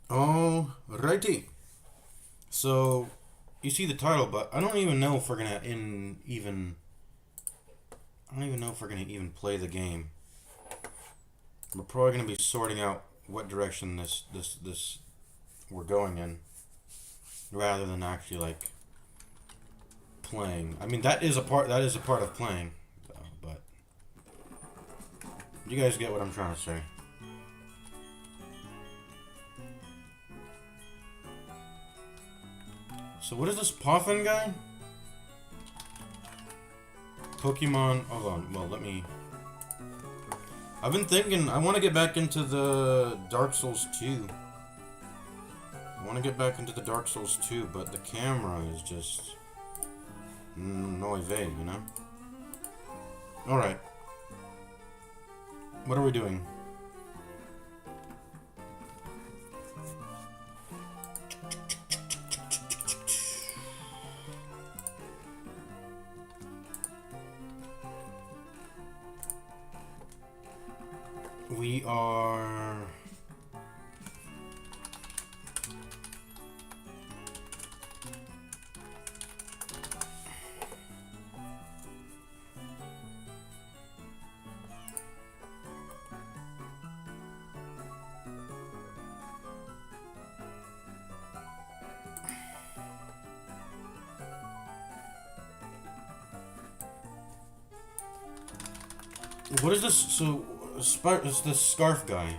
Alrighty. So, you see the title, but I don't even know if we're gonna I don't even know if we're gonna even play the game. We're probably gonna be sorting out what direction this we're going in, rather than actually like playing. I mean, that is a part. That is a part of playing, but you guys get what I'm trying to say. So what is this Poffin guy? Pokemon. Hold on. Well, let me. I've been thinking. I want to get back into the Dark Souls 2. I want to get back into the Dark Souls 2, but the camera is just no way, you know. All right. What are we doing? We are... What is this? So, it's the scarf guy.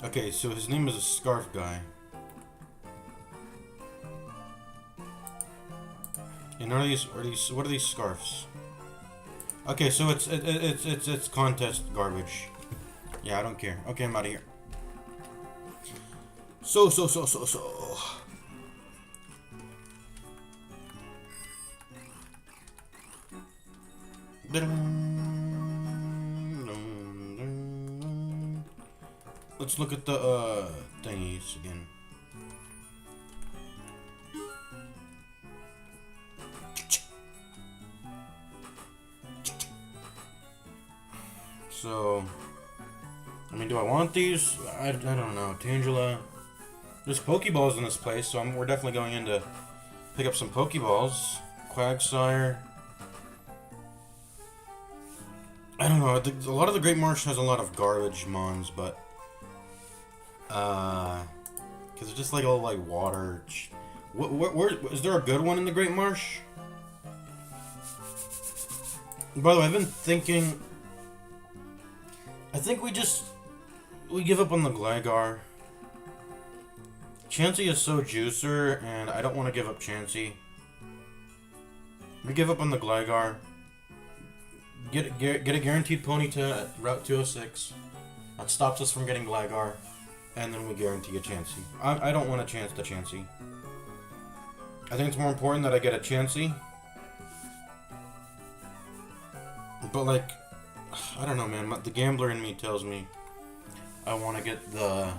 Okay, so his name is a scarf guy. And what are these scarves? Okay, so it's contest garbage. Yeah, I don't care. Okay, I'm out of here. So. Let's look at the thingies again. So, I mean, do I want these? I don't know. Tangela. There's Pokeballs in this place, so we're definitely going in to pick up some Pokeballs. Quagsire. I don't know. A lot of the Great Marsh has a lot of garbage mons, but because it's just like all like water. Where is there a good one in the Great Marsh? By the way, I've been thinking. I think we give up on the Gligar. Chansey is so juicer, and I don't want to give up Chansey. We give up on the Gligar. Get a guaranteed Ponyta at Route 206. That stops us from getting Gligar, and then we guarantee a Chansey. I don't want to chance the Chansey. I think it's more important that I get a Chansey. But like, I don't know, man. The gambler in me tells me I want to get the.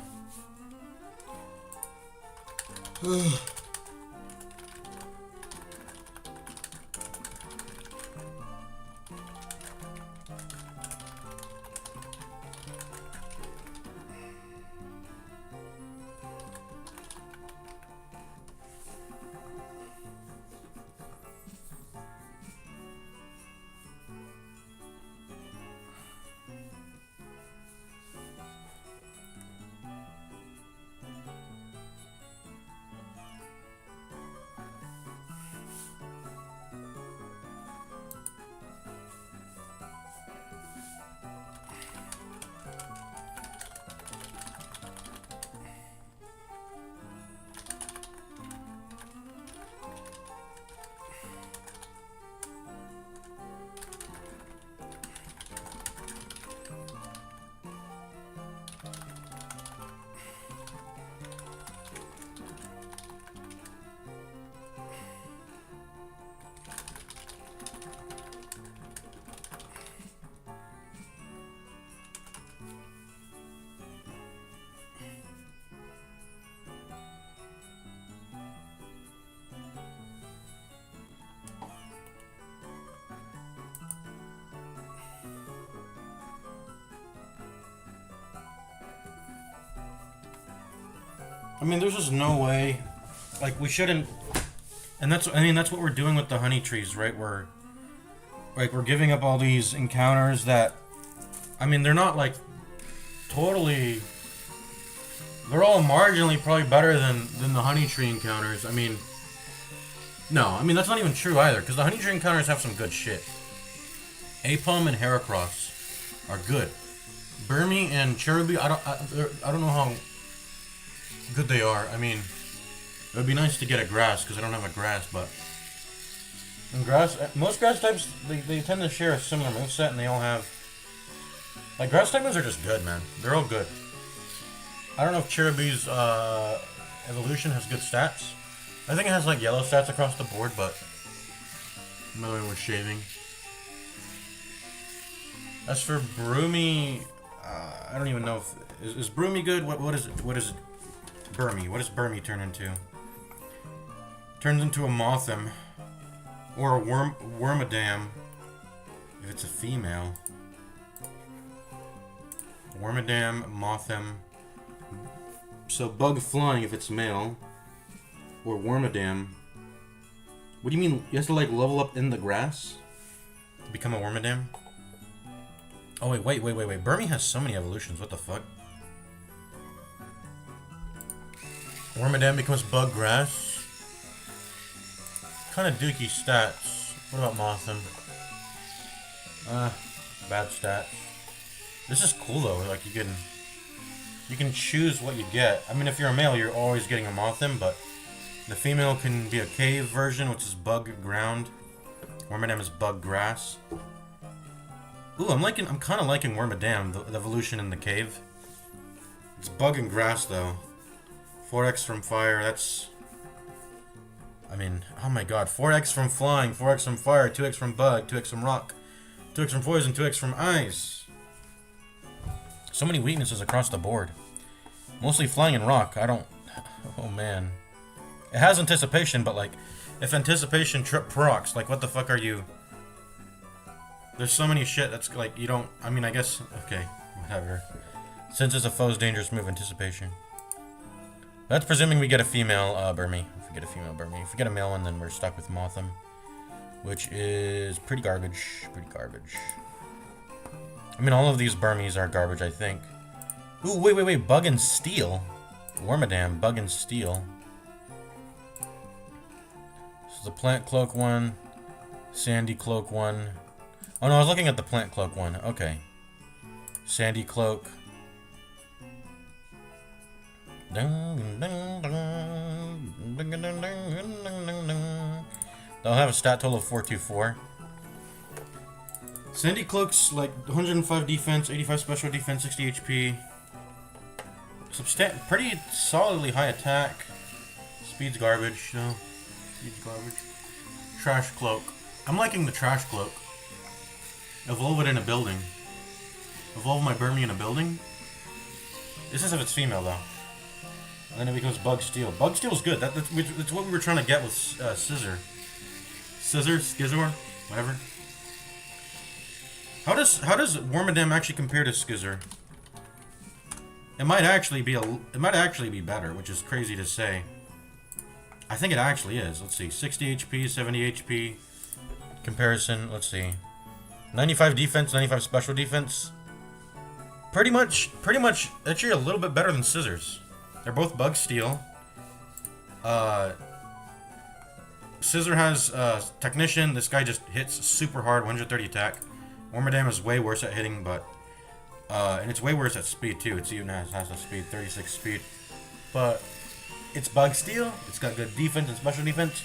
I mean, there's just no way. Like, we shouldn't. And that's, I mean, that's what we're doing with the honey trees, right? We're giving up all these encounters that, I mean, they're not like totally. They're all marginally probably better than the honey tree encounters. I mean, no, I mean that's not even true either, because the honey tree encounters have some good shit. Apom and Heracross are good. Burmy and Cherubi, I don't know how good they are. I mean, it would be nice to get a grass, because I don't have a grass, but and grass, most grass types, they tend to share a similar moveset, and they all have, like, grass types are just good, man. They're all good. I don't know if Cherubi's evolution has good stats. I think it has like yellow stats across the board, but by the way, we're shaving. As for Broomy, I don't even know if is Broomy good. What is it? What is Burmy? What does Burmy turn into? Turns into a Mothim or a Wormadam if it's a female. Wormadam, Mothim. So bug flying if it's male, or Wormadam. What do you mean? You have to like level up in the grass to become a Wormadam? Oh wait. Burmy has so many evolutions. What the fuck? Wormadam becomes bug grass. Kind of dookie stats. What about Mothim? Bad stats. This is cool though. Like you can choose what you get. I mean, if you're a male, you're always getting a Mothim, but the female can be a cave version, which is bug ground. Wormadam is bug grass. Ooh, I'm kind of liking Wormadam, the evolution in the cave. It's bug and grass though. 4x from fire. That's. I mean, oh my god, 4x from flying, 4x from fire, 2x from bug, 2x from rock, 2x from poison, 2x from ice. So many weaknesses across the board. Mostly flying and rock. I don't. Oh man. It has anticipation, but like, if anticipation procs, like, what the fuck are you? There's so many shit that's like, you don't. I mean, I guess. Okay, whatever. Since it's a foe's dangerous move, anticipation. That's presuming we get a female Burmy. If we get a female Burmy. If we get a male one, then we're stuck with Mothim. Which is pretty garbage. Pretty garbage. I mean, all of these Burmies are garbage, I think. Ooh, wait. Bug and Steel. Wormadam, Bug and Steel. This is the Plant Cloak one. Sandy Cloak one. Oh no, I was looking at the Plant Cloak one. Okay. Sandy Cloak. They'll have a stat total of 424. Sandy Cloak's like 105 defense, 85 special defense, 60 HP. Pretty solidly high attack. Speed's garbage, no. Speed's garbage. Trash Cloak. I'm liking the Trash Cloak. Evolve it in a building. Evolve my Burmy in a building? This is if it's female though. And then it becomes Bug Steel. Bug Steel's good. That's what we were trying to get with Scizor. Scizor? Whatever. How does Wormadam actually compare to Scizor? It might actually be better, which is crazy to say. I think it actually is. Let's see. 60 HP, 70 HP comparison. Let's see. 95 defense, 95 special defense. Pretty much actually a little bit better than Scizor's. They're both Bug Steel. Scizor has Technician. This guy just hits super hard, 130 attack. Wormadam is way worse at hitting, but and it's way worse at speed too. It's even has a speed, 36 speed, but it's Bug Steel. It's got good defense and special defense.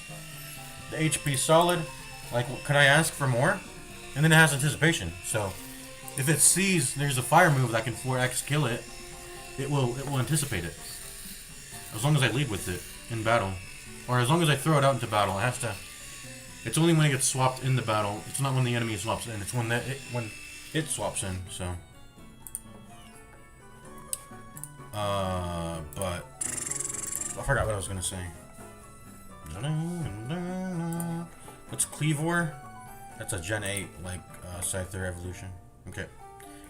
The HP solid. Like, could I ask for more? And then it has anticipation. So if it sees there's a fire move that can 4x kill it, it will anticipate it. As long as I lead with it in battle, or as long as I throw it out into battle, it has to. It's only when it gets swapped in the battle. It's not when the enemy swaps in. It's when it swaps in. So, but I forgot what I was gonna say. What's Cleavor? That's a Gen 8, like Scyther evolution. Okay.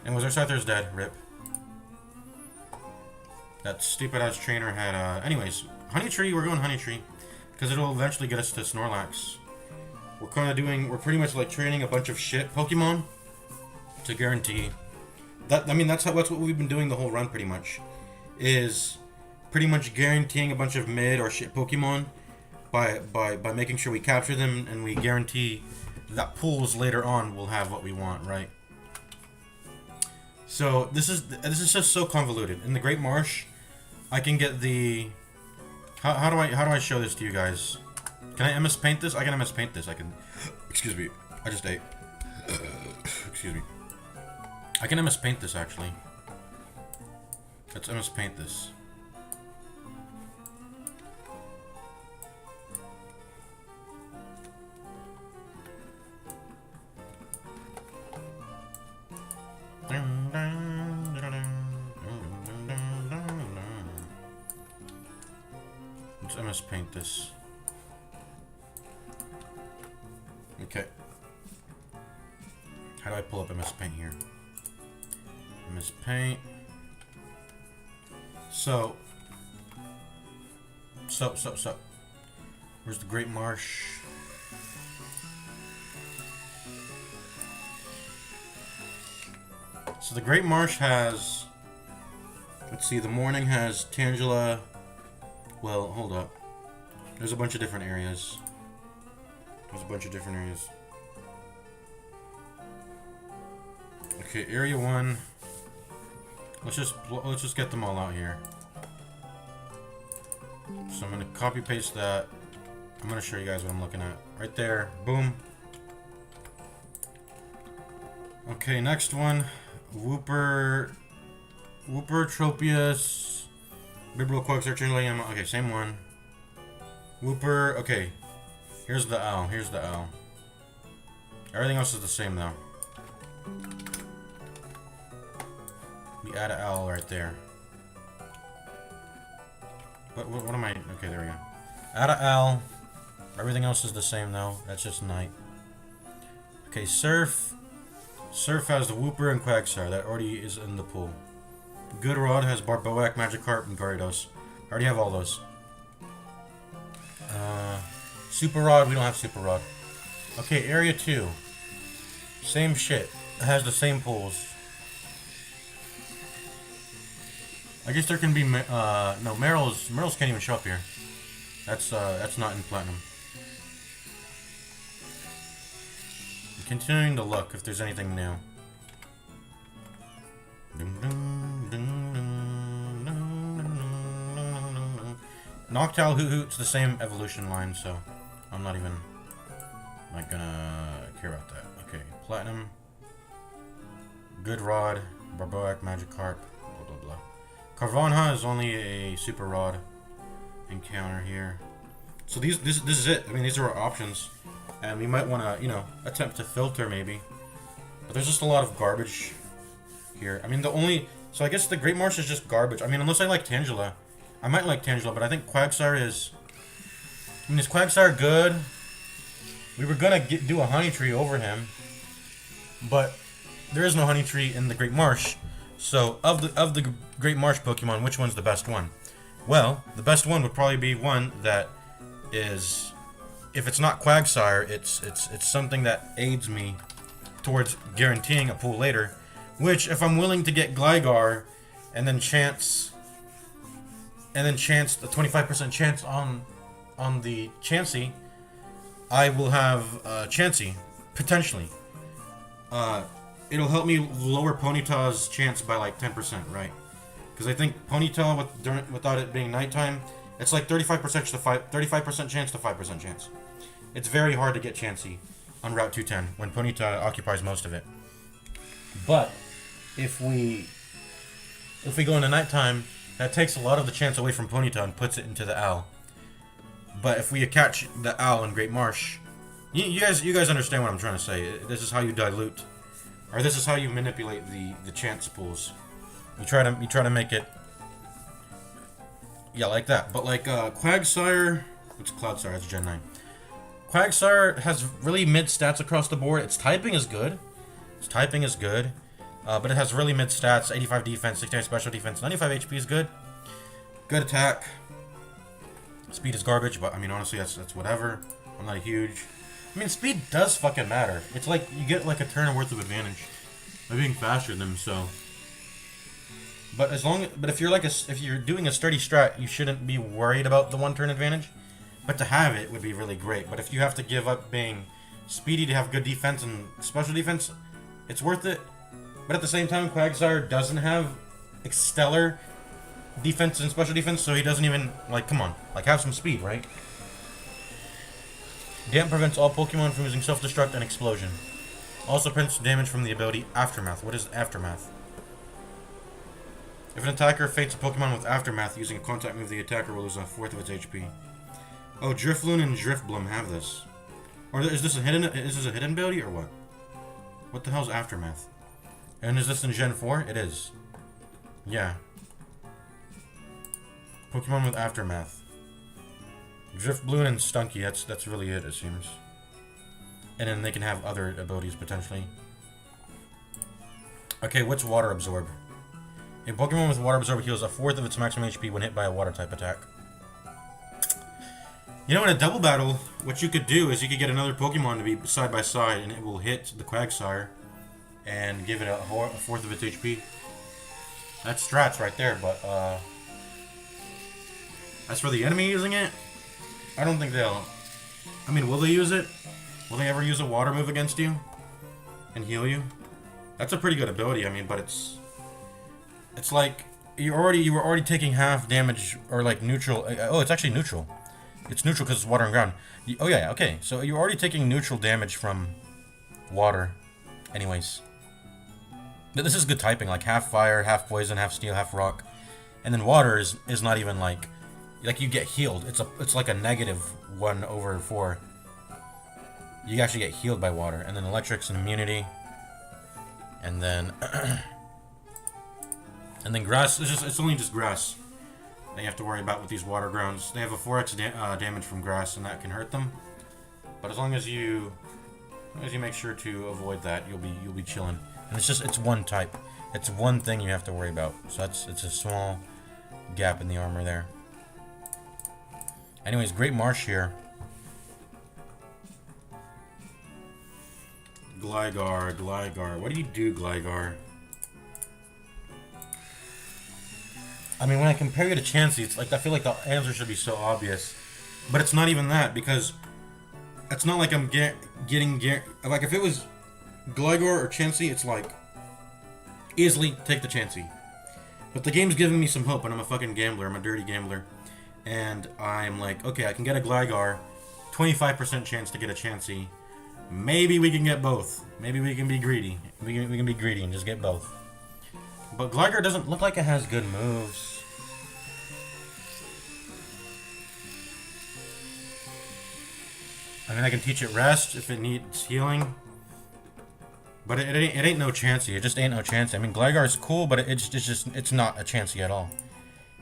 And was our Scyther's dead? Rip. That stupid ass trainer had, anyways, Honey Tree, we're going Honey Tree. Because it'll eventually get us to Snorlax. We're pretty much like training a bunch of shit Pokemon to guarantee. That's what we've been doing the whole run pretty much. Is pretty much guaranteeing a bunch of mid or shit Pokemon by making sure we capture them and we guarantee that pools later on will have what we want, right? So this is just so convoluted. In the Great Marsh, I can get the how do I show this to you guys? Can I MS Paint this? I can MS Paint this. I can excuse me. I just ate. Excuse me. I can MS Paint this actually. Let's MS Paint this. Let's MS Paint this. Okay. How do I pull up MS Paint here? MS Paint. So. Where's the Great Marsh? So the Great Marsh has, let's see, the morning has Tangela. Well, hold up. There's a bunch of different areas. Okay, area 1. Let's just get them all out here. So I'm gonna copy paste that. I'm gonna show you guys what I'm looking at. Right there. Boom. Okay, next one. Wooper Tropius, Bibble Quaxar, Chinlayam. Okay, same one. Wooper. Okay, here's the owl. Everything else is the same though. We add an owl right there. What am I? Okay, there we go. Add an owl. Everything else is the same though. That's just night. Okay, Surf. Surf has the Wooper and Quagsire. That already is in the pool. Good Rod has Barboak, Magikarp, and Gyarados. I already have all those. Super Rod, we don't have Super Rod. Okay, Area 2. Same shit. It has the same pools. I guess there can be, no, Meryl's can't even show up here. That's not in Platinum. Continuing to look if there's anything new. Noctowl, Hoot's the same evolution line, so I'm not even gonna care about that. Okay, Platinum, Good Rod, Barboak, Magikarp, blah blah blah. Carvanha is only a Super Rod encounter here. So this is it. I mean, these are our options. And we might want to, attempt to filter maybe. But there's just a lot of garbage here. I mean, so I guess the Great Marsh is just garbage. I mean, unless I like Tangela. I might like Tangela, but I think Quagsire is... I mean, is Quagsire good? We were going to do a Honey Tree over him. But there is no Honey Tree in the Great Marsh. So, of the Great Marsh Pokemon, which one's the best one? Well, the best one would probably be one that is... If it's not Quagsire, it's something that aids me towards guaranteeing a pool later. Which, if I'm willing to get Gligar, and then chance the 25% chance on the Chansey, I will have Chansey potentially. It'll help me lower Ponyta's chance by like 10%, right? Because I think Ponyta without it being nighttime, it's like 35% chance to 5% chance. It's very hard to get Chansey on Route 210 when Ponyta occupies most of it. But if we go into nighttime, that takes a lot of the chance away from Ponyta and puts it into the owl. But if we catch the owl in Great Marsh, you guys understand what I'm trying to say. This is how you dilute, or this is how you manipulate the chance pools. You try to make it, yeah, like that. But like Quagsire, it's Cloudsire, it's Gen 9. Quagsire has really mid stats across the board. Its typing is good. But it has really mid stats. 85 defense, 69 special defense, 95 HP is good. Good attack. Speed is garbage, but I mean, honestly, that's whatever. I'm not huge. I mean, speed does fucking matter. It's like you get like a turn worth of advantage by being faster than them. So, but if you're if you're doing a sturdy strat, you shouldn't be worried about the 1 turn advantage. But to have it would be really great. But if you have to give up being speedy to have good defense and special defense, it's worth it. But at the same time, Quagsire doesn't have stellar defense and special defense, so he doesn't even, like, come on. Like, have some speed, right? Damp prevents all Pokemon from using self-destruct and explosion. Also prevents damage from the ability Aftermath. What is Aftermath? If an attacker faints a Pokemon with Aftermath using a contact move, the attacker will lose 1/4 of its HP. Oh, Drifloon and Drifbloom have this. Or is this a hidden ability or what? What the hell's Aftermath? And is this in Gen 4? It is. Yeah. Pokemon with Aftermath. Drifbloom and Stunky, that's really it seems. And then they can have other abilities potentially. Okay, what's Water Absorb? A Pokemon with Water Absorb heals 1/4 of its maximum HP when hit by a water type attack. You know, in a double battle, what you could do is you could get another Pokemon to be side by side, and it will hit the Quagsire and give it 1/4 of its HP. That's strats right there, but as for the enemy using it, I don't think they'll. I mean, will they use it? Will they ever use a water move against you and heal you? That's a pretty good ability. I mean, but it's like you were already taking half damage or like neutral. Oh, it's actually neutral. It's neutral because it's water and ground. Oh yeah, okay. So you're already taking neutral damage from water. Anyways, but this is good typing, like half fire, half poison, half steel, half rock, and then water is not even like you get healed. It's like a -1/4. You actually get healed by water, and then electric's an immunity, and then and then grass. It's only just grass that you have to worry about with these water grounds. They have a 4x damage from grass, and that can hurt them. But as long as you make sure to avoid that, you'll be chilling. And it's one type. It's one thing you have to worry about. So it's a small gap in the armor there. Anyways, Great Marsh here. Gligar. What do you do, Gligar? I mean, when I compare you to Chansey, it's like I feel like the answer should be so obvious, but it's not even that, because it's not like I'm getting like if it was Gligar or Chansey, it's like easily take the Chansey. But the game's giving me some hope, and I'm a fucking gambler. I'm a dirty gambler, and I'm like, okay, I can get a Gligar, 25% chance to get a Chansey. Maybe we can get both. Maybe we can be greedy. We can be greedy and just get both. But Gligar doesn't look like it has good moves. I mean, I can teach it rest if it needs healing. But it ain't no Chansey. It just ain't no Chansey. I mean, Gligar is cool, but it's not a Chansey at all.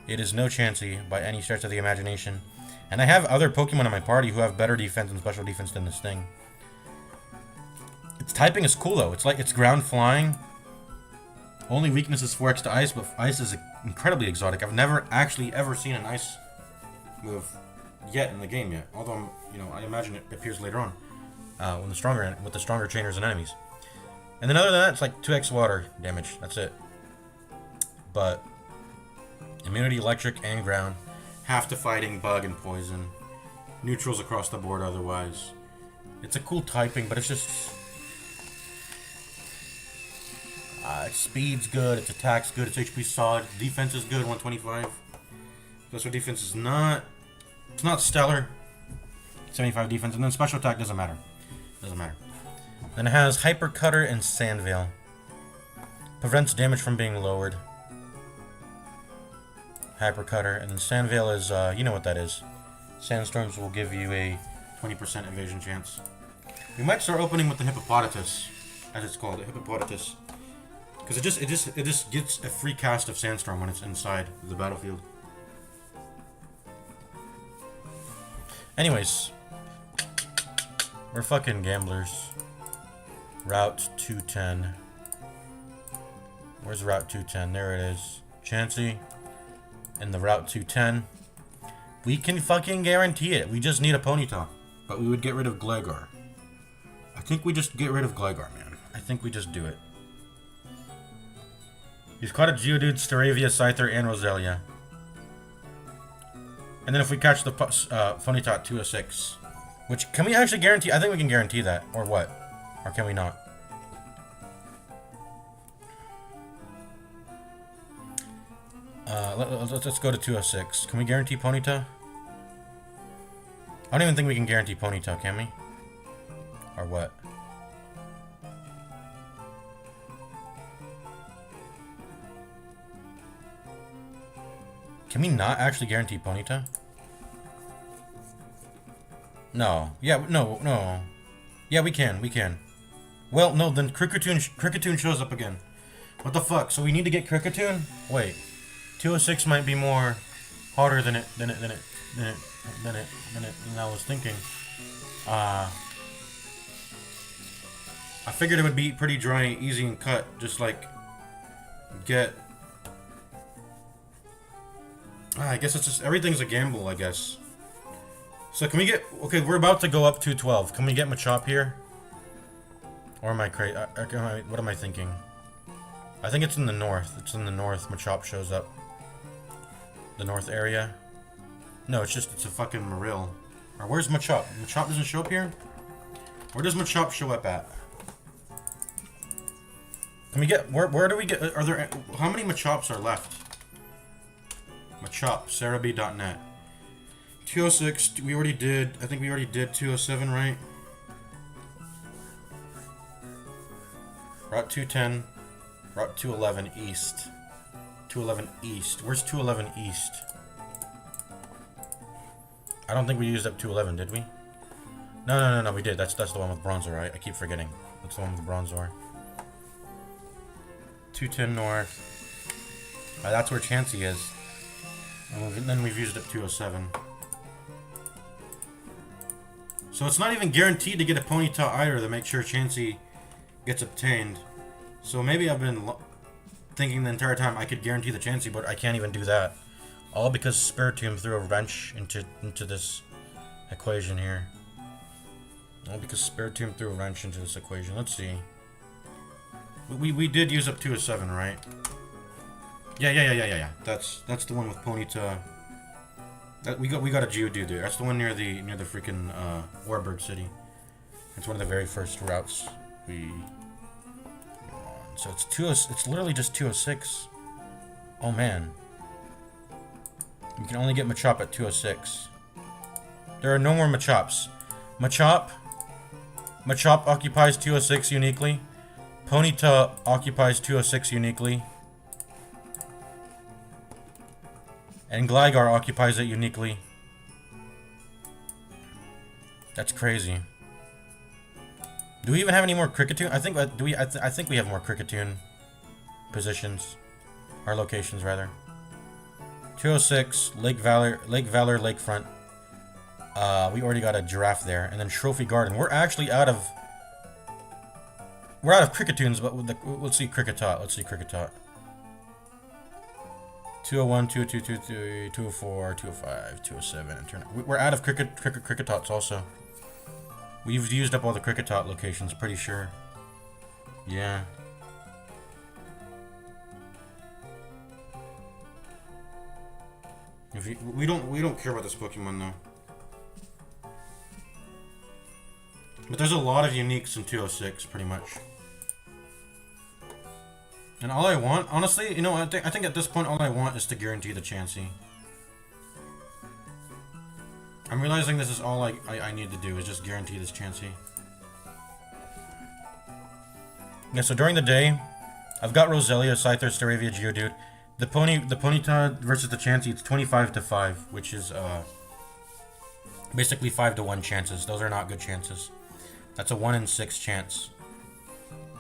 It is no Chansey by any stretch of the imagination. And I have other Pokemon in my party who have better defense and special defense than this thing. Its typing is cool though. It's ground flying. Only weakness is 4x to ice, but ice is incredibly exotic. I've never actually ever seen an ice move yet in the game yet. Although, I imagine it appears later on with the stronger trainers and enemies. And then other than that, it's like 2x water damage. That's it. But immunity, electric, and ground. Half to fighting, bug, and poison. Neutrals across the board otherwise. It's a cool typing, but it's just... its speed's good, its attack's good, its HP solid, defense is good, 125. Special defense is not... It's not stellar. 75 defense, and then special attack doesn't matter. Doesn't matter. Then it has Hyper Cutter and Sandveil. Prevents damage from being lowered. Hyper Cutter, and then Sandveil is, you know what that is. Sandstorms will give you a 20% evasion chance. We might start opening with the Hippopotamus, as it's called, the Hippopotamus. Because it just gets a free cast of Sandstorm when it's inside the battlefield. Anyways, we're fucking gamblers. Route 210. Where's Route 210? There it is. Chansey. in the Route 210. We can fucking guarantee it. We just need a Ponyta. But we would get rid of Gligar. I think we just get rid of Gligar, man. I think we just do it. He's caught a Geodude, Staravia, Scyther, and Roselia. And then if we catch the Ponyta at 206, which, can we actually guarantee? I think we can guarantee that. Or what? Or can we not? Let's go to 206. Can we guarantee Ponyta? I don't even think we can guarantee Ponyta, can we? Or what? Can we not actually guarantee Ponyta? No. Yeah, no. Yeah, we can. Well, no, then Kricketune shows up again. What the fuck? So we need to get Kricketune? Wait. 206 might be more harder than I was thinking. I figured it would be pretty dry, easy, and cut. Just like get. I guess it's just everything's a gamble. I guess. So can we get? Okay, we're about to go up 212. Can we get Machop here? Or am I crazy? What am I thinking? I think it's in the north. It's in the north. Machop shows up. The north area. No, it's a fucking Marill. Or where's Machop? Machop doesn't show up here? Where does Machop show up at? Can we get, where do we get, are there, how many Machops are left? Machop, Cerebi.net. 206, we already did, I think we already did 207, right? Route 210, Route 211 East. 211 East. Where's 211 East? I don't think we used up 211, did we? No, we did. That's the one with Bronzor, right? I keep forgetting. That's the one with Bronzor. 210 North. That's where Chansey is. And then we've used up 207. So it's not even guaranteed to get a Ponyta either to make sure Chansey gets obtained. So maybe I've been thinking the entire time I could guarantee the Chansey, but I can't even do that. All because Spiritomb threw a wrench into this equation here. All because Spiritomb threw a wrench into this equation. Let's see. We did use up 207, right? Yeah. That's the one with Ponyta. That we got a Geodude there. That's the one near the freaking Warburg City. It's one of the very first routes we. So it's literally just 206. Oh man. You can only get Machop at 206. There are no more Machops. Machop occupies 206 uniquely. Ponyta occupies 206 uniquely. And Gligar occupies it uniquely. That's crazy. Do we even have any more Kricketune? I think we have more Kricketune positions. Or locations, rather. 206, Lake Valor, Lakefront. We already got a Giraffe there. And then Trophy Garden. We're actually out of... We're out of Kricketoons, but let's see Kricketot. 201, 202, 203, 204, 205, 207. We're out of Kricketots also. We've used up all the Kricketot locations, pretty sure. Yeah. We don't care about this Pokemon though. But there's a lot of uniques in 206, pretty much. And all I want, honestly, you know, I think at this point all I want is to guarantee the Chansey. I'm realizing this is all I need to do is just guarantee this Chansey. Yeah, so during the day, I've got Roselia, Scyther, Staravia, Geodude. The Ponyta versus the Chansey, it's 25-5, which is basically 5-1 chances. Those are not good chances. That's a 1 in 6 chance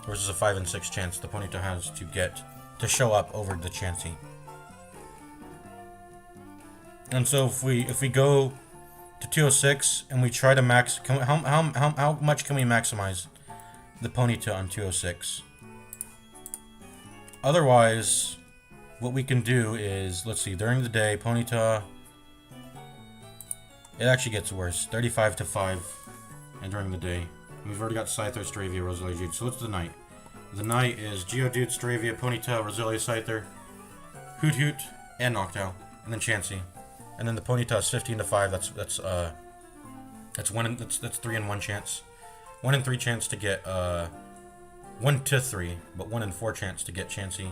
versus a 5 in 6 chance the Ponyta has to show up over the Chansey. And so if we go to 206 and we try to how much can we maximize the Ponyta on 206? Otherwise, what we can do is, let's see, during the day, Ponyta, it actually gets worse. 35 to 5, and during the day. We've already got Scyther, Stravia, Roselia, Jude. So what's the night? The night is Geodude, Stravia, Ponyta, Roselia, Scyther, Hoot Hoot, and Noctowl, and then Chansey. And then the Ponyta is 15 to 5. That's 3 in 1 chance. 1 in 3 chance to get 1 to 3, but 1 in 4 chance to get Chansey.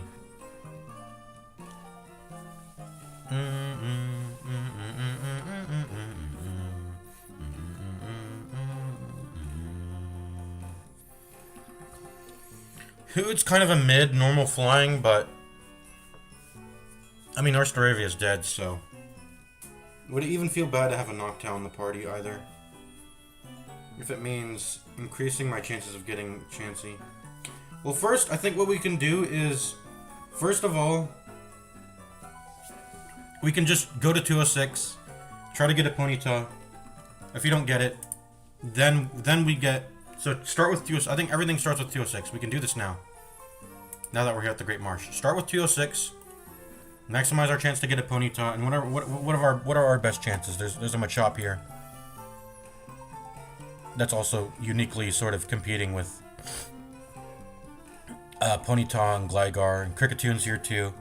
Hoot's kind of a mid, normal flying, but I mean, our Staravia is dead, so would it even feel bad to have a Noctowl in the party either? If it means increasing my chances of getting Chansey. Well, first, I think what we can do is, first of all, we can just go to 206, try to get a Ponyta. If you don't get it, then we get... So start with 206. I think everything starts with 206. We can do this now. Now that we're here at the Great Marsh. Start with 206. Maximize our chance to get a Ponyta. And what are our best chances? There's a Machop here. That's also uniquely sort of competing with Ponyta and Gligar. And Kricketune here too.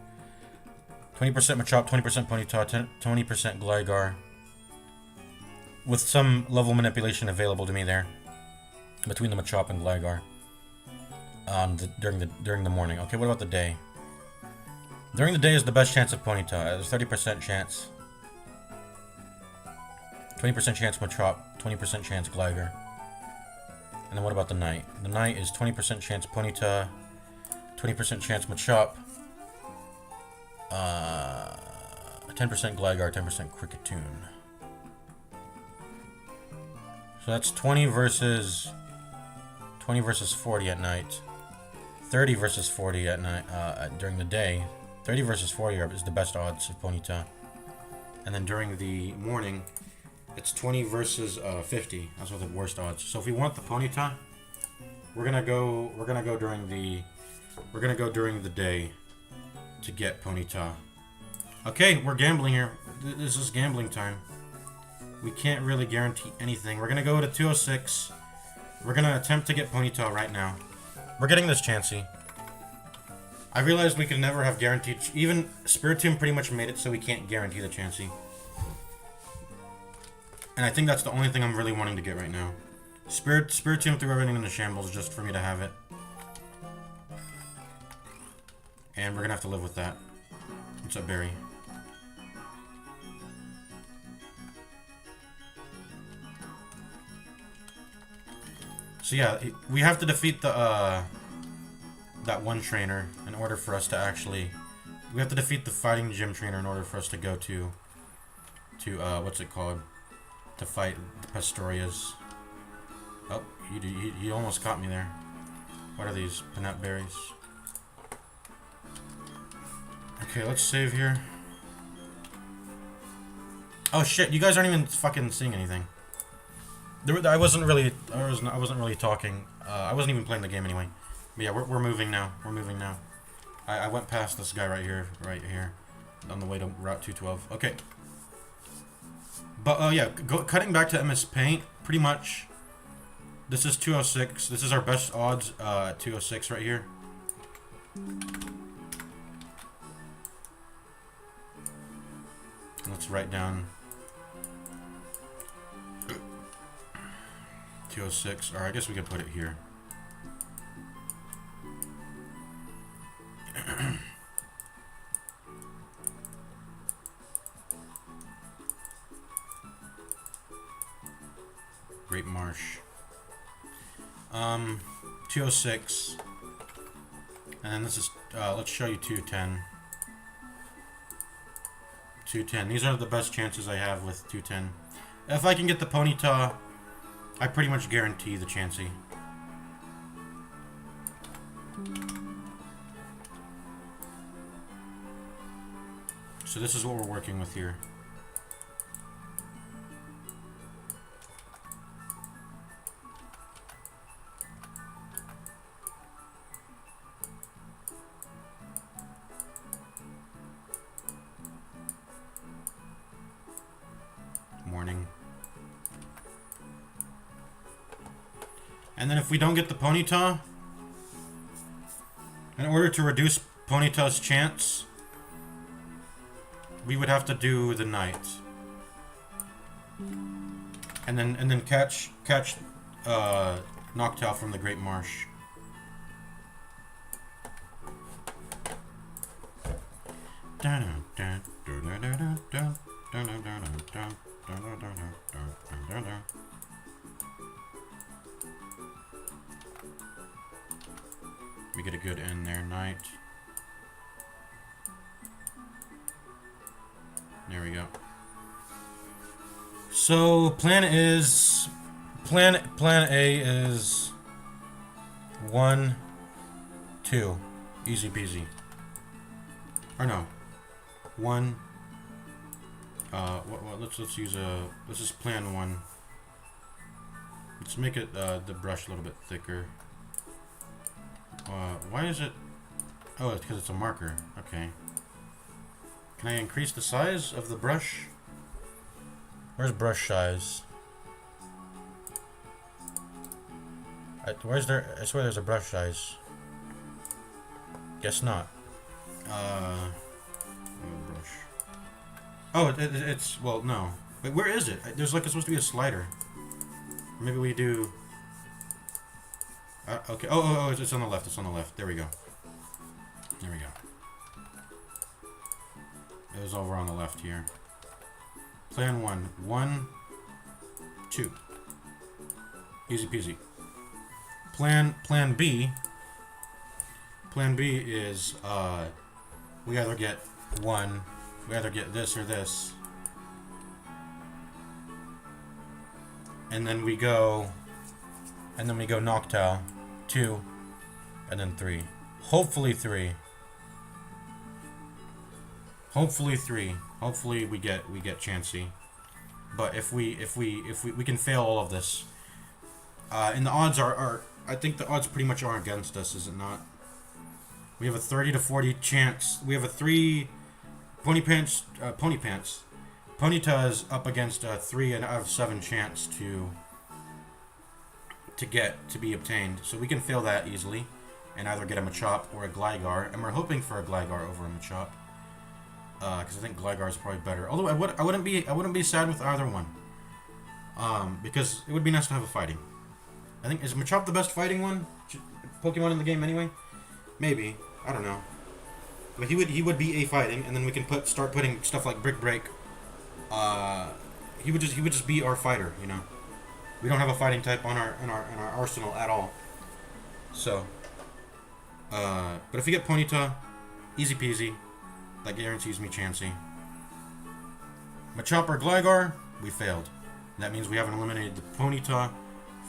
20% Machop, 20% Ponyta, 20% Gligar. With some level manipulation available to me there. Between the Machop and Gligar. During the morning. Okay, what about the day? During the day is the best chance of Ponyta. There's 30% chance. 20% chance Machop, 20% chance Gligar. And then what about the night? The night is 20% chance Ponyta, 20% chance Machop, 10% Gligar, 10% Kricketune. So that's 20 versus 40 at night. 30 versus 40 at night during the day. 30 versus 40 is the best odds of Ponyta. And then during the morning, it's 20 versus 50. Those are the worst odds. So if we want the Ponyta, we're gonna go during the day to get Ponyta. Okay, we're gambling here. This is gambling time. We can't really guarantee anything. We're gonna go to 206. We're gonna attempt to get Ponyta right now. We're getting this Chansey. I realized we could never have guaranteed... Even Spiritomb pretty much made it so we can't guarantee the Chansey. And I think that's the only thing I'm really wanting to get right now. Spiritomb threw everything into shambles just for me to have it. And we're gonna have to live with that. What's up, Barry? So yeah, we have to defeat the that one trainer in order for us to actually... We have to defeat the fighting gym trainer in order for us to go to what's it called? To fight the Pastorias. Oh, he almost caught me there. What are these? Peanut berries. Okay, let's save here. Oh shit, you guys aren't even fucking seeing anything. I wasn't really talking. I wasn't even playing the game anyway. But yeah, we're moving now. We're moving now. I went past this guy right here, on the way to Route 212. Okay. But yeah, cutting back to MS Paint, pretty much. This is 206. This is our best odds at 206 right here. Let's write down 206. Or I guess we could put it here. Great Marsh. 206. And this is, let's show you 210. 210. These are the best chances I have with 210. If I can get the Ponyta, I pretty much guarantee the Chansey. So this is what we're working with here. And then if we don't get the Ponyta, in order to reduce Ponyta's chance, we would have to do the night. And then catch Noctowl from the Great Marsh. We get a good end there, night. There we go. So plan A is 1, 2, easy peasy. Or no, 1. Let's use let's just plan 1. Let's make it the brush a little bit thicker. Why is it? Oh, it's because it's a marker. Okay. Can I increase the size of the brush? Where's brush size? Where's there? I swear there's a brush size. Guess not. Brush. Oh, it's well, no. Wait, where is it? There's like it's supposed to be a slider. Maybe we do. Okay. Oh, it's on the left. It's on the left. There we go. There we go. It was over on the left here. Plan 1. 1, 2. Easy peasy. Plan B. Plan B is we either get 1, we either get this or this, and then we go Noctowl 2, and then 3. Hopefully 3. Hopefully 3. Hopefully we get Chansey. But if we can fail all of this, and the odds are I think the odds pretty much are against us, is it not? We have a 30 to 40 chance. We have a 3 Ponyta is up against a 3 out of 7 chance to be obtained. So we can fail that easily and either get a Machop or a Gligar, and we're hoping for a Gligar over a Machop. Because I think Gligar is probably better. Although I wouldn't be sad with either one. Because it would be nice to have a fighting. I think, is Machop the best fighting one? Pokemon in the game anyway? Maybe. I don't know. But he would be a fighting, and then we can start putting stuff like Brick Break. He would just be our fighter, you know. We don't have a fighting type on our arsenal at all. So, but if we get Ponyta, easy peasy. That guarantees me Chansey. Machop or Gligar, we failed. That means we haven't eliminated the Ponyta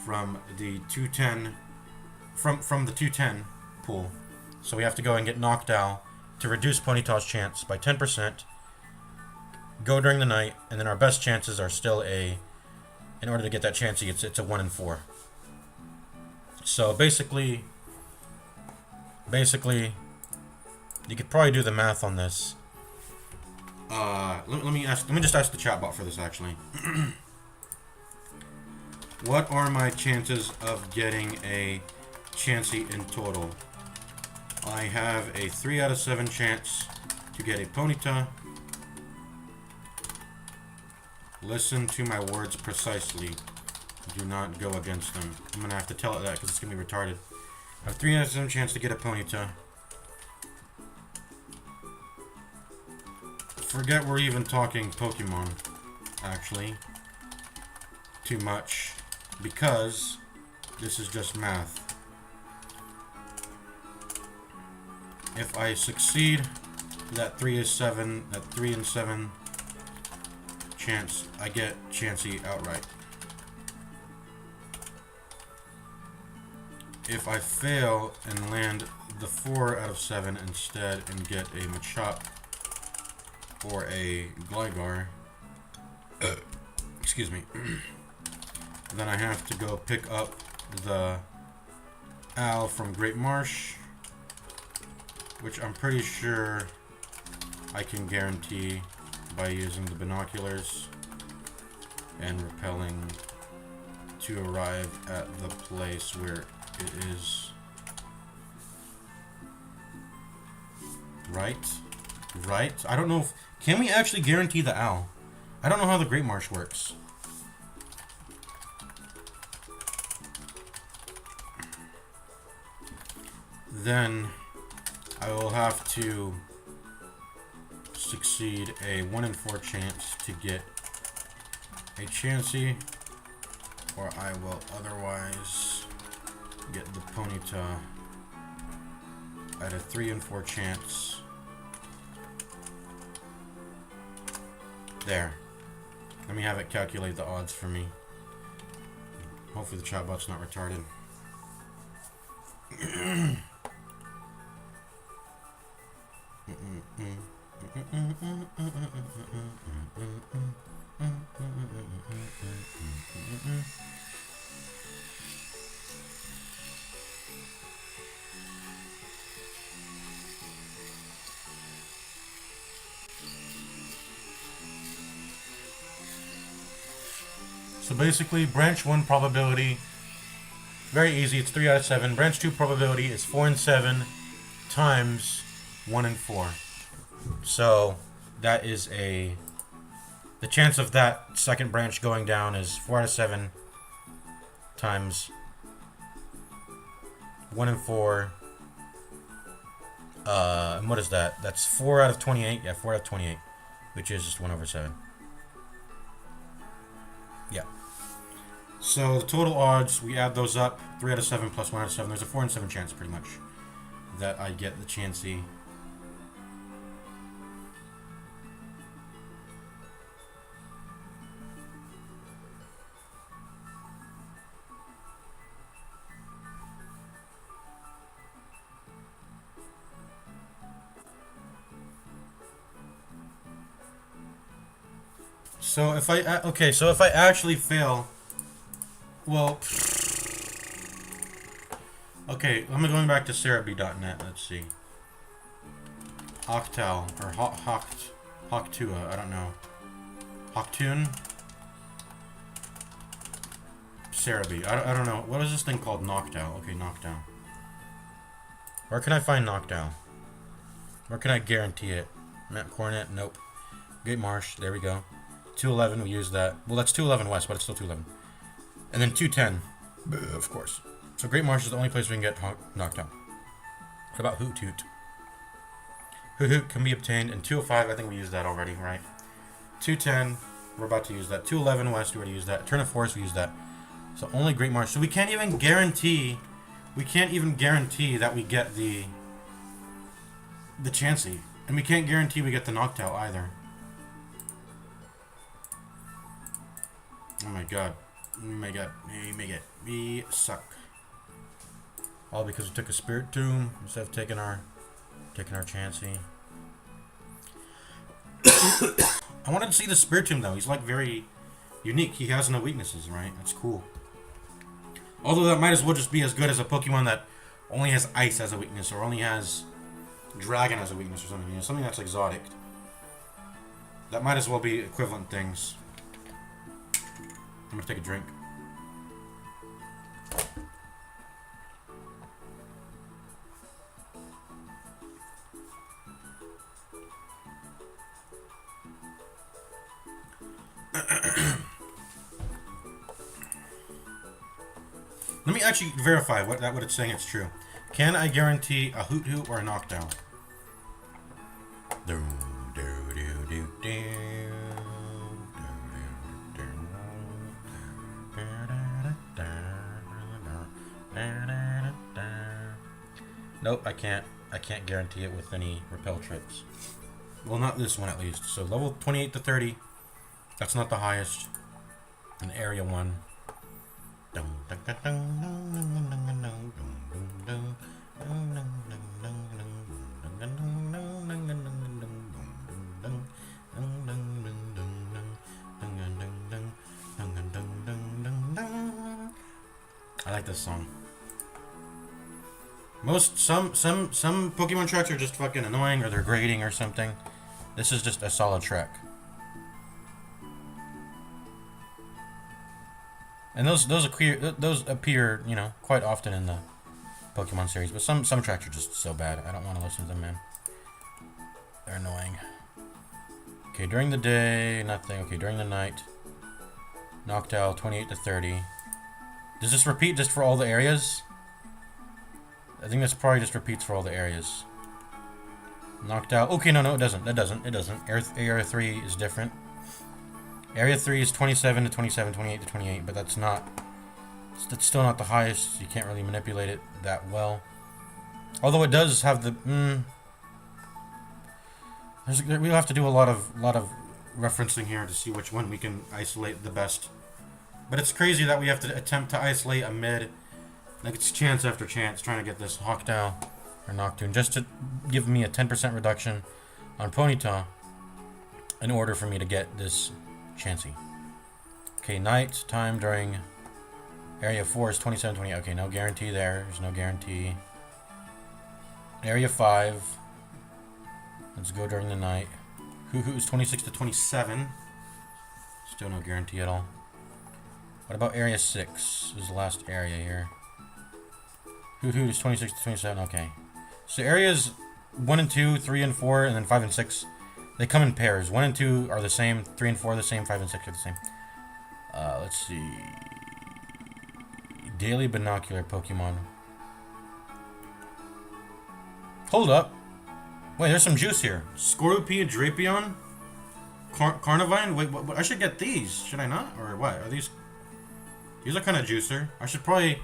from the 210 from the 210 pool. So we have to go and get Noctowl to reduce Ponyta's chance by 10%. Go during the night, and then our best chances are still in order to get that Chansey, it's a 1 in 4. So basically, you could probably do the math on this. Let me just ask the chatbot for this actually. What are my chances of getting a Chansey in total? I have a 3 out of 7 chance to get a Ponyta. Listen to my words precisely. Do not go against them. I'm gonna have to tell it that because it's gonna be retarded. I have 3 out of 7 chance to get a Ponyta. Forget we're even talking Pokemon, actually. Too much. Because this is just math. If I succeed, that 3 and 7 chance, I get Chansey outright. If I fail and land the 4 out of 7 instead and get a Machop or a Gligar, excuse me, then I have to go pick up the Owl from Great Marsh, which I'm pretty sure I can guarantee by using the binoculars and repelling to arrive at the place where it is. Right? Right? I don't know if... Can we actually guarantee the owl? I don't know how the Great Marsh works. Then I will have to succeed a 1 in 4 chance to get a Chansey, or I will otherwise get the Ponyta at a 3 in 4 chance. There. Let me have it calculate the odds for me. Hopefully the chatbot's not retarded. So basically, branch 1 probability, very easy, it's 3 out of 7. Branch 2 probability is 4 and 7 times 1 and 4. So that is the chance of that second branch going down is 4 out of 7 times 1 and 4. And what is that? That's 4 out of 28. Yeah, 4 out of 28, which is just 1 over 7. Yeah. So the total odds, we add those up. 3 out of 7 plus 1 out of 7. There's a 4 in 7 chance, pretty much, that I get the Chansey. So if I so if I actually fail, well, okay, I'm going back to Cerebi.net. Let's see, Octal or Hawktua, I don't know, Hawktoon, Cerebi. I don't know. What is this thing called? Noctowl. Okay, Noctowl. Where can I find Noctowl? Where can I guarantee it? Map Cornet. Nope. Great Marsh. There we go. 211, we use that. Well, that's 211 West, but it's still 211. And then 210, of course. So Great Marsh is the only place we can get knocked out. What about Hoot Hoot? Hoot Hoot can be obtained in 205. I think we used that already, right? 210, we're about to use that. 211 West, we already used that. Turn of Force, we used that. So only Great Marsh. So we can't even guarantee that we get the Chansey. And we can't guarantee we get the Noctowl either. Oh my god. Oh my god. We suck. All because we took a Spirit Tomb instead of taking our Chansey. I wanted to see the Spirit Tomb though. He's like very unique. He has no weaknesses, right? That's cool. Although that might as well just be as good as a Pokemon that only has Ice as a weakness, or only has Dragon as a weakness, or something. You know, something that's exotic. That might as well be equivalent things. I'm gonna take a drink. Let me actually verify what it's saying it's true. Can I guarantee a Hoot Hoot or a Noctowl? Nope, I can't guarantee it with any repel trips. Well, not this one at least. So level 28 to 30, that's not the highest. And area 1. I like this song. Some Pokemon tracks are just fucking annoying, or they're grating or something. This is just a solid track. And those appear, you know, quite often in the Pokemon series, but some tracks are just so bad. I don't want to listen to them, man. They're annoying. Okay, during the day, nothing. Okay, during the night, Noctowl, 28 to 30. Does this repeat just for all the areas? I think this probably just repeats for all the areas. Noctowl. Okay, no, it doesn't. It doesn't. Area 3 is different. Area 3 is 27 to 27, 28 to 28, but that's still not the highest. You can't really manipulate it that well. Although it does have the... we'll have to do a lot of referencing here to see which one we can isolate the best. But it's crazy that we have to attempt to isolate a mid. Like, it's chance after chance trying to get this Hawkdow or Noctoon just to give me a 10% reduction on Ponyta in order for me to get this Chansey. Okay, night time during Area 4 is 27, 28. Okay, no guarantee there. There's no guarantee. Area 5. Let's go during the night. Hoo-Hoo's 26 to 27. Still no guarantee at all. What about Area 6? This is the last area here. Hoo-Hoo is 26 to 27. Okay. So areas 1 and 2, 3 and 4, and then 5 and 6, they come in pairs. 1 and 2 are the same, 3 and 4 are the same, 5 and 6 are the same. Let's see. Daily binocular Pokemon. Hold up. Wait, there's some juice here. Scorupy, Drapion, Carnivine. Wait, what? I should get these. Should I not? Or what? Are these? These are kind of juicer. I should probably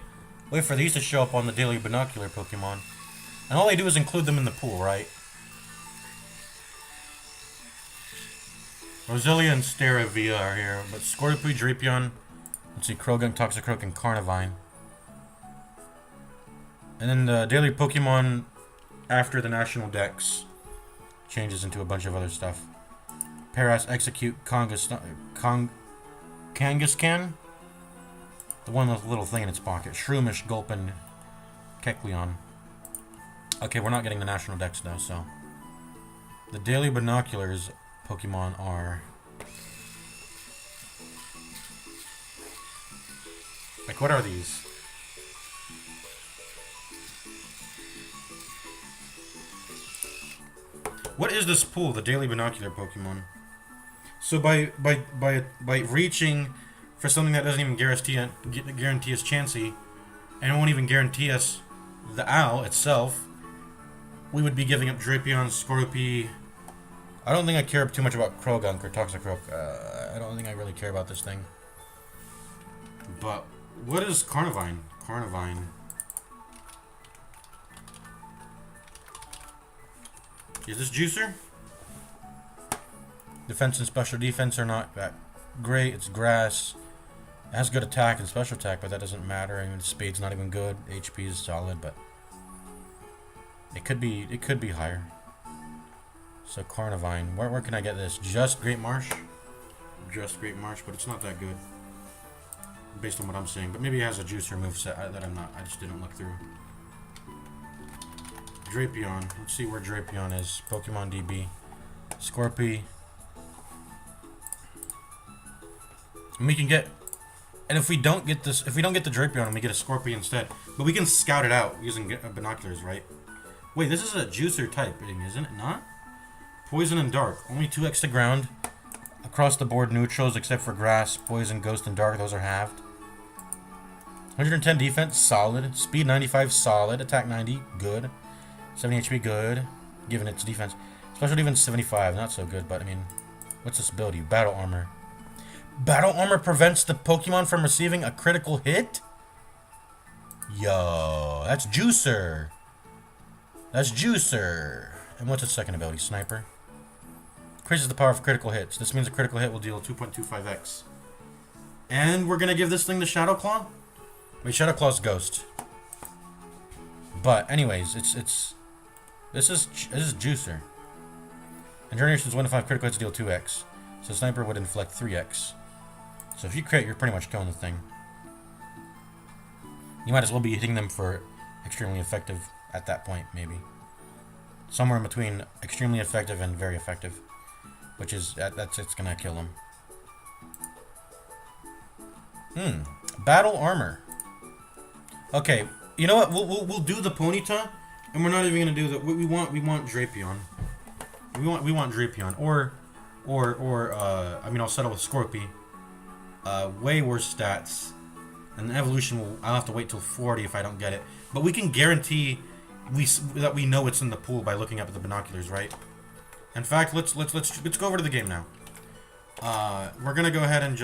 wait for these to show up on the daily binocular Pokemon. And all they do is include them in the pool, right? Roselia and Staravia are here, but Scorupy, Drapion, let's see, Croagunk, Toxicroak, and Carnivine. And then the daily Pokemon after the National Dex changes into a bunch of other stuff. Paras, Execute, Kangaskhan, the one with a little thing in its pocket. Shroomish, Gulpin, Kecleon. Okay, we're not getting the National Dex though, so. The daily binoculars Pokemon are... like, what are these? What is this pool, the daily binocular Pokemon? So by reaching for something that doesn't even guarantee us Chansey, and it won't even guarantee us the owl itself, we would be giving up Drapion, Scorupy. I don't think I care too much about Croagunk or Toxicroak. I don't think I really care about this thing. But what is Carnivine? Carnivine. Is this juicer? Defense and special defense are not that great. It's grass. It has good attack and special attack, but that doesn't matter. I mean, speed's not even good. HP is solid, but it could be higher. So Carnivine. Where can I get this? Just Great Marsh? Just Great Marsh, but it's not that good. Based on what I'm seeing. But maybe it has a juicer moveset that I just didn't look through. Drapion. Let's see where Drapion is. Pokemon DB. Scorpy. And we can get... and if we don't get this... if we don't get the Drapion and we get a Scorpy instead... but we can scout it out using binoculars, right? Wait, this is a juicer type thing, isn't it not? Poison and Dark. Only 2x to ground. Across the board neutrals except for Grass, Poison, Ghost, and Dark. Those are halved. 110 defense. Solid. Speed 95. Solid. Attack 90. Good. 70 HP, good, given its defense. Special defense 75, not so good, but I mean, what's this ability? Battle Armor. Battle Armor prevents the Pokemon from receiving a critical hit? Yo, that's Juicer. That's Juicer. And what's its second ability? Sniper. Increases the power of critical hits. This means a critical hit will deal 2.25x. And we're going to give this thing the Shadow Claw? Wait, Shadow Claw's Ghost. But, anyways, This is Juicer. And Generations 1 to 5 critical hits deal 2x. So Sniper would inflict 3x. So if you crit, you're pretty much killing the thing. You might as well be hitting them for extremely effective at that point, maybe. Somewhere in between extremely effective and very effective. Which is, it's gonna kill them. Battle armor. Okay, you know what? We'll do the Ponyta, and we're not even gonna do the. We want Drapion. We want Drapion or I mean I'll settle with Scorpy. Way worse stats, and the evolution will. I'll have to wait till 40 if I don't get it. But we can guarantee that we know it's in the pool by looking up at the binoculars, right? In fact, let's go over to the game now. We're gonna go ahead and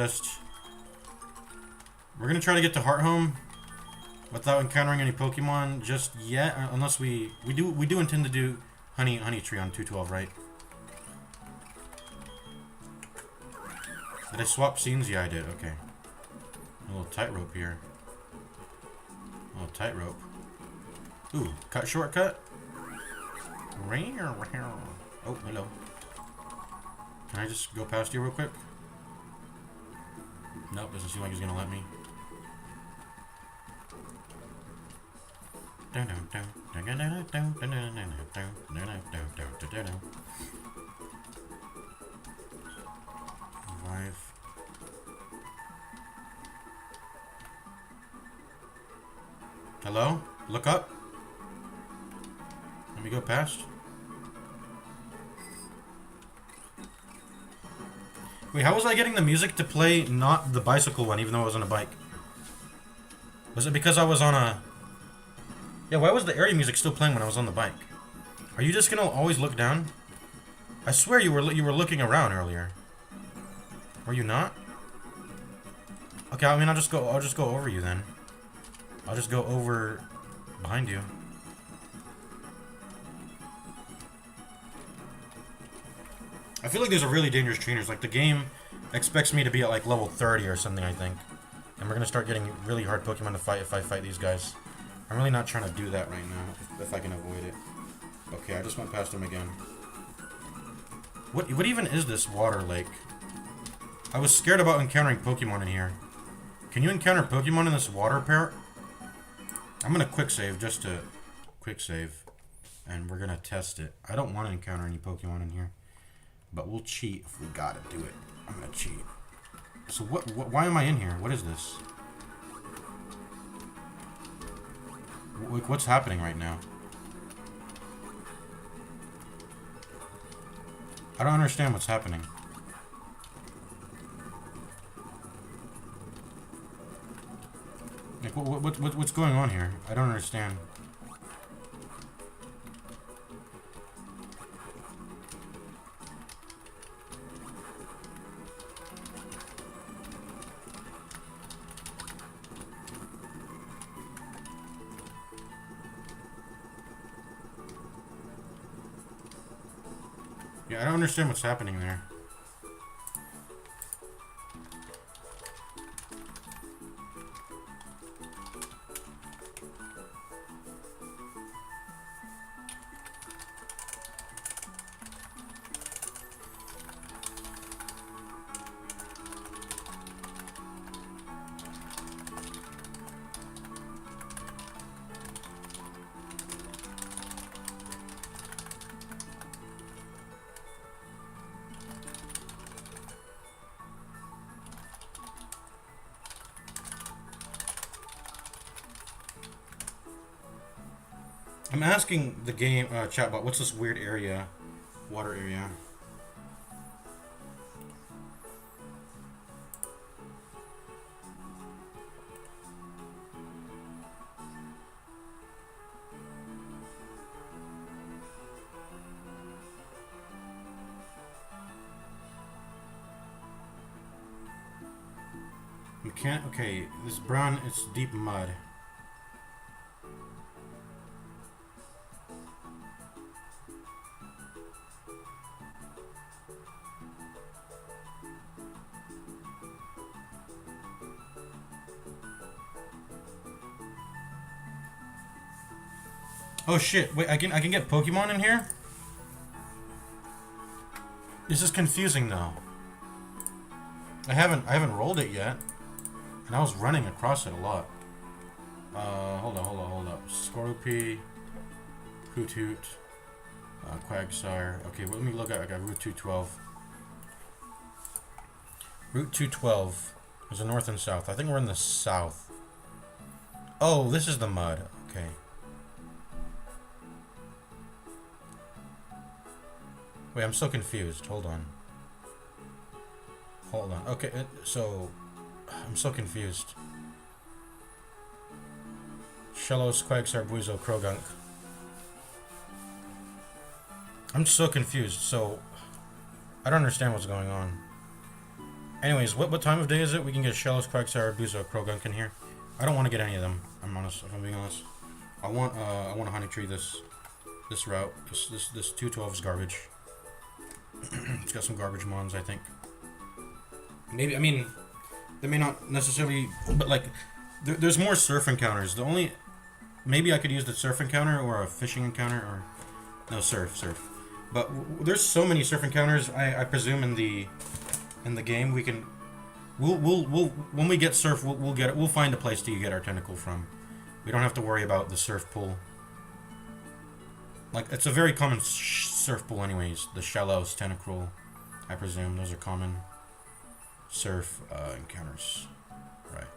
we're gonna try to get to Hearthome without encountering any Pokemon just yet, unless we do intend to do Honey Tree on 212, right? Did I swap scenes? Yeah, I did. Okay. A little tightrope here. A little tightrope. Ooh, cut shortcut. Oh, hello. Can I just go past you real quick? Nope, doesn't seem like he's gonna let me. Revive. Hello? Look up. Let me go past. Wait, how was I getting the music to play not the bicycle one, even though I was on a bike? Was it because I was on a... Yeah, why was the area music still playing when I was on the bike? Are you just gonna always look down? I swear you were looking around earlier. Were you not? Okay, I mean I'll just go over you then. I'll just go over behind you. I feel like there's a really dangerous trainers. Like the game expects me to be at like level 30 or something, I think. And we're gonna start getting really hard Pokemon to fight if I fight these guys. I'm really not trying to do that right now, if I can avoid it. Okay, I just went past him again. What even is this water lake? I was scared about encountering Pokemon in here. Can you encounter Pokemon in this water parrot? I'm gonna quick save just to quick save, and we're gonna test it. I don't want to encounter any Pokemon in here, but we'll cheat if we gotta do it. I'm gonna cheat. So why am I in here? What is this? What's happening right now? I don't understand what's happening. Like, what's going on here? I don't understand. Yeah, I don't understand what's happening there. I'm asking the game chatbot, what's this weird area, water area? You can't. Okay, this brown. It's deep mud. Oh shit! Wait, I can get Pokemon in here? This is confusing though. I haven't rolled it yet, and I was running across it a lot. Hold up. Scorpy, Hoothoot, Quagsire. Okay, well, let me look at. I got Route 212. Route 212. There's a north and south. I think we're in the south. Oh, this is the mud. Okay. Wait, I'm so confused. Hold on. Hold on. Okay, so... I'm so confused. Shellos, Quagsire, Buizo, Krogunk. I'm so confused, so... I don't understand what's going on. Anyways, what time of day is it? We can get Shellos, Quagsire, Buizo, Krogunk in here. I don't want to get any of them. I'm honest. If I'm being honest, I want to honey tree this route. This 212 is garbage. It's got some garbage mons, I think. Maybe, I mean, they may not necessarily, but like, there's more surf encounters. The only, maybe I could use the surf encounter or a fishing encounter or, no, surf. But there's so many surf encounters. I presume in the game we can, we'll when we get surf, we'll find a place to get our tentacle from. We don't have to worry about the surf pool. Like, it's a very common surf pool anyways. The shallows, tentacruel, I presume. Those are common surf encounters. Right.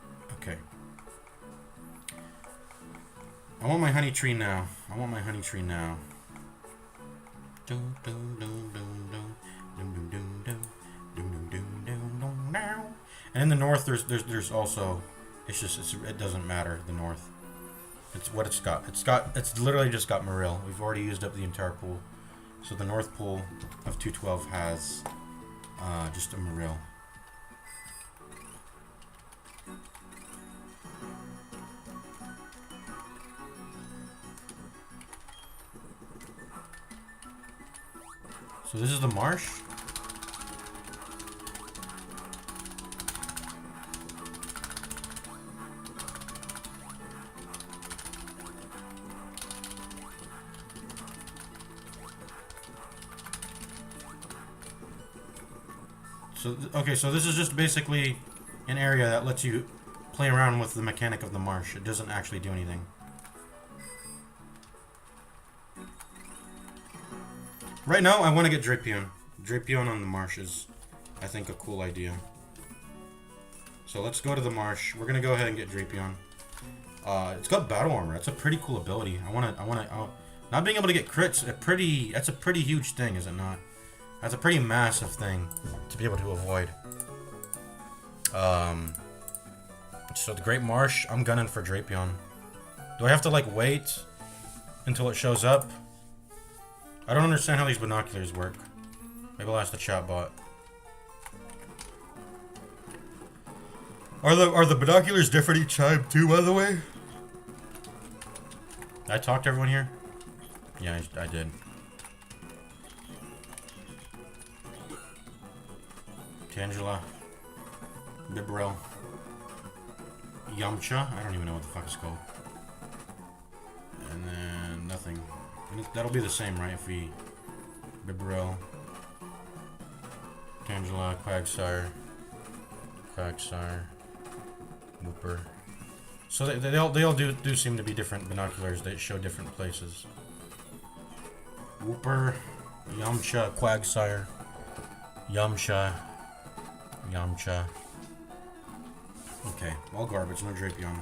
Okay. I want my honey tree now. And in the north, there's also, it doesn't matter, the north. It's what it's got. It's literally just got Marill. We've already used up the entire pool. So the north pool of 212 has just a Marill. So this is the marsh. So, okay, so this is just basically an area that lets you play around with the mechanic of the marsh. It doesn't actually do anything. Right now, I want to get Drapion. Drapion on the marsh is, I think, a cool idea. So let's go to the marsh. We're gonna go ahead and get Drapion. It's got battle armor. That's a pretty cool ability. Not being able to get crits, that's a pretty huge thing, is it not? That's a pretty massive thing to be able to avoid. So the Great Marsh, I'm gunning for Drapion. Do I have to, like, wait until it shows up? I don't understand how these binoculars work. Maybe I'll ask the chatbot. Are the binoculars different each time too, by the way? Did I talk to everyone here? Yeah, I did. Tangela. Bibarel. Yamcha. I don't even know what the fuck it's called. And then nothing. That'll be the same, right? If we Bibarel, Tangela, Quagsire, Whooper. So they all do seem to be different binoculars. They show different places. Whooper, Yamcha, Quagsire, Yamcha. Okay, all garbage, no Drapion.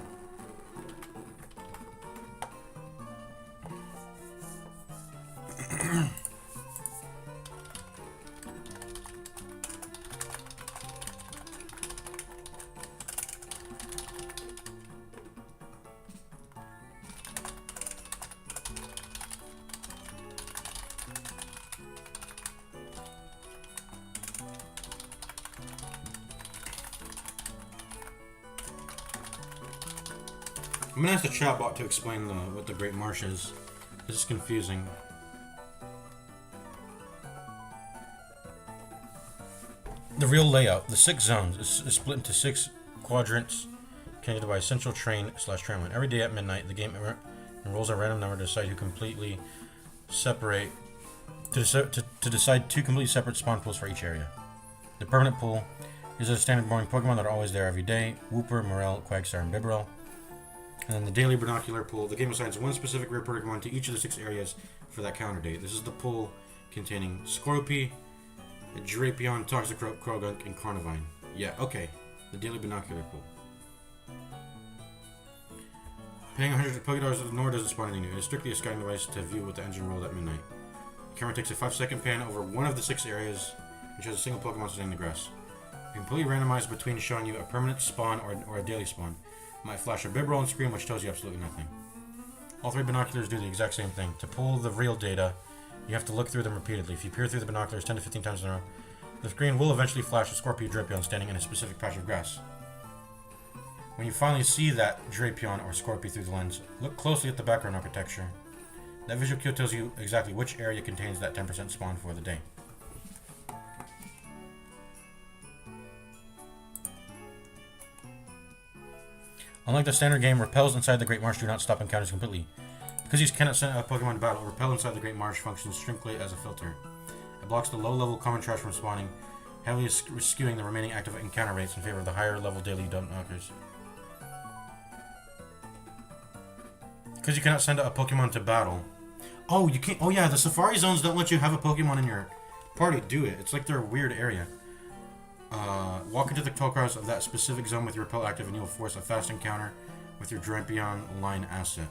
I'm gonna ask the chatbot to explain what the Great Marsh is. This is confusing. The real layout. The 6 zones is split into 6 quadrants connected by a central train/tram line. Every day at midnight, the game enrolls a random number to decide who completely separate to decide 2 completely separate spawn pools for each area. The permanent pool is a standard boring Pokemon that are always there every day: Whooper, Marill, Quagsire, and Bibarel. And then the daily binocular pool. The game assigns 1 specific rare Pokemon to each of the 6 areas for that counter date. This is the pool containing Scorpy, Drapion, Toxicroak, Krogunk, and Carnivine. Yeah, okay. the daily binocular pool. Paying $100 nor does it spawn anything new. It is strictly a scouting device to view what the engine rolled at midnight. The camera takes a 5-second pan over one of the 6 areas and shows a single Pokemon sitting in the grass. Completely randomized between showing you a permanent spawn or a daily spawn. It might flash a bib roll on screen which tells you absolutely nothing. All 3 binoculars do the exact same thing. To pull the real data, you have to look through them repeatedly. If you peer through the binoculars 10 to 15 times in a row, the screen will eventually flash a Scorpio Drapion standing in a specific patch of grass. When you finally see that Drapion or Scorpio through the lens, look closely at the background architecture. That visual cue tells you exactly which area contains that 10% spawn for the day. Unlike the standard game, repels inside the Great Marsh do not stop encounters completely. Because you cannot send a Pokemon to battle, repel inside the Great Marsh functions strictly as a filter. It blocks the low-level common trash from spawning, heavily skewing the remaining active encounter rates in favor of the higher-level daily dump knockers. Because you cannot send a Pokemon to battle. Oh, you can't. Oh yeah, the Safari Zones don't let you have a Pokemon in your party do it. It's like they're a weird area. Walk into the Tokars of that specific zone with your repel active and you will force a fast encounter with your Drapion line asset.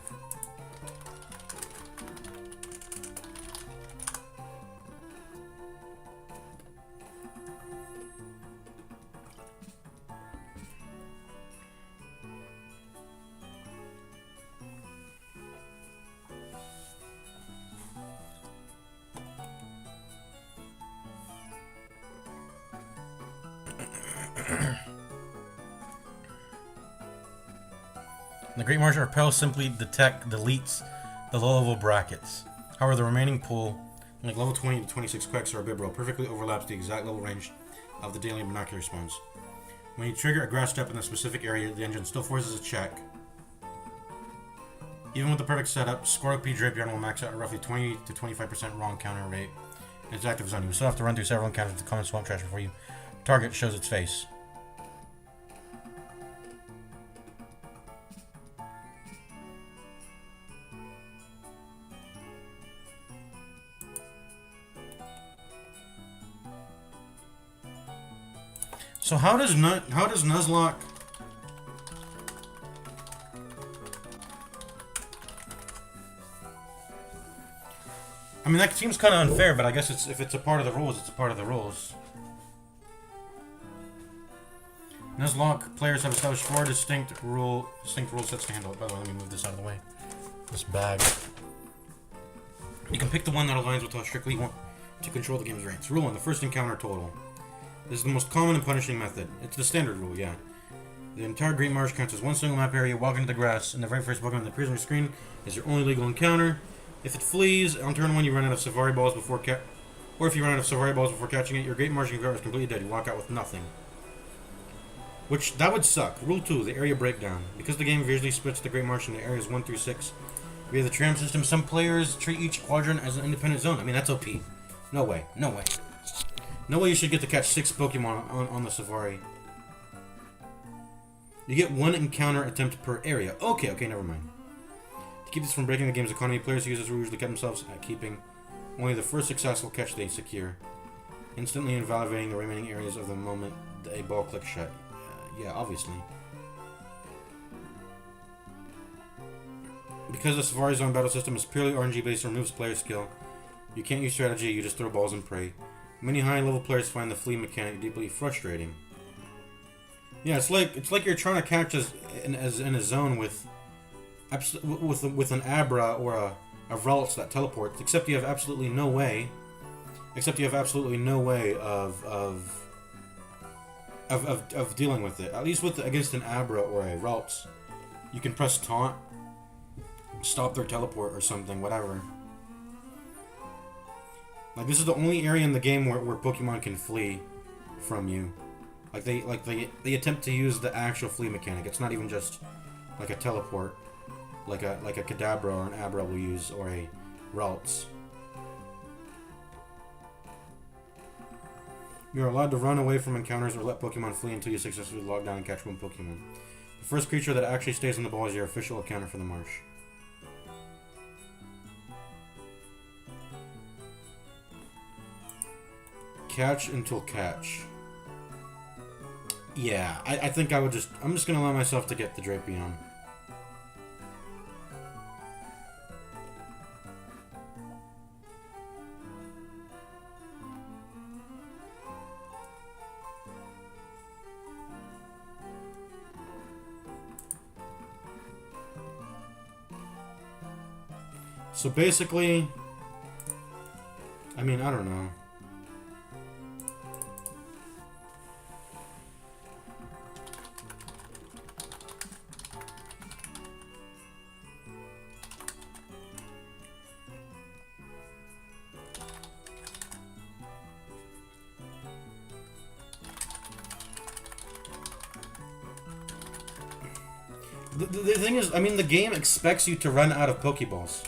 The Great Marsh Repel simply deletes the low-level brackets. However, the remaining pool, like level 20 to 26 Quacks or a Bibro, perfectly overlaps the exact level range of the daily binocular spawns. When you trigger a grass step in a specific area, the engine still forces a check. Even with the perfect setup, Scorpio Drapion will max out at roughly 20 to 25% wrong counter rate in its active zone. You will still have to run through several encounters with the common swamp trash before you target shows its face. So how does Nuzlocke? I mean, that seems kind of unfair, but I guess if it's a part of the rules, it's a part of the rules. Nuzlocke players have established 4 distinct rule sets to handle it. By the way, let me move this out of the way. This bag. You can pick the one that aligns with how strictly you want to control the game's rates. Rule 1: the first encounter total. This is the most common and punishing method. It's the standard rule, yeah. The entire Great Marsh counts as one single map area. Walk into the grass, and the very first Pokemon that appears on your screen is your only legal encounter. If it flees, on turn 1 you run out of Safari Balls before or if you run out of Safari Balls before catching it, your Great Marsh encounter is completely dead. You walk out with nothing. That would suck. Rule 2, the area breakdown. Because the game visually splits the Great Marsh into areas 1 through 6, via the tram system, some players treat each quadrant as an independent zone. I mean, that's OP. No way. No way. No way you should get to catch 6 Pokemon on the Safari. You get 1 encounter attempt per area. Okay, never mind. To keep this from breaking the game's economy, players who use this rule usually kept themselves at keeping only the first successful catch they secure, instantly invalidating the remaining areas of the moment a ball clicks shut. Yeah, obviously. Because the Safari Zone battle system is purely RNG based and removes player skill, you can't use strategy, you just throw balls and pray. Many high-level players find the flea mechanic deeply frustrating. Yeah, it's like you're trying to catch us in a zone with an Abra or a Ralts that teleports, except you have absolutely no way. Of dealing with it. At least against an Abra or a Ralts, you can press taunt, stop their teleport or something, whatever. Like, this is the only area in the game where Pokemon can flee from you. They attempt to use the actual flee mechanic. It's not even just like a teleport, like a Kadabra or an Abra will use, or a Ralts. You're allowed to run away from encounters or let Pokemon flee until you successfully log down and catch 1 Pokemon. The first creature that actually stays on the ball is your official encounter for the marsh. Catch until catch. Yeah, I think I'm just gonna allow myself to get the Drapion. So basically, I mean, I don't know. The thing is, I mean, the game expects you to run out of Pokeballs.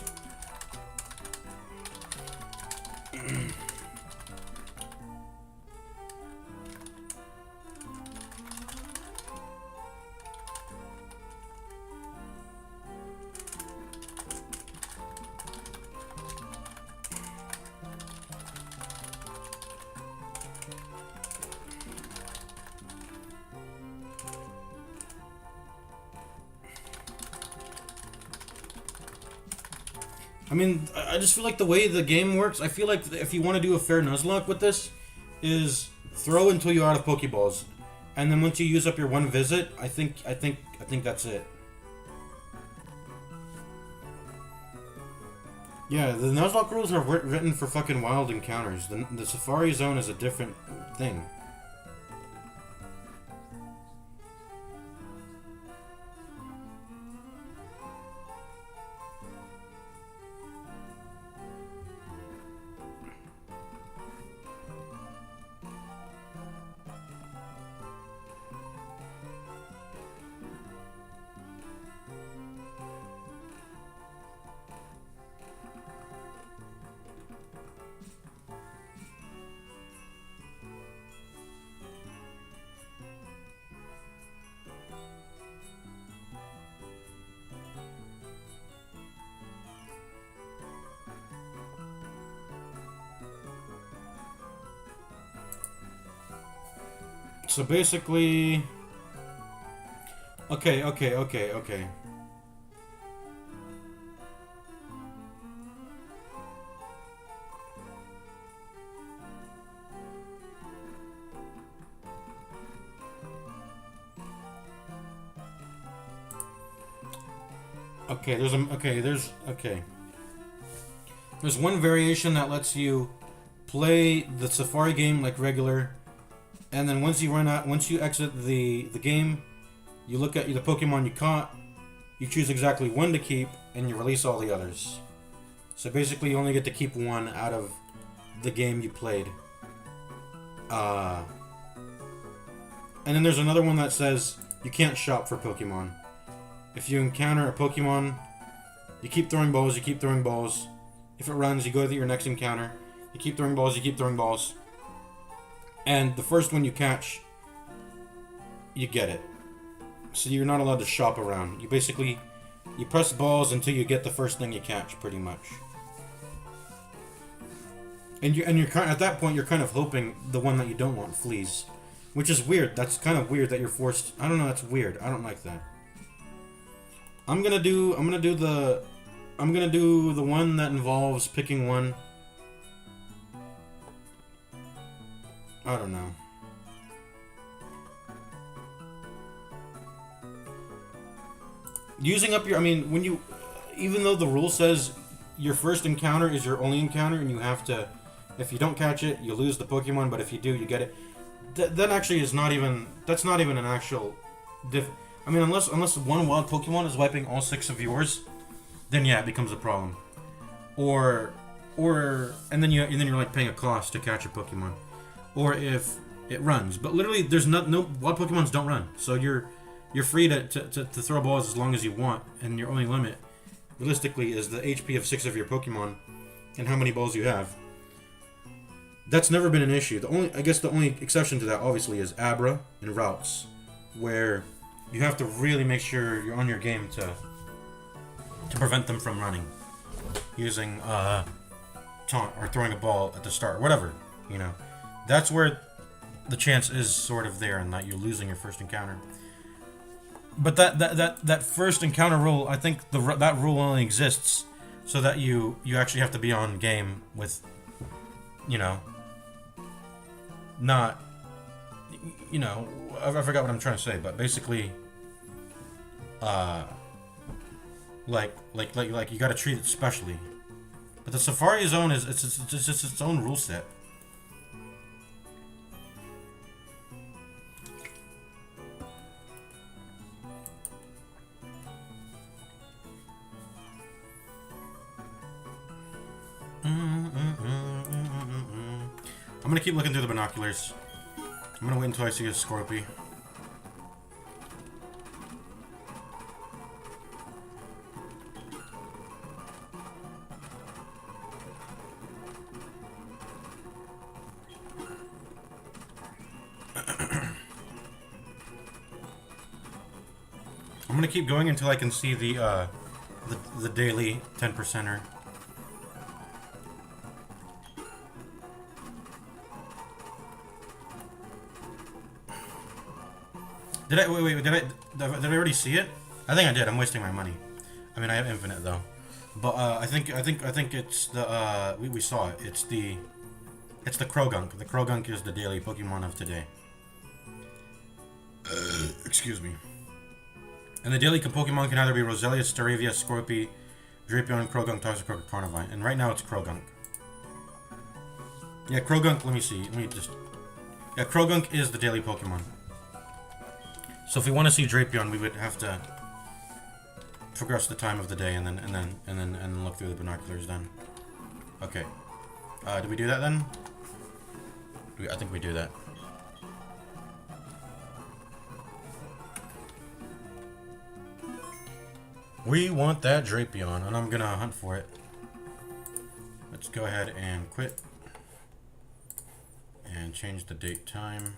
I mean, I just feel like the way the game works, I feel like if you want to do a fair Nuzlocke with this, is throw until you're out of Pokeballs, and then once you use up your one visit, I think that's it. Yeah, the Nuzlocke rules are written for fucking wild encounters. The Safari Zone is a different thing. So basically... Okay. There's one variation that lets you play the Safari game like regular, and then once you exit the game, you look at the Pokemon you caught, you choose exactly one to keep, and you release all the others. So basically, you only get to keep one out of the game you played. And then there's another one that says you can't shop for Pokemon. If you encounter a Pokemon, you keep throwing balls, If it runs, you go to your next encounter. You keep throwing balls, And the first one you catch, you get it. So you're not allowed to shop around. You press balls until you get the first thing you catch, pretty much. And you're at that point, you're kind of hoping the one that you don't want flees. Which is weird. That's kind of weird that you're forced... I don't know, that's weird. I don't like that. I'm gonna do the one that involves picking one. I don't know. Using up your... I mean, when you... Even though the rule says your first encounter is your only encounter and you have to... If you don't catch it, you lose the Pokemon, but if you do, you get it. That actually is not even... That's not even an actual... I mean, unless one wild Pokemon is wiping all 6 of yours, then yeah, it becomes a problem. And then you're like paying a cost to catch a Pokemon. Or if it runs. But literally, there's no wild Pokemons don't run. So you're free to throw balls as long as you want, and your only limit, realistically, is the HP of 6 of your Pokemon and how many balls you have. That's never been an issue. I guess the only exception to that, obviously, is Abra and routes, where you have to really make sure you're on your game to prevent them from running, using taunt or throwing a ball at the start, or whatever. You know, that's where the chance is sort of there and that you're losing your first encounter. But that first encounter rule, I think that rule only exists so that you actually have to be on game with, you know, not, you know, I forgot what I'm trying to say, but basically, like you got to treat it specially. But the Safari Zone is it's just its own rule set. I'm gonna keep looking through the binoculars. I'm gonna wait until I see a Scorpy. I'm gonna keep going until I can see the daily 10%er. Did I wait? Did I already see it? I think I did. I'm wasting my money. I mean, I have infinite though, but I think it's the we saw it. It's the Krogunk. The Krogunk is the daily Pokemon of today. Excuse me. And the daily Pokemon can either be Roselia, Staravia, Scorpy, Drapion, Krogunk, Toxicroak, or Carnivine. And right now it's Krogunk. Yeah, Krogunk. Let me see. Let me just. Yeah, Krogunk is the daily Pokemon. So if we want to see Drapion, we would have to progress the time of the day and then look through the binoculars then. Okay. Did we do that then? I think we do that. We want that Drapion, and I'm gonna hunt for it. Let's go ahead and quit and change the date time.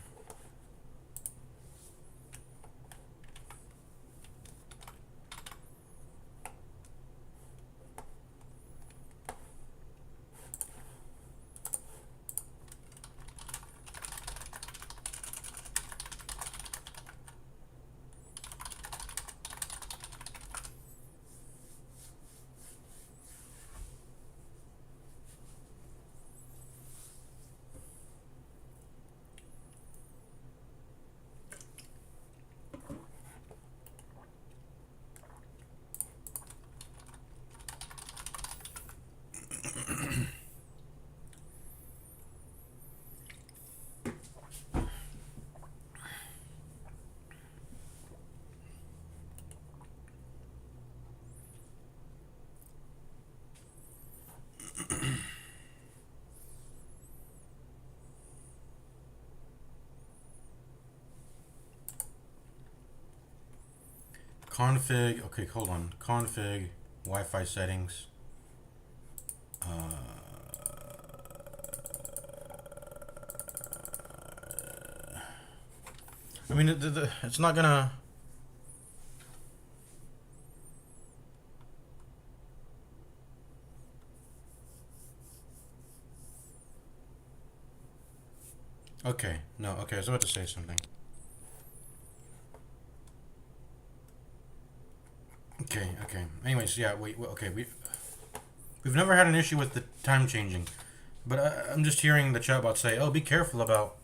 Config, okay, hold on. Config, Wi-Fi settings. I mean, it's not gonna... Okay, no, okay, I was about to say something. Okay. Anyways, yeah, we've never had an issue with the time changing, but I'm just hearing the chatbot say, "Oh, be careful about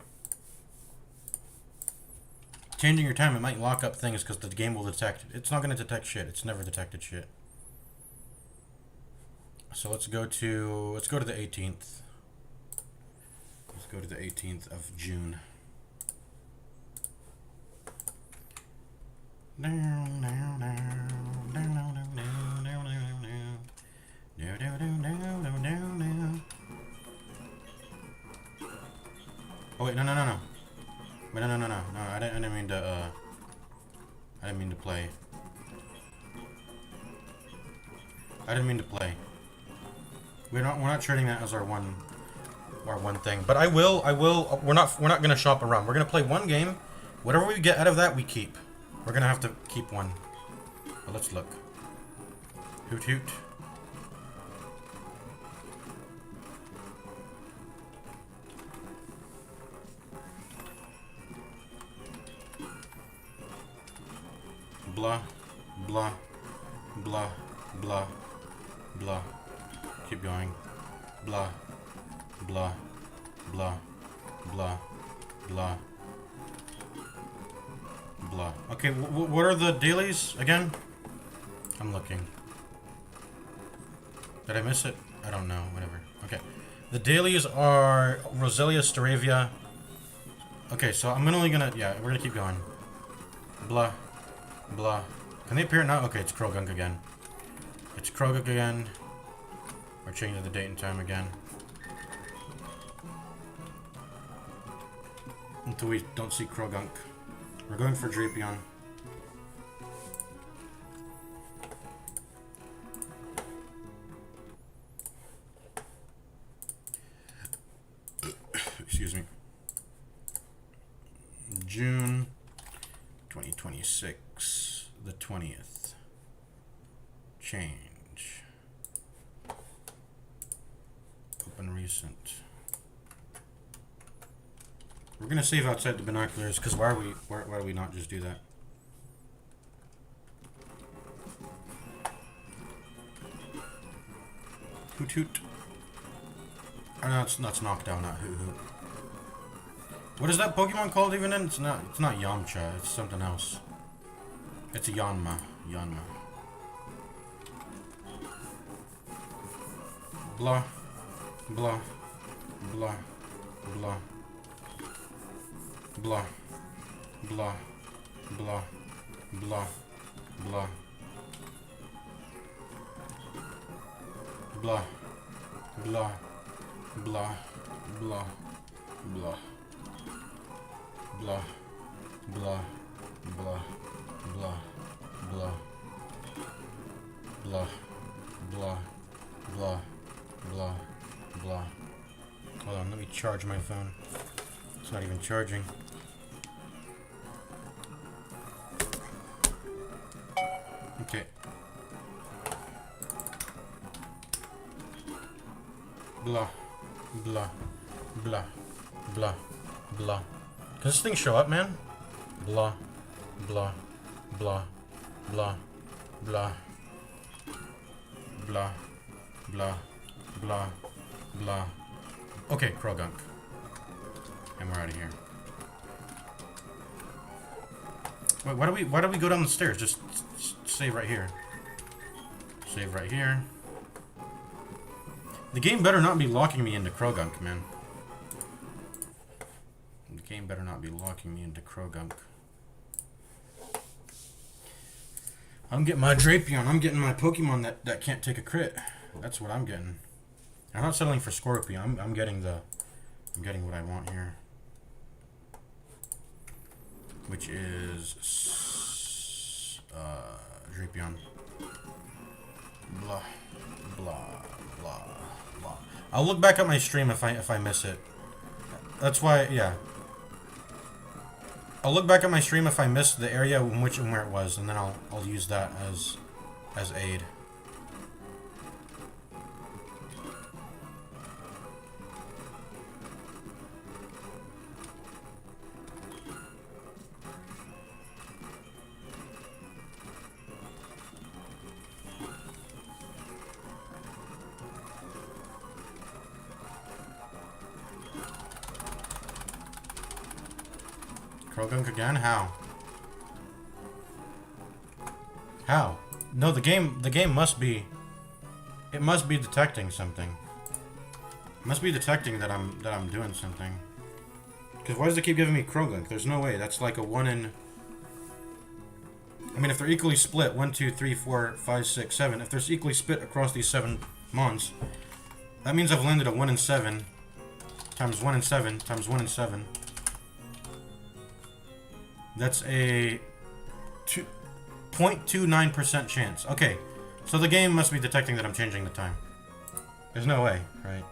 changing your time. It might lock up things because the game will detect it. It's not going to detect shit. It's never detected shit." So let's go to the 18th. Let's go to the 18th of June. Oh wait, no. Wait, no. I didn't mean to. I didn't mean to play. We're not treating that as our one thing. But I will. We're not gonna shop around. We're gonna play one game. Whatever we get out of that, we keep. We're gonna have to keep one. But let's look. Hoot hoot. blah, blah, blah, blah, blah. Keep going. Blah, blah, blah, blah, blah, blah. Okay, what are the dailies again? I'm looking. Did I miss it? I don't know. Whatever. Okay. The dailies are Roselia Staravia. Okay, so I'm only gonna... Yeah, we're gonna keep going. Blah. Blah. Can they appear now? Okay, it's Krogunk again. It's Krogunk again. We're changing the date and time again. Until we don't see Krogunk. We're going for Drapion. Excuse me. June 2026, the 20th. Change. Open recent. We're gonna save outside the binoculars because why do we not just do that? Hoot hoot. Oh, no, it's knockdown, not hoot hoot. What is that Pokemon called even in? It's not Yamcha, it's something else. It's a Yanma. Yanma. Blah. Blah. Blah. Blah. Blah. Blah. Blah. Blah. Blah. Blah. Blah. Blah. Blah. Blah. Blah, blah, blah, blah, blah, blah, blah, blah, blah, blah. Hold on, let me charge my phone. It's not even charging. Okay. Blah, blah, blah, blah, blah. Can this thing show up, man? Blah, blah, blah, blah, blah, blah, blah, blah, blah. Okay, Krogunk. And we're out of here. Wait, why do we go down the stairs? Just save right here. Save right here. The game better not be locking me into Krogunk, man. The game better not be locking me into Krogunk. I'm getting my Drapion. I'm getting my Pokemon that can't take a crit. That's what I'm getting. I'm not settling for Scorpion. I'm getting what I want here. Which is Drapion. Blah, blah, blah, blah. I'll look back at my stream if I miss it. That's why, yeah. I'll look back at my stream if I missed the area in which and where it was, and then I'll use that as aid. Krogunk again? How? How? No, the game must be... It must be detecting something. It must be detecting that I'm doing something. Because why does it keep giving me Krogunk? There's no way. That's like a 1 in... I mean, if they're equally split, 1, 2, 3, 4, 5, 6, 7. If they're equally split across these 7 mons, that means I've landed a 1 in 7 times 1 in 7 times 1 in 7. That's a 0.29% chance. Okay, so the game must be detecting that I'm changing the time. There's no way, right?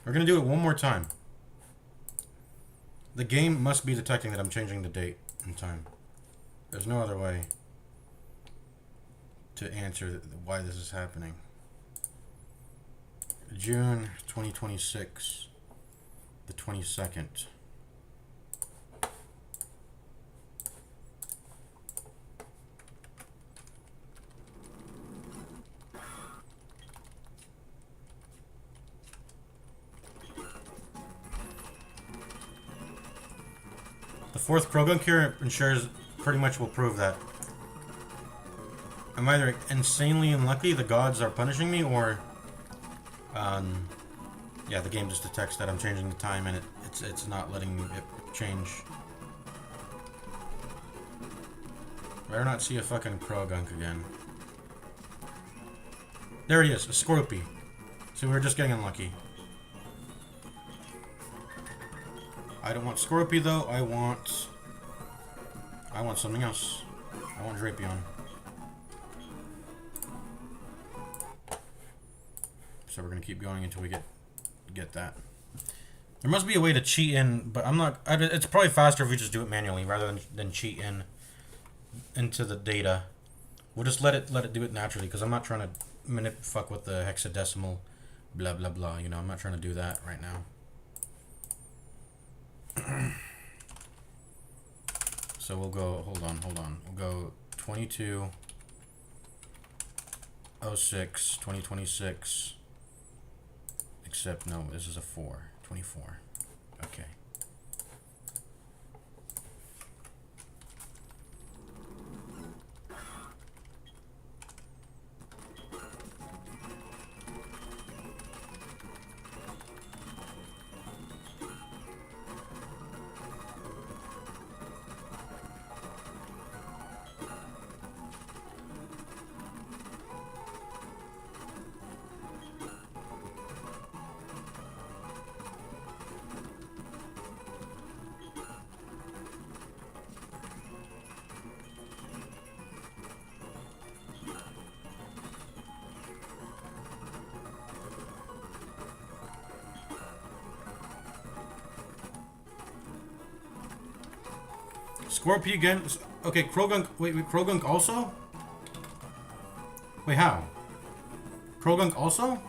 We're gonna do it one more time. The game must be detecting that I'm changing the date and time. There's no other way to answer why this is happening. June 2026, the 22nd. The 4th Krogunk here ensures pretty much will prove that I'm either insanely unlucky, the gods are punishing me, or yeah, the game just detects that I'm changing the time and it's not letting me change. Better not see a fucking Krogunk again. There he is, a Scorpy. So we were just getting unlucky. I don't want Scorpy though, I want something else. I want Drapion. So we're gonna keep going until we get that. There must be a way to cheat in, but it's probably faster if we just do it manually rather than cheat into the data. We'll just let it do it naturally, because I'm not trying to fuck with the hexadecimal blah blah blah, you know, I'm not trying to do that right now. So we'll go, hold on. We'll go 2206, 2026. Except no, this is a 24. Okay. Scorpio again? Okay, Krogunk. Wait, Krogunk also? Wait, how? Krogunk also?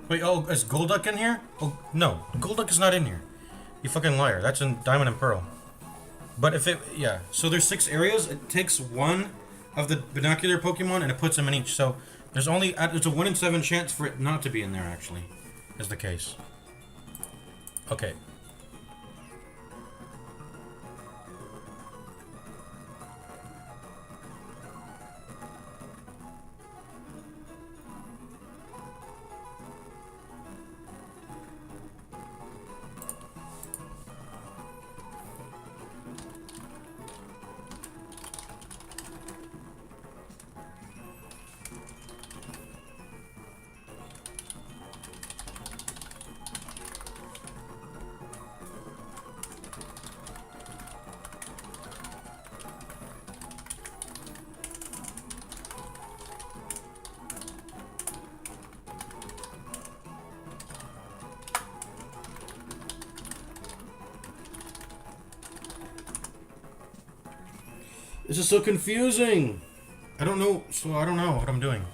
Wait, oh, is Golduck in here? Oh, no. Golduck is not in here. You fucking liar. That's in Diamond and Pearl. But if it... Yeah. So there's 6 areas. It takes one of the binocular Pokemon and it puts them in each. So there's only... There's a 1 in 7 chance for it not to be in there, actually. Is the case. Okay. This is so confusing. I don't know what I'm doing.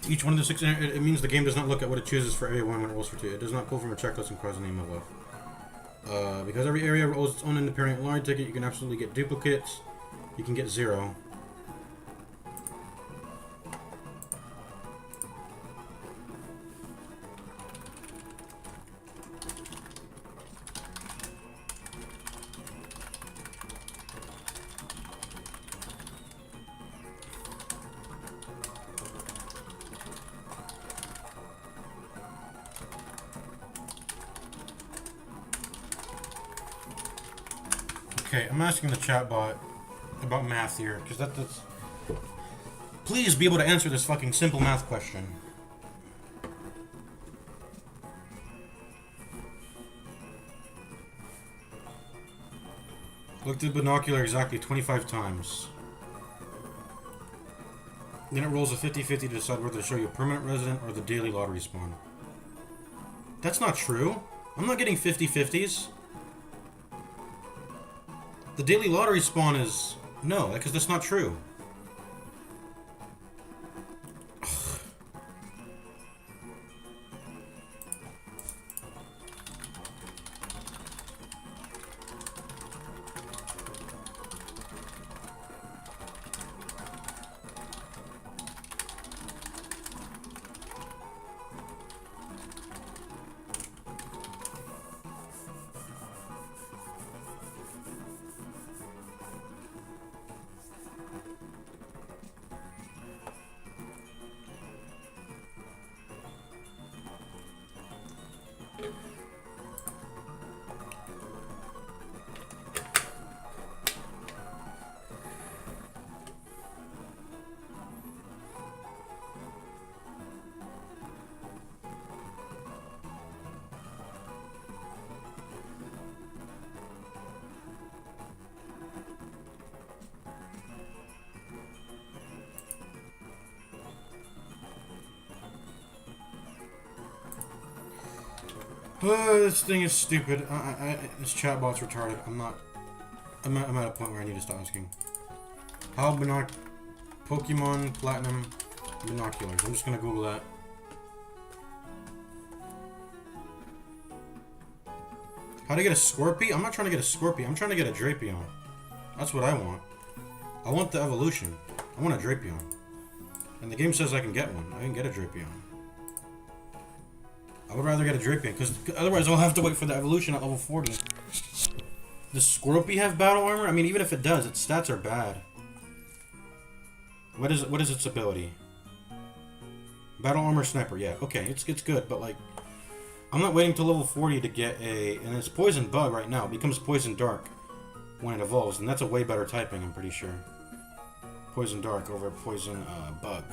Each one of the 6, it means the game does not look at what it chooses for area 1 when it rolls for 2. It does not pull from a checklist and cross the name above. Because every area rolls its own independent lottery ticket, you can absolutely get duplicates. You can get 0. Okay, I'm asking the chatbot about math here, because that's... Please be able to answer this fucking simple math question. Look through the binocular exactly 25 times. Then it rolls a 50-50 to decide whether to show you a permanent resident or the daily lottery spawn. That's not true. I'm not getting 50-50s. The daily lottery spawn is... No, because that's not true. This thing is stupid. This chatbot's retarded. I'm at a point where I need to stop asking. How Pokemon Platinum binoculars. I'm just gonna Google that. How to get a Scorpy? I'm not trying to get a Scorpy. I'm trying to get a Drapion. That's what I want. I want the evolution. I want a Drapion. And the game says I can get one. I can get a Drapion. I would rather get a Drapion, because otherwise I'll have to wait for the evolution at level 40. Does Scorpy have battle armor? I mean, even if it does, its stats are bad. What is its ability? Battle armor sniper, yeah. Okay, it's good, but like... I'm not waiting till level 40 to get a... And it's Poison Bug right now. It becomes Poison Dark when it evolves, and that's a way better typing, I'm pretty sure. Poison Dark over Poison Bug.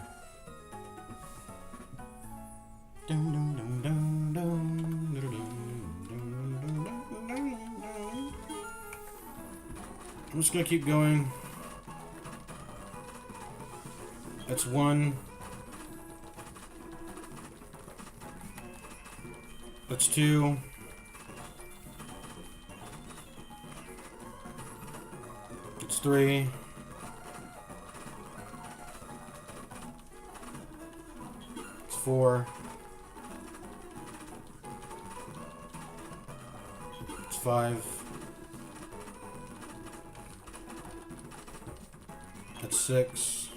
I'm just gonna keep going. That's one. That's two. It's three. It's four. It's five. That's six.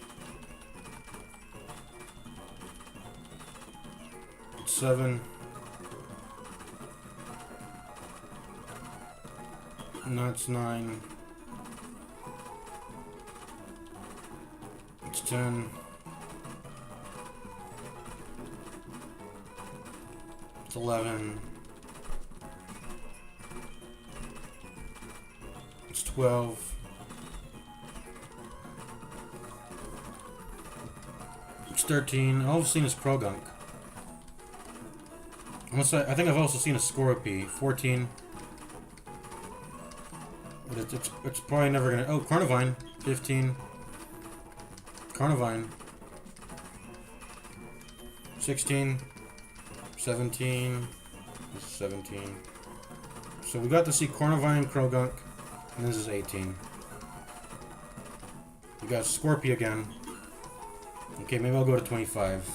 It's seven. And that's 9. It's 10. It's 11. It's 12. It's 13. All I've seen is Krogunk. Unless I think I've also seen a Scorpy. 14. But it's probably never gonna... Oh, Carnivine. 15. Carnivine. 16. 17. 17. So we got to see Carnivine, Krogunk, and this is 18. We got Scorpy again. Okay, maybe I'll go to 25.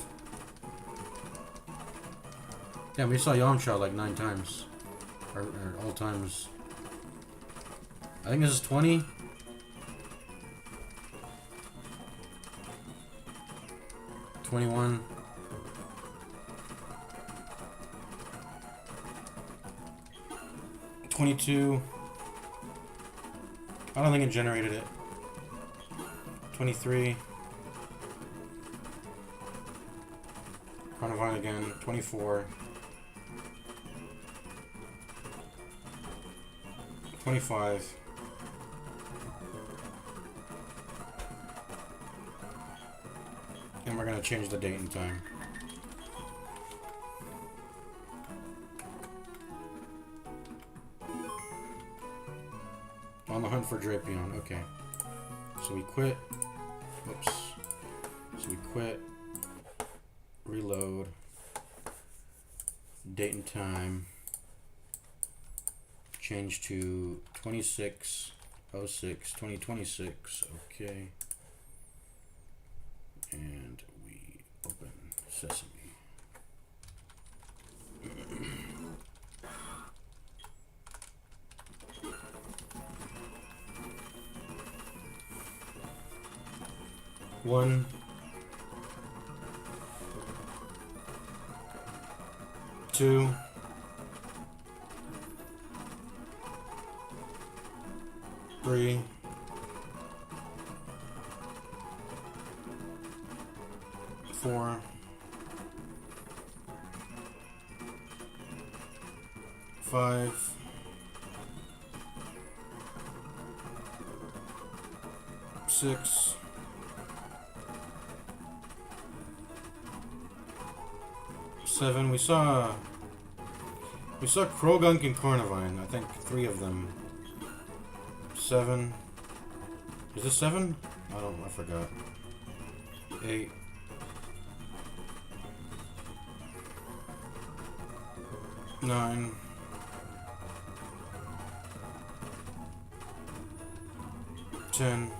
Yeah, we saw Yamcha like 9 times. Or all times. I think this is 20. $21. $22. I don't think it generated it. 23. Carnivine again. 24. 25. And we're gonna change the date and time. On the hunt for Drapion. Okay. So we quit. Whoops. So we quit. Reload. Date and time. Change to 26/06/2026. Okay. And we open Sesame. One, two, three, four, five, six, seven. We saw Krogunk and Carnivine. I think 3 of them. 7. Is this 7? I forgot. 8. 9. 10.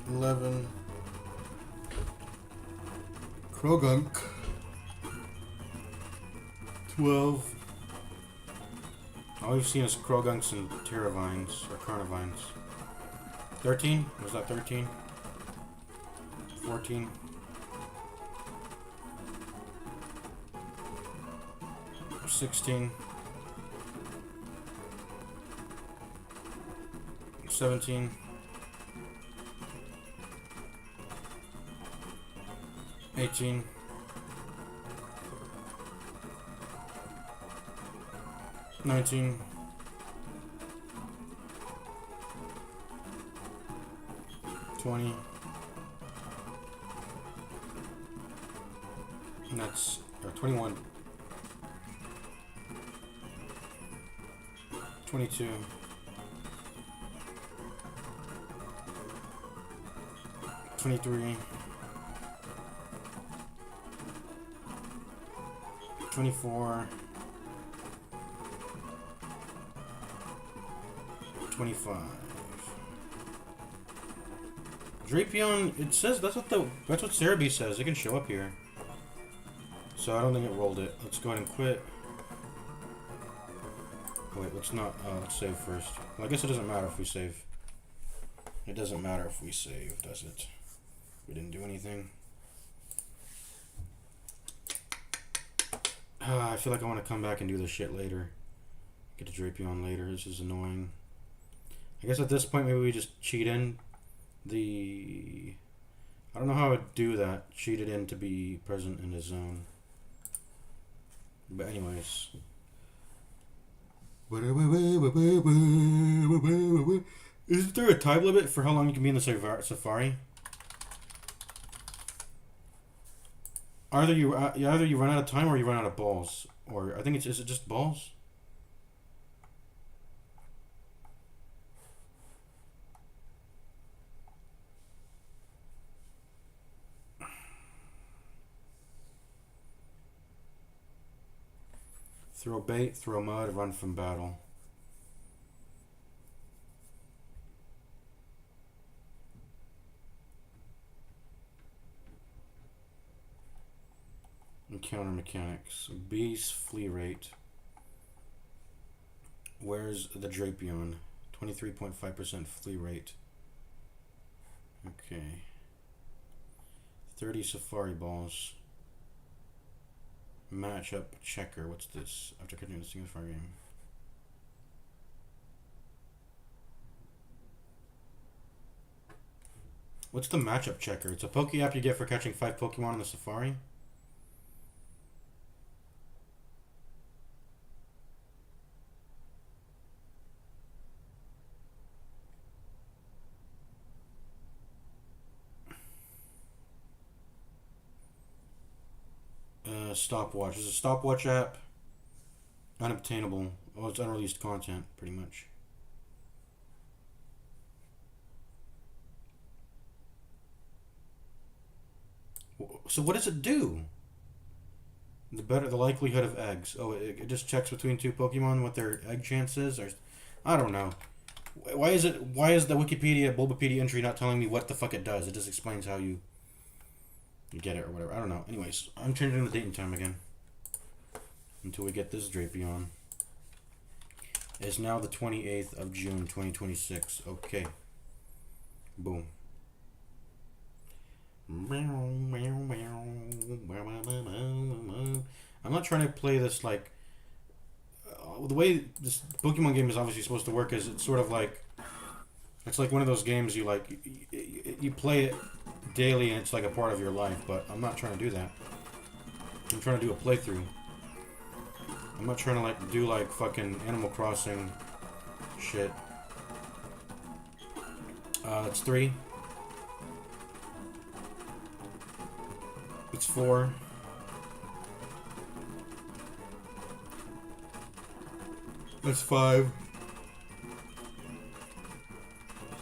11. Krogunk. 12. All we've seen is Krogunks and Terravines, or Carnivines. 13? Was that 13? 14. 16. 17. 18. 19. 20. And that's 21. 22. 23. 24. 25. Drapion, it says that's what Cerebi says. It can show up here. So I don't think it rolled it. Let's go ahead and quit. Wait, let's not let's save first. Well, I guess it doesn't matter if we save. It doesn't matter if we save, does it? We didn't do anything. I feel like I want to come back and do this shit later. Get to Drapion later. This is annoying. I guess at this point maybe we just cheat in the... I don't know how I would do that. Cheat it in to be present in the zone. But anyways. Is there a time limit for how long you can be in the safari? Either you run out of time or you run out of balls. Or I think is it just balls? Throw bait, throw mud, run from battle. Encounter mechanics. Beast flee rate. Where's the Drapion? 23.5% flee rate. Okay. 30 safari balls. Matchup checker. What's this? After continuing the single fire game. What's the matchup checker? It's a Poke app you get for catching 5 Pokemon in the safari. stopwatch. This is a stopwatch app. Unobtainable. Oh, it's unreleased content, pretty much. So what does it do? The likelihood of eggs. Oh, it just checks between two Pokemon what their egg chance is, or I don't know. Why is the Wikipedia Bulbapedia entry not telling me what the fuck it does? It just explains how you get it or whatever. I don't know. Anyways, I'm changing the date and time again until we get this Drapion. It's now the 28th of June, 2026. Okay. Boom. I'm not trying to play this like the way this Pokemon game is obviously supposed to work is it's sort of like it's like one of those games you like you play it daily and it's like a part of your life, but I'm not trying to do that. I'm trying to do a playthrough. I'm not trying to like do like fucking Animal Crossing shit. That's 3. It's 4. That's 5.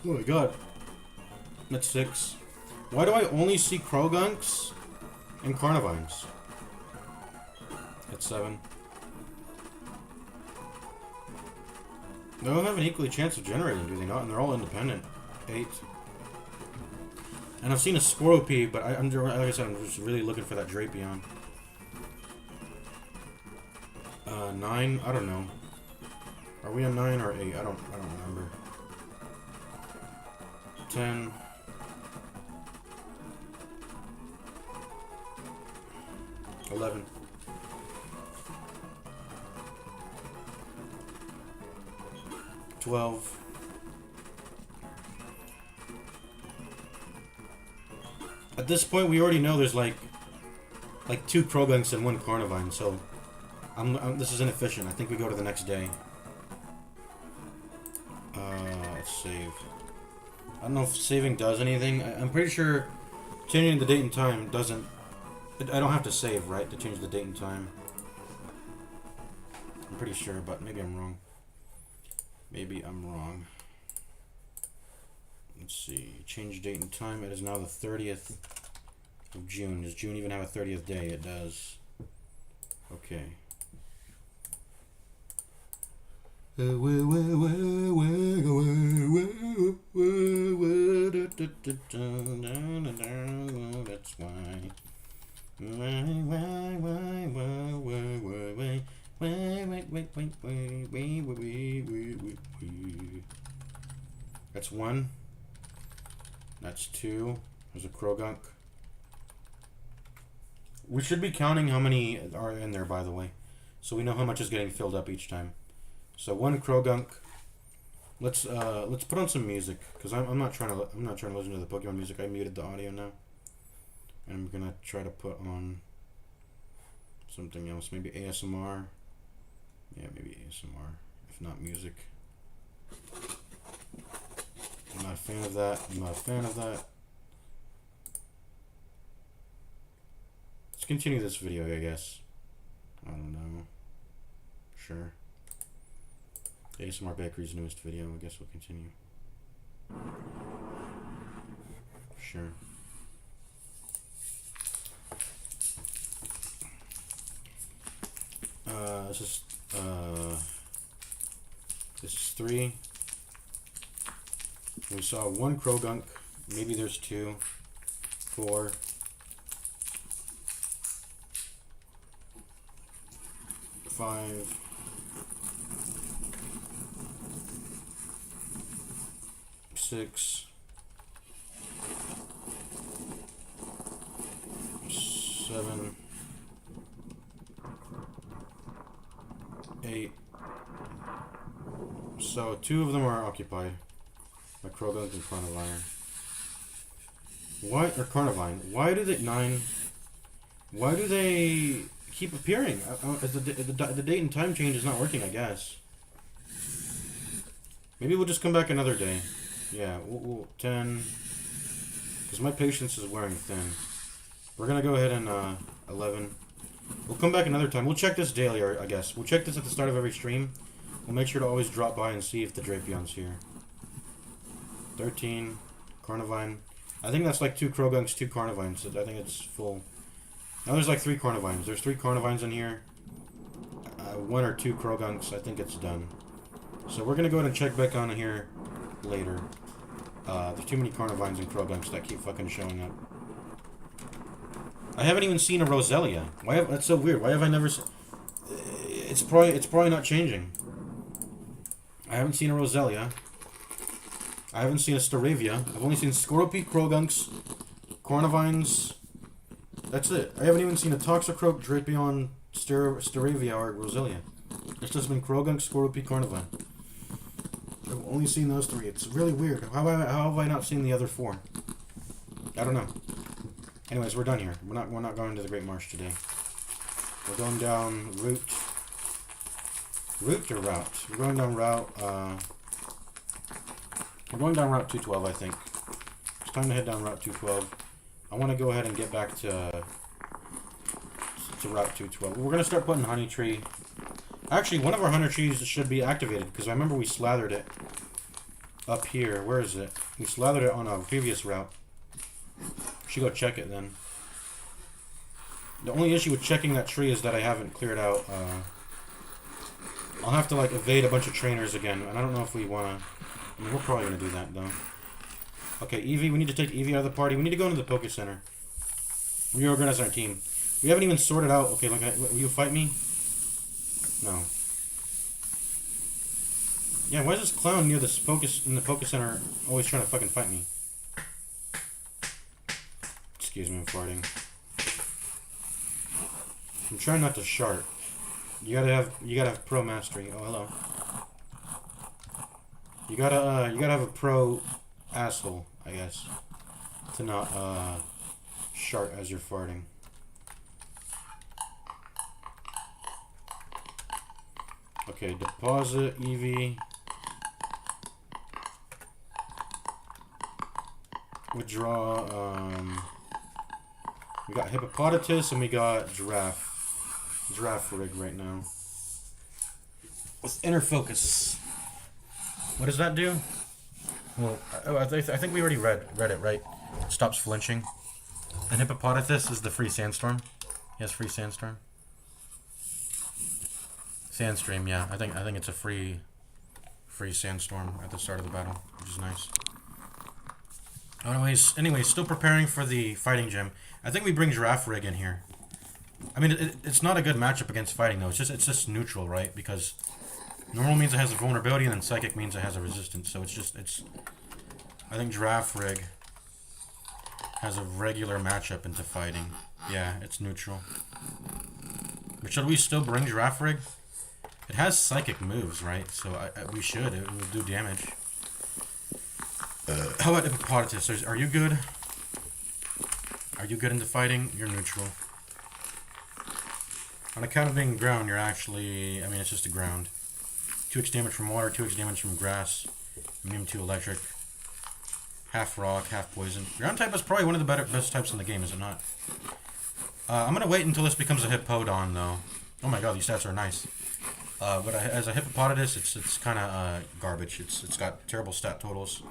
Oh my god. That's 6. Why do I only see Crogunks and Carnivines? That's 7. They don't have an equally chance of generating, do they not? And they're all independent. 8. And I've seen a Squirtle, but like I said, I'm just really looking for that Drapion. 9? I don't know. Are we on 9 or 8? I don't remember. 10. 11. 12. At this point, we already know there's like 2 Crogunks and 1 Carnivine, so this is inefficient. I think we go to the next day. Let's save. I don't know if saving does anything. I'm pretty sure changing the date and time doesn't. I don't have to save, right, to change the date and time. I'm pretty sure, but maybe I'm wrong. Maybe I'm wrong. Let's see. Change date and time. It is now the 30th of June. Does June even have a 30th day? It does. Okay. That's why. That's 1. That's 2. There's a Krogunk. We should be counting how many are in there, by the way, so we know how much is getting filled up each time. So 1 Krogunk. Let's put on some music because I'm not trying to listen to the Pokemon music. I muted the audio now, and I'm gonna try to put on something else. Maybe ASMR. Yeah, maybe ASMR. If not music. I'm not a fan of that. I'm not a fan of that. Let's continue this video, I guess. I don't know. Sure. ASMR Bakery's newest video. I guess we'll continue. Sure. This is 3. We saw 1 Krogunk. Maybe there's 2. 4. 5. 6. 7. 8. So 2 of them are occupied. My Krogunk and Carnivine. Why, or Carnivine? Why do they 9? Why do they keep appearing? The date and time change is not working, I guess. Maybe we'll just come back another day. Yeah, we'll 10. Because my patience is wearing thin. We're gonna go ahead and 11. We'll come back another time. We'll check this daily, I guess. We'll check this at the start of every stream. We'll make sure to always drop by and see if the Drapion's here. 13. Carnivine. I think that's like 2 Krogunks, 2 Carnivines. I think it's full. Now there's like 3 Carnivines. There's 3 Carnivines in here. 1 or 2 Krogunks. I think it's done. So we're going to go ahead and check back on here later. There's too many Carnivines and Krogunks that keep fucking showing up. I haven't even seen a Roselia. That's so weird. Why have I never seen... It's probably not changing. I haven't seen a Roselia. I haven't seen a Staravia. I've only seen Scorpion, Krogunks, Carnivines. That's it. I haven't even seen a Toxicroak, Drapion, Staravia, or Roselia. It's just been Krogunk, Scorpion, Carnivine. I've only seen those 3. It's really weird. How have I not seen the other 4? I don't know. Anyways, we're done here. We're not going to the Great Marsh today. We're going down route. Route or route? We're going down route. We're going down Route 212, I think. It's time to head down Route 212. I want to go ahead and get back to Route 212. We're going to start putting honey tree. Actually, one of our honey trees should be activated, because I remember we slathered it up here. Where is it? We slathered it on a previous route. Should go check it then. The only issue with checking that tree is that I haven't cleared out. I'll have to like evade a bunch of trainers again, and I don't know if we want to. I mean, we're probably going to do that, though. Okay, Eevee. We need to take Eevee out of the party. We need to go into the Poké Center. Reorganize our team. We haven't even sorted out... Okay, look, will you fight me? No. Yeah, why is this clown near this in the Poké Center always trying to fucking fight me? Excuse me, I'm farting. I'm trying not to shart. You gotta have pro mastery. Oh, hello. You gotta have a pro asshole, I guess, to not shart as you're farting. Okay, deposit Eevee. Withdraw. We got Hippopotamus and we got Giraffe rig right now. With inner focus. What does that do? Well, I think we already read it, right? Stops flinching. And Hippopotamus is the free Sandstorm. He has free Sandstorm. Sandstream, yeah. I think it's a free Sandstorm at the start of the battle, which is nice. Anyways, still preparing for the fighting gym. I think we bring Giraffe Rig in here. I mean, it's not a good matchup against fighting though. It's just neutral, right? Because normal means it has a vulnerability, and then psychic means it has a resistance. So I think Giraffe Rig has a regular matchup into fighting. Yeah, it's neutral. But should we still bring Giraffe Rig? It has psychic moves, right? So we should. It will do damage. How about Hippopotamus? Are you good? Are you good into fighting? You're neutral. On account of being ground, you're actually... I mean, it's just a ground. 2x damage from water, 2x damage from grass. Immune to electric. Half rock, half poison. Ground type is probably one of the best types in the game, is it not? I'm going to wait until this becomes a Hippodon, though. Oh my god, these stats are nice. But as a Hippopotamus, it's kind of garbage. It's got terrible stat totals.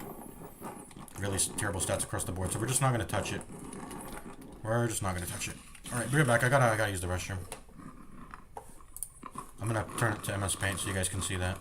Really terrible stats across the board, so we're just not going to touch it. We're just not going to touch it. Alright, be right back. I gotta use the restroom. I'm going to turn it to MS Paint so you guys can see that.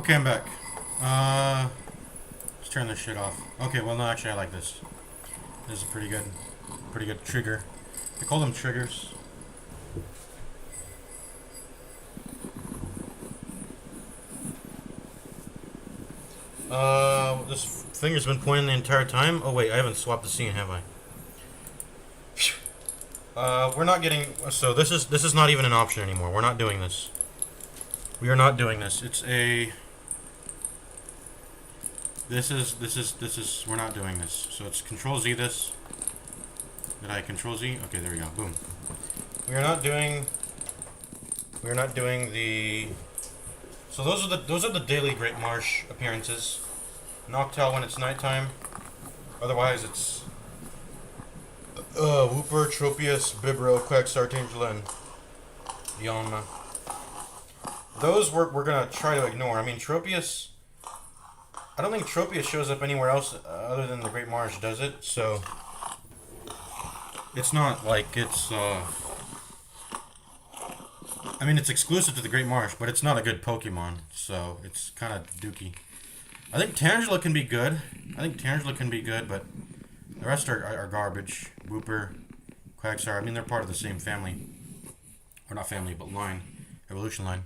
Okay, I'm back. Let's turn this shit off. Okay, well, no, actually, I like this. This is a pretty good trigger. They call them triggers. This finger's been pointing the entire time. Oh wait, I haven't swapped the scene, have I? We're not getting. So this is not even an option anymore. We're not doing this. We are not doing this. It's a. This is. We're not doing this. So it's Control Z this. Did I Control Z? Okay, there we go. Boom. We are not doing. We are not doing the. So those are the daily Great Marsh appearances. Noctowl when it's nighttime. Otherwise it's Wooper, Tropius, Bibro, Quagsire, Tangela, and Yonma. Those we're gonna try to ignore. I mean Tropius. I don't think Tropius shows up anywhere else other than the Great Marsh, does it? So it's not like it's. I mean, it's exclusive to the Great Marsh, but it's not a good Pokemon, so it's kind of dookie. I think Tangela can be good. But the rest are garbage. Wooper, Quagsire, I mean, they're part of the same family. Or not family, but line. Evolution line.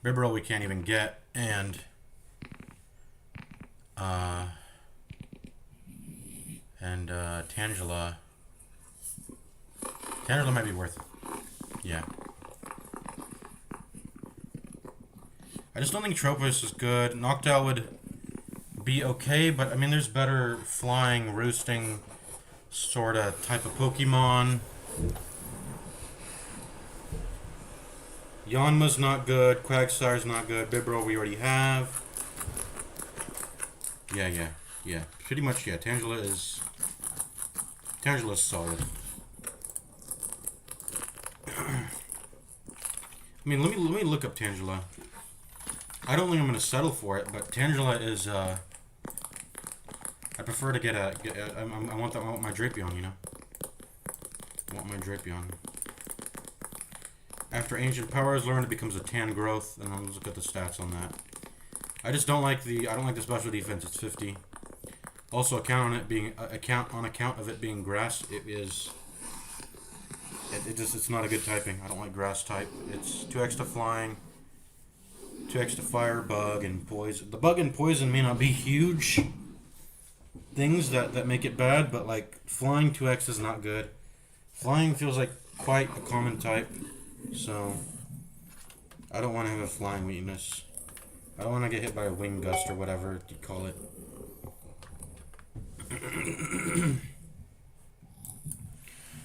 Bibarel we can't even get, and... Tangela... Tangela might be worth it. Yeah. I just don't think Tropius is good. Noctowl would be okay, but I mean, there's better flying, roosting sort of type of Pokemon. Yanma's not good. Quagsire's not good. Bibarel we already have. Yeah. Pretty much, yeah. Tangela's solid. I mean, let me look up Tangela. I don't think I'm gonna settle for it, but Tangela is. I prefer to get a. I want my Drapion, you know. I want my Drapion. After Ancient Power is learned, it becomes a Tan Growth, and let's look at the stats on that. I just don't like the. I don't like the special defense. It's 50. Also, account of it being grass, it is. It's not a good typing. I don't like grass type. It's 2x to flying. 2x to fire, bug, and poison. The bug and poison may not be huge things that make it bad, but like flying 2x is not good. Flying feels like quite a common type, so I don't want to have a flying weakness. I don't want to get hit by a wing gust or whatever you call it.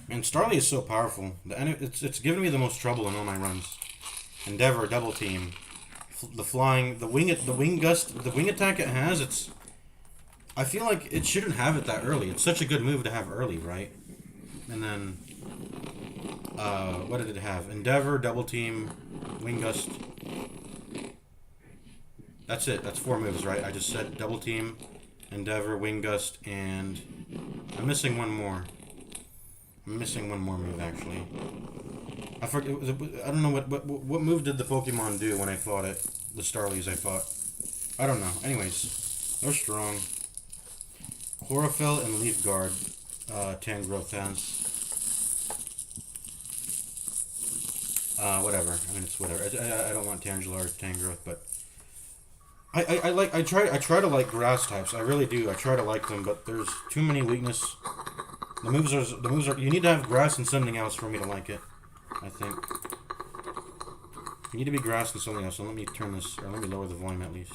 Man, Starly is so powerful. It's given me the most trouble in all my runs. Endeavor, double team. The flying, the wing gust, the wing attack it has, it's... I feel like it shouldn't have it that early. It's such a good move to have early, right? And then... what did it have? Endeavor, double team, wing gust. That's it. That's 4 moves, right? I just said double team, Endeavor, wing gust, and... I'm missing one more. I'm missing one more move, actually. I forget. I don't know what move did the Pokemon do when I fought it. The Starlies I fought. I don't know. Anyways, they're strong. Chlorophyll and Leaf Guard. Tangrowth has. Whatever. I mean, it's whatever. I don't want Tangela or Tangrowth, but I try to like grass types. I really do. I try to like them, but there's too many weakness. The moves are. You need to have grass and something else for me to like it. I think. You need to be grass and something else. So let me turn this, or let me lower the volume at least.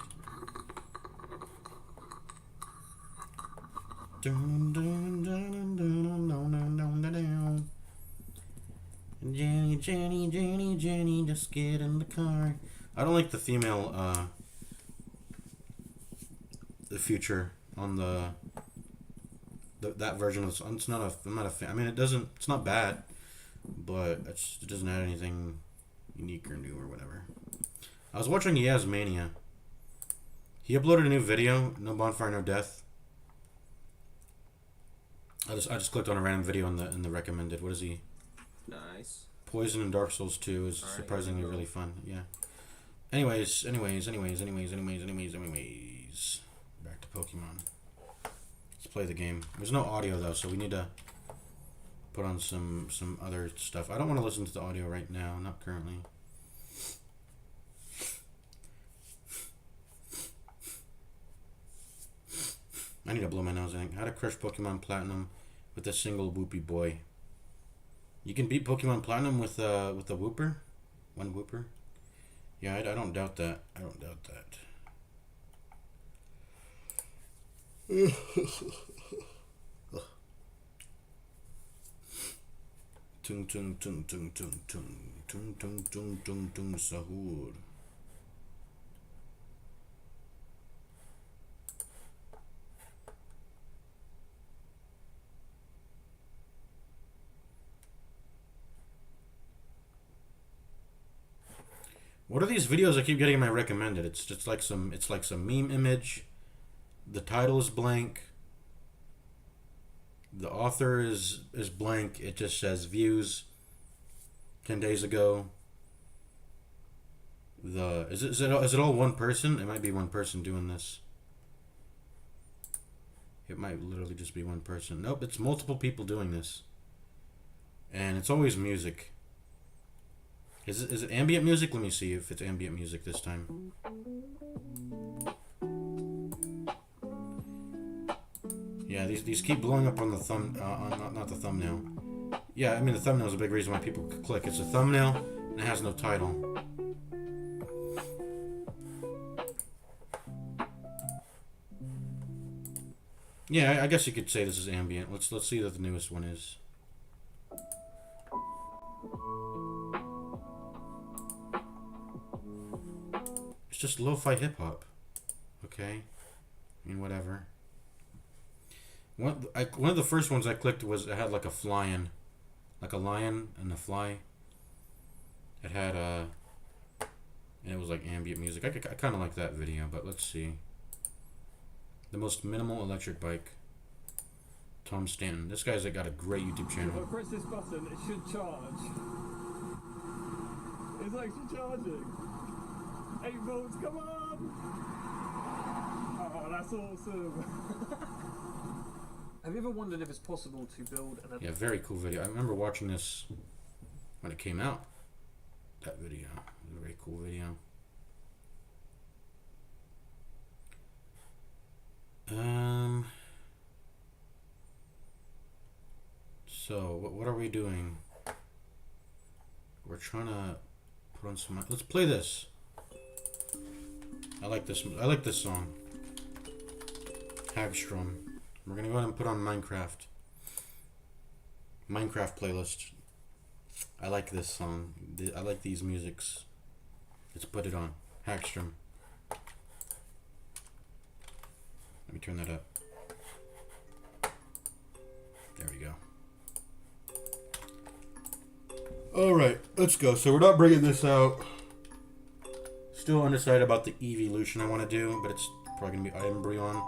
Jenny, just get in the car. I don't like the female, the future on that version of it's not a. I'm not a fan. I mean, it's not bad, but it doesn't add anything unique or new or whatever. I was watching Yasmania. He uploaded a new video. No bonfire, no death. I just clicked on a random video in the recommended. What is he? Nice. Poison and Dark Souls 2 is surprisingly really fun. Yeah. Anyways. Back to Pokemon. Let's play the game. There's no audio though, so we need to put on some other stuff. I don't want to listen to the audio right now, not currently. I need to blow my nose, I think. How to crush Pokemon Platinum with a single Whoopie boy. You can beat Pokemon Platinum with a Whooper? One Whooper? Yeah, I don't doubt that. I don't doubt that. Tung tung tung tung tung tung tung tung tung tung tung sahur. What are these videos I keep getting in my recommended? It's just like some meme image. The title is blank. The author is blank. It just says views 10 days ago. Is it all one person? It might be one person doing this. It might literally just be one person. Nope, it's multiple people doing this. And it's always music. Is it ambient music? Let me see if it's ambient music this time. Yeah, these keep blowing up on the not the thumbnail. Yeah, I mean the thumbnail is a big reason why people click. It's a thumbnail and it has no title. Yeah, I guess you could say this is ambient. Let's see what the newest one is. It's just lo-fi hip-hop. Okay. I mean, whatever. One of the first ones I clicked was, it had like a flying. Like a lion and a fly. It had, and it was like ambient music. I kind of like that video, but let's see. The most minimal electric bike. Tom Stanton. This guy's got a great YouTube channel. If I press this button, it should charge. It's actually charging. 8 volts, come on! Oh, that's awesome. Have you ever wondered if it's possible to build an... Yeah, very cool video. I remember watching this when it came out. That video. A very cool video. So, what are we doing? We're trying to put on some... Let's play this. I like this song. Hagstrom. We're gonna go ahead and put on Minecraft playlist. I like this song. I like these musics. Let's put it on. Hagstrom. Let me turn that up. There we go. Alright, let's go. So we're not bringing this out. Still undecided about the evolution I want to do, but it's probably going to be Umbreon.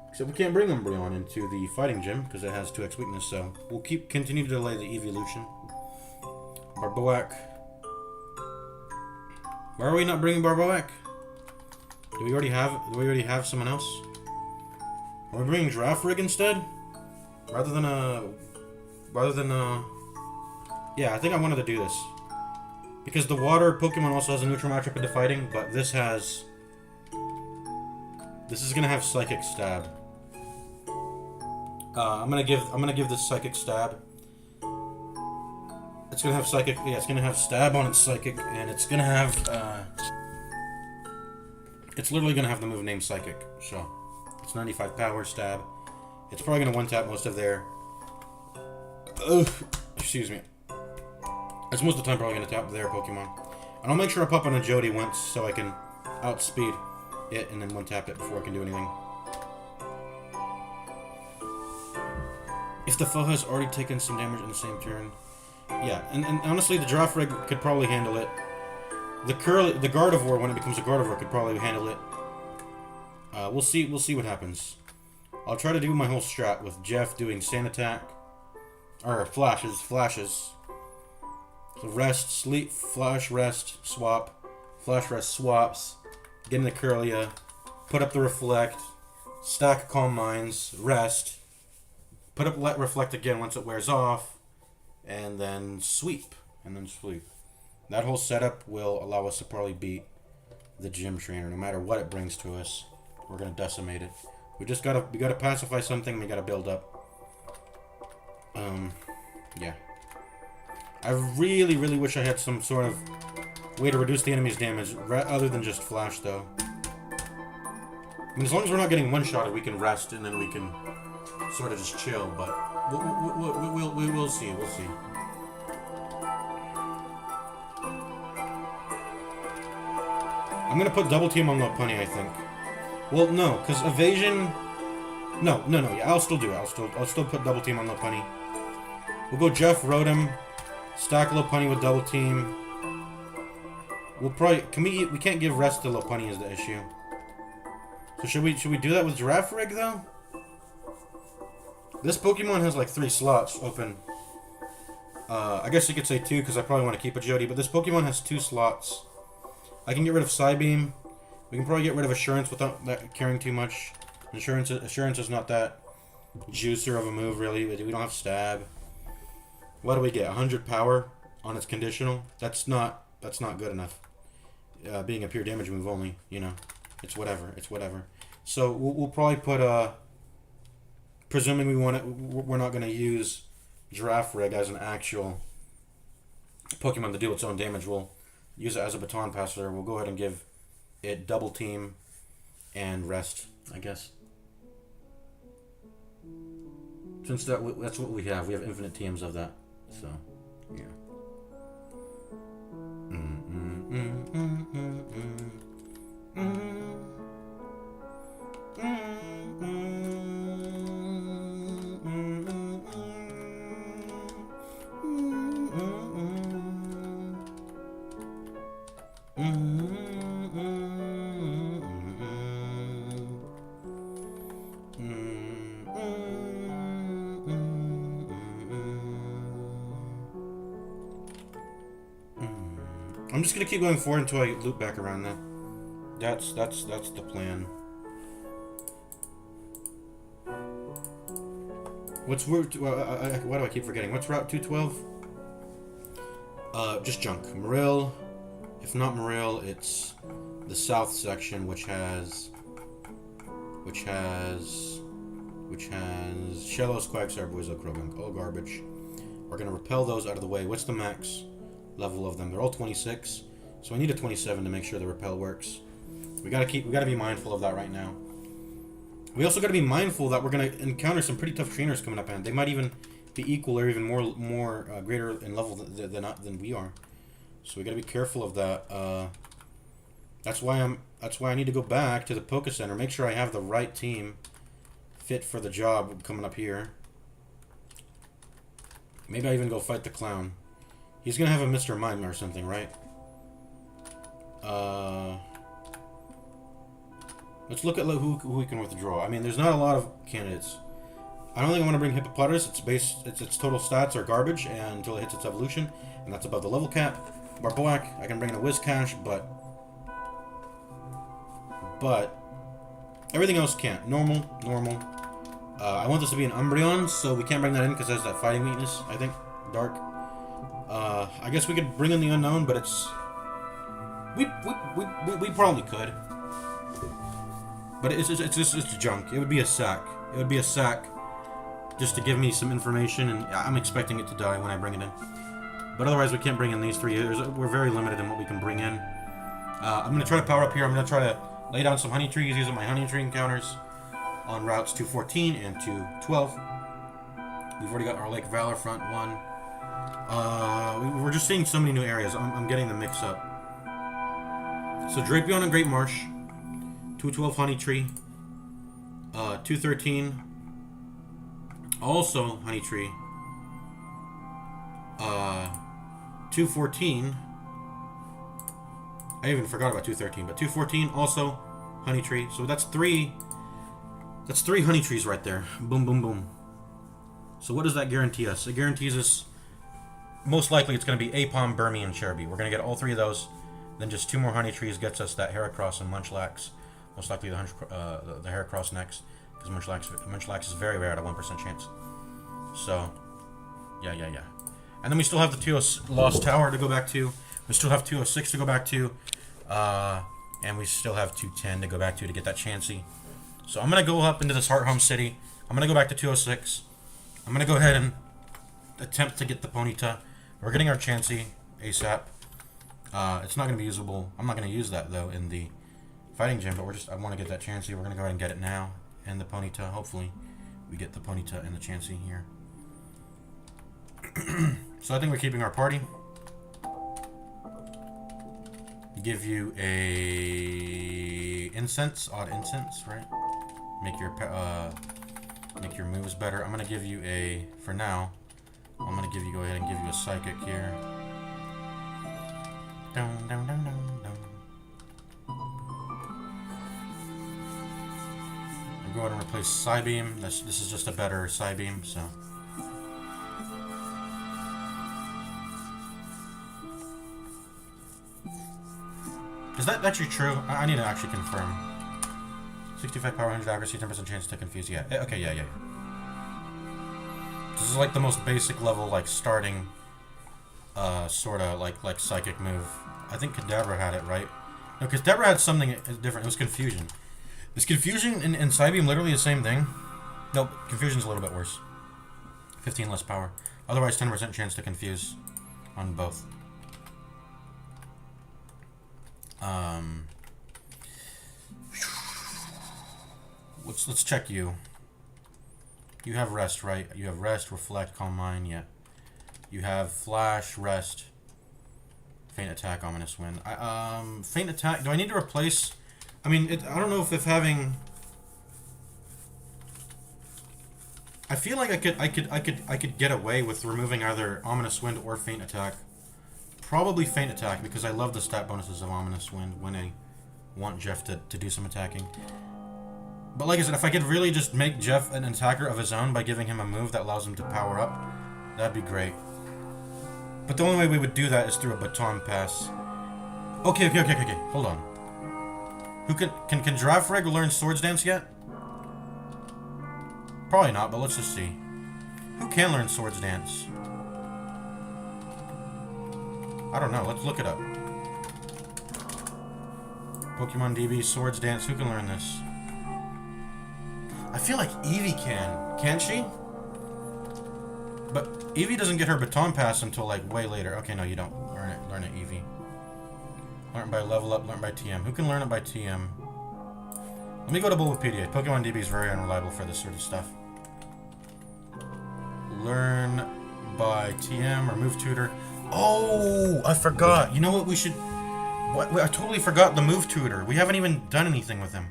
Except we can't bring Umbreon into the fighting gym because it has 2x weakness, so we'll continue to delay the evolution. Barboak. Why are we not bringing Barboak? Do we already have someone else? Are we bringing Giraffe Rig instead? Rather than yeah, I think I wanted to do this. Because the water Pokemon also has a neutral matchup into fighting, but this is gonna have Psychic Stab. I'm gonna give this Psychic Stab. It's gonna have Psychic, yeah, it's gonna have Stab on its Psychic, and it's gonna have, it's literally gonna have the move named Psychic, so. It's 95 power Stab. It's probably gonna one-tap most of their, excuse me. It's most of the time probably gonna tap their Pokemon. And I'll make sure I pop on a Jody once so I can outspeed it and then one-tap it before I can do anything. If the foe has already taken some damage in the same turn. Yeah, and honestly the Giraffe Rig could probably handle it. The Gardevoir, when it becomes a Gardevoir, could probably handle it. We'll see what happens. I'll try to do my whole strat with Jeff doing Sand Attack. Or flashes. So rest, sleep, flash, rest, swap, flash rest swaps, get in the Curlia, put up the reflect, stack calm minds, rest, put up let reflect again once it wears off, and then sweep, That whole setup will allow us to probably beat the gym trainer, no matter what it brings to us. We're gonna decimate it. We gotta pacify something. We gotta build up. Yeah. I really, really wish I had some sort of way to reduce the enemy's damage, other than just flash, though. I mean, as long as we're not getting one-shotted, we can rest, and then we can sort of just chill, but we'll see, we'll see. I'm gonna put double team on Lopunny, I think. Well, no, because evasion... No, yeah, I'll still do it. I'll still put double team on Lopunny. We'll go Jeff Rotom, stack Lopunny with double team. We'll probably... We can't give rest to Lopunny is the issue. So should we do that with Giraffe Rig, though? This Pokemon has like 3 slots open. I guess you could say 2, because I probably want to keep a Jody, but this Pokemon has 2 slots. I can get rid of Psybeam. We can probably get rid of Assurance without that caring too much. Assurance is not that juicer of a move, really. We don't have Stab. What do we get? 100 power on its conditional? That's not good enough. Being a pure damage move only, you know. It's whatever. So we'll probably put presuming we're not going to use Giraffe Rig as an actual Pokemon to deal its own damage. We'll use it as a baton passer. We'll go ahead and give it double team and rest, I guess. Since that's what we have. We have infinite TMs of that. So, yeah. I'm just gonna keep going forward until I loop back around now. That's the plan. What's why do I keep forgetting? What's Route 212? Just junk. Marill. If not Marill, it's the south section, which has Shellos, Quagsire, Buizel, Krogunk, all garbage. We're gonna repel those out of the way. What's the max level of them? They're all 26, so I need a 27 to make sure the repel works. We gotta be mindful of that right now. We also gotta be mindful that we're gonna encounter some pretty tough trainers coming up, and they might even be equal or even more greater in level than we are. So we gotta be careful of that. That's why I need to go back to the Poké Center, make sure I have the right team fit for the job coming up here. Maybe I even go fight the clown. He's gonna have a Mr. Mime or something, right? Let's look at who we can withdraw. I mean, there's not a lot of candidates. I don't think I want to bring Hippopotamus. Its total stats are garbage and until it hits its evolution, and that's above the level cap. Barboak, I can bring in a Whiscash, but everything else can't. Normal. I want this to be an Umbreon, so we can't bring that in because it has that fighting weakness, I think. Dark. I guess we could bring in the unknown, but it's... We probably could. But it's just junk. It would be a sack. It would be a sack just to give me some information, and I'm expecting it to die when I bring it in. But otherwise, we can't bring in these 3. We're very limited in what we can bring in. I'm going to try to power up here. I'm going to try to lay down some honey trees using my honey tree encounters on routes 214 and 212. We've already got our Lake Valor front one. We're just seeing so many new areas. I'm getting the mix up. So Drapion and Great Marsh, 212 Honey Tree, 213, also Honey Tree, 214. I even forgot about 213, but 214 also Honey Tree. So that's 3 Honey Trees right there. Boom, boom, boom. So what does that guarantee us? It guarantees us most likely it's going to be Apom, Burmy, and Cherubi. We're going to get all 3 of those Then just 2 more honey trees gets us that Heracross and Munchlax. Most likely the Heracross next, because Munchlax is very rare at a 1% chance. So, yeah. And then we still have the 2 Lost Tower to go back to. We still have 206 to go back to. And we still have 210 to go back to get that Chansey. So I'm going to go up into this Heart Home City. I'm going to go back to 206. I'm going to go ahead and attempt to get the Ponyta. We're getting our Chansey ASAP. It's not going to be usable. I'm not going to use that, though, in the fighting gym, but I want to get that Chansey. We're going to go ahead and get it now. And the Ponyta. Hopefully, we get the Ponyta and the Chansey here. So I think we're keeping our party. Give you a odd incense, right? Make your moves better. I'm gonna give you for now. I'm gonna go ahead and give you a psychic here. Dun. I'm going to replace Psybeam. This is just a better Psybeam, so. Is that actually true? I need to actually confirm. 65 power, 100 accuracy, 10% chance to confuse. Yeah. Okay, yeah. This is like the most basic level, like starting, sorta like psychic move. I think Kadabra had it, right? No, because Kadabra had something different. It was confusion. Is confusion and Psybeam literally the same thing? Nope. Confusion's a little bit worse. 15 less power. Otherwise, 10% chance to confuse on both. Let's check you. You have rest, right? You have rest, reflect, calm mind, yeah. You have flash, rest, faint attack, ominous wind. Faint attack. Do I need to replace? I mean, I don't know if having. I feel like I could get away with removing either ominous wind or faint attack. Probably faint attack because I love the stat bonuses of ominous wind when I want Jeff to do some attacking. But like I said, if I could really just make Jeff an attacker of his own by giving him a move that allows him to power up, that'd be great. But the only way we would do that is through a baton pass. Okay. Hold on. Who can Giraffreg learn Swords Dance yet? Probably not, but let's just see. Who can learn Swords Dance? I don't know. Let's look it up. Pokemon DB, Swords Dance. Who can learn this? I feel like Eevee can. Can she? But Eevee doesn't get her baton pass until like way later. Okay, no, you don't. Learn it, Eevee. Learn by level up, learn by TM. Who can learn it by TM? Let me go to Bulbapedia. Pokemon DB is very unreliable for this sort of stuff. Learn by TM or Move Tutor. Oh, I forgot. You know what we should... I totally forgot the Move Tutor. We haven't even done anything with him.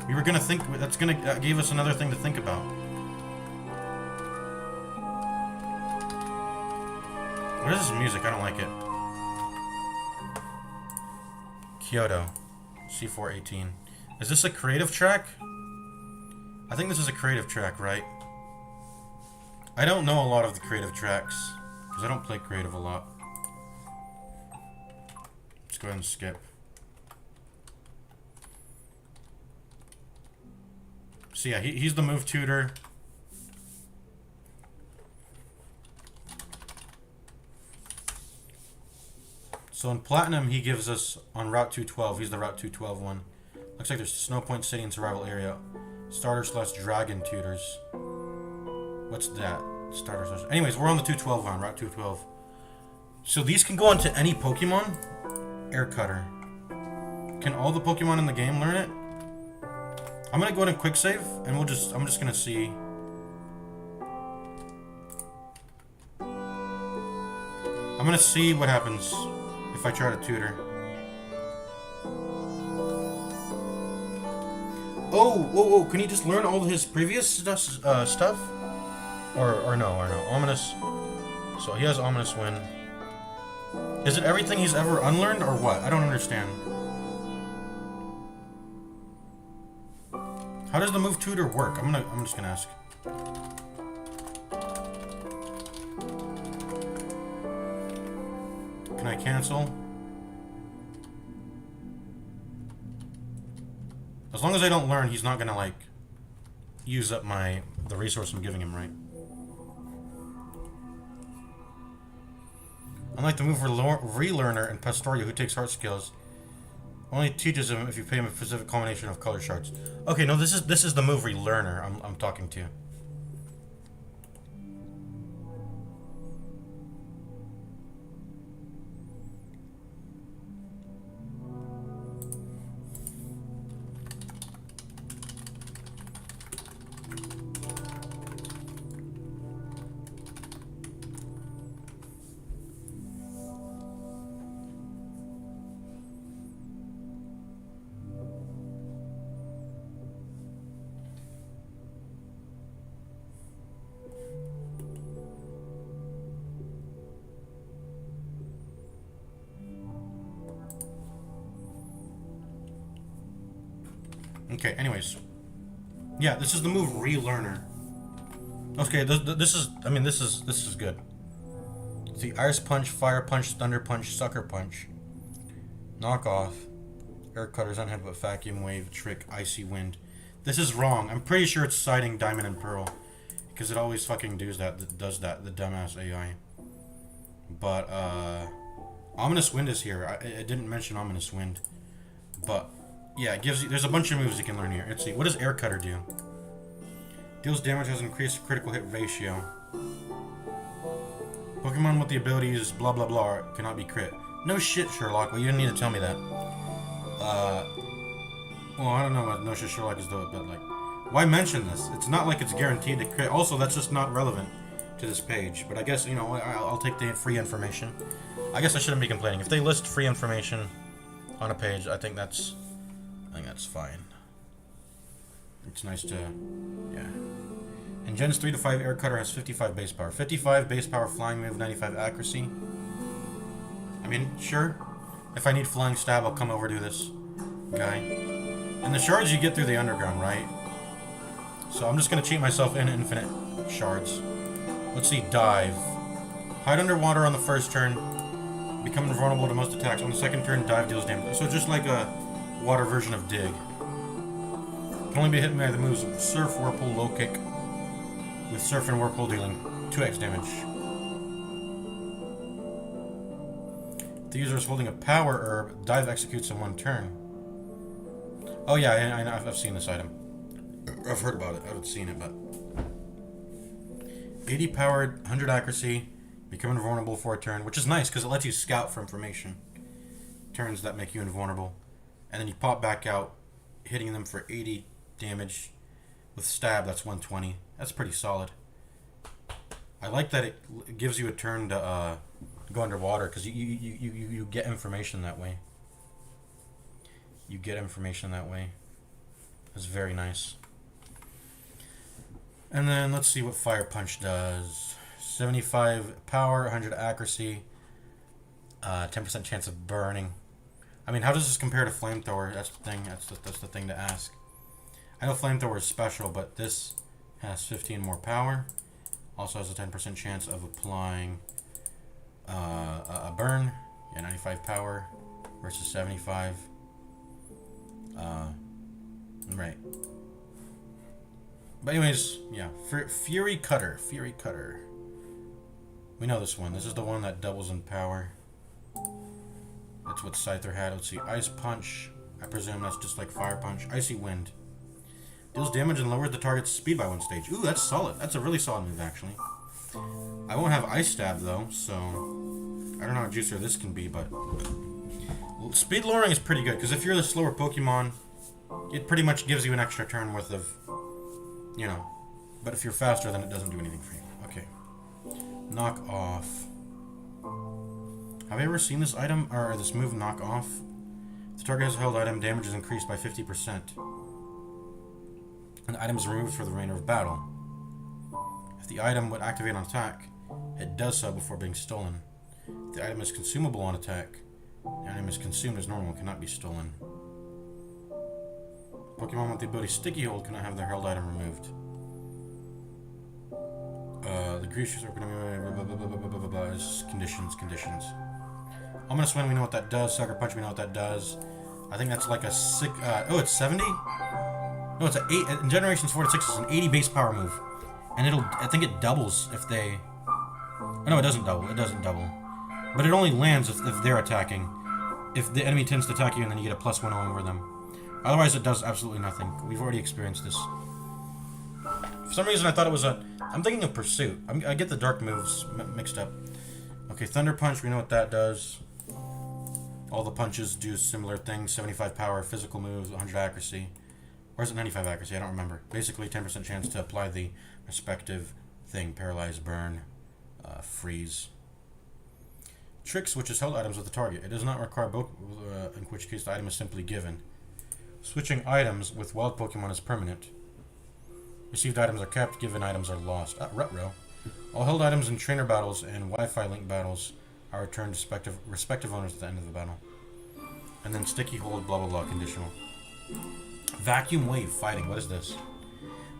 We were gonna think... That gave us another thing to think about. What is this music? I don't like it. Kyoto. C418. Is this a creative track? I think this is a creative track, right? I don't know a lot of the creative tracks. Because I don't play creative a lot. Let's go ahead and skip. So yeah, he's the Move Tutor. So in Platinum, he gives us, on Route 212, he's the Route 212 one. Looks like there's Snow Point City and Survival Area. Starter/Dragon Tutors. What's that? Starter/... Anyways, we're on the 212 one, Route 212. So these can go onto any Pokemon? Air Cutter. Can all the Pokemon in the game learn it? I'm gonna go ahead and quick save, and I'm just gonna see. I'm gonna see what happens if I try to tutor. Oh, can he just learn all his previous stuff? Or no. Ominous. So he has Ominous Wind. Is it everything he's ever unlearned, or what? I don't understand. How does the Move Tutor work? I'm just gonna ask. Can I cancel? As long as I don't learn, he's not gonna, like, use up the resource I'm giving him, right? Unlike the move relearner in Pastoria, who takes heart skills, only teaches him if you pay him a specific combination of color shards. Okay, no, this is the move relearner I'm talking to. Okay, anyways. Yeah, this is the move relearner. Okay, this is good. See, Ice Punch, Fire Punch, Thunder Punch, Sucker Punch, Knock Off, Air Cutters, Unheadbutt, Vacuum Wave, Trick, Icy Wind. This is wrong. I'm pretty sure it's citing Diamond and Pearl, because it always fucking does that, the dumbass AI. But, Ominous Wind is here. It didn't mention Ominous Wind. But, yeah, it gives you, there's a bunch of moves you can learn here. Let's see, what does Air Cutter do? Deals damage, has increased critical hit ratio. Pokemon with the abilities blah blah blah cannot be crit. No shit, Sherlock. Well, you didn't need to tell me that. Well, I don't know what no shit Sherlock is though, but like, why mention this? It's not like it's guaranteed to crit. Also, that's just not relevant to this page. But I guess, you know, I'll take the free information. I guess I shouldn't be complaining. If they list free information on a page, I think that's fine. It's nice to, yeah. And Gens 3 to 5 Air Cutter has 55 base power. 55 base power flying move, 95 accuracy. I mean, sure. If I need flying stab, I'll come over to this guy. And the shards you get through the underground, right? So I'm just going to cheat myself in infinite shards. Let's see, Dive. Hide underwater on the first turn. Become invulnerable to most attacks. On the second turn, Dive deals damage. So just like a water version of Dig. Can only be hit by the moves Surf, Whirlpool, Low Kick. With Surf and Whirlpool dealing 2x damage. The user is holding a power herb. Dive executes in one turn. Oh yeah, I've seen this item. I've heard about it. I haven't seen it, but 80 powered, 100 accuracy, become invulnerable for a turn, which is nice because it lets you scout for information. Turns that make you invulnerable, and then you pop back out, hitting them for 80 damage. With stab, that's 120. That's pretty solid. I like that it gives you a turn to go underwater because you get information that way. You get information that way. That's very nice. And then let's see what Fire Punch does. 75 power, 100 accuracy, 10% chance of burning. I mean, how does this compare to Flamethrower? That's the thing. That's the thing to ask. I know Flamethrower is special, but this has 15 more power. Also has a 10% chance of applying a burn. Yeah, 95 power versus 75. Right. But anyways, yeah. Fury Cutter. Fury Cutter. We know this one. This is the one that doubles in power. That's what Scyther had. Let's see. Ice Punch. I presume that's just like Fire Punch. Icy Wind. Deals damage and lowers the target's speed by one stage. Ooh, that's solid. That's a really solid move, actually. I won't have Ice Stab, though, so I don't know how juicier this can be, but speed lowering is pretty good, because if you're the slower Pokemon, it pretty much gives you an extra turn worth of, you know, but if you're faster, then it doesn't do anything for you. Okay. Knock Off. Have I ever seen this item, or this move, Knock Off? If the target has a held item, damage is increased by 50%. And the item is removed for the remainder of battle. If the item would activate on attack, it does so before being stolen. If the item is consumable on attack, the item is consumed as normal and cannot be stolen. Pokemon with the ability Sticky Hold cannot have their held item removed. The creatures are going to be conditions. Ominous Wind, we know what that does. Sucker Punch, we know what that does. I think that's like a six. Oh, it's 70. No, it's an 8. In generations 4 to 6, it's an 80 base power move, and it'll. I think it doubles if they. Oh, no, it doesn't double. It doesn't double, but it only lands if they're attacking. If the enemy tends to attack you, and then you get a +1 over them. Otherwise, it does absolutely nothing. We've already experienced this. For some reason, I thought it was a. I'm thinking of Pursuit. I get the dark moves mixed up. Okay, Thunder Punch. We know what that does. All the punches do similar things. 75 power, physical moves, 100 accuracy. Or is it 95 accuracy? I don't remember. Basically, 10% chance to apply the respective thing. Paralyze, burn, freeze. Tricks, which is held items with the target. It does not require both, in which case the item is simply given. Switching items with wild Pokemon is permanent. Received items are kept, given items are lost. Retro. All held items in trainer battles and Wi-Fi link battles are returned to respective owners at the end of the battle. And then sticky hold, blah blah blah, conditional. Vacuum wave fighting. What is this?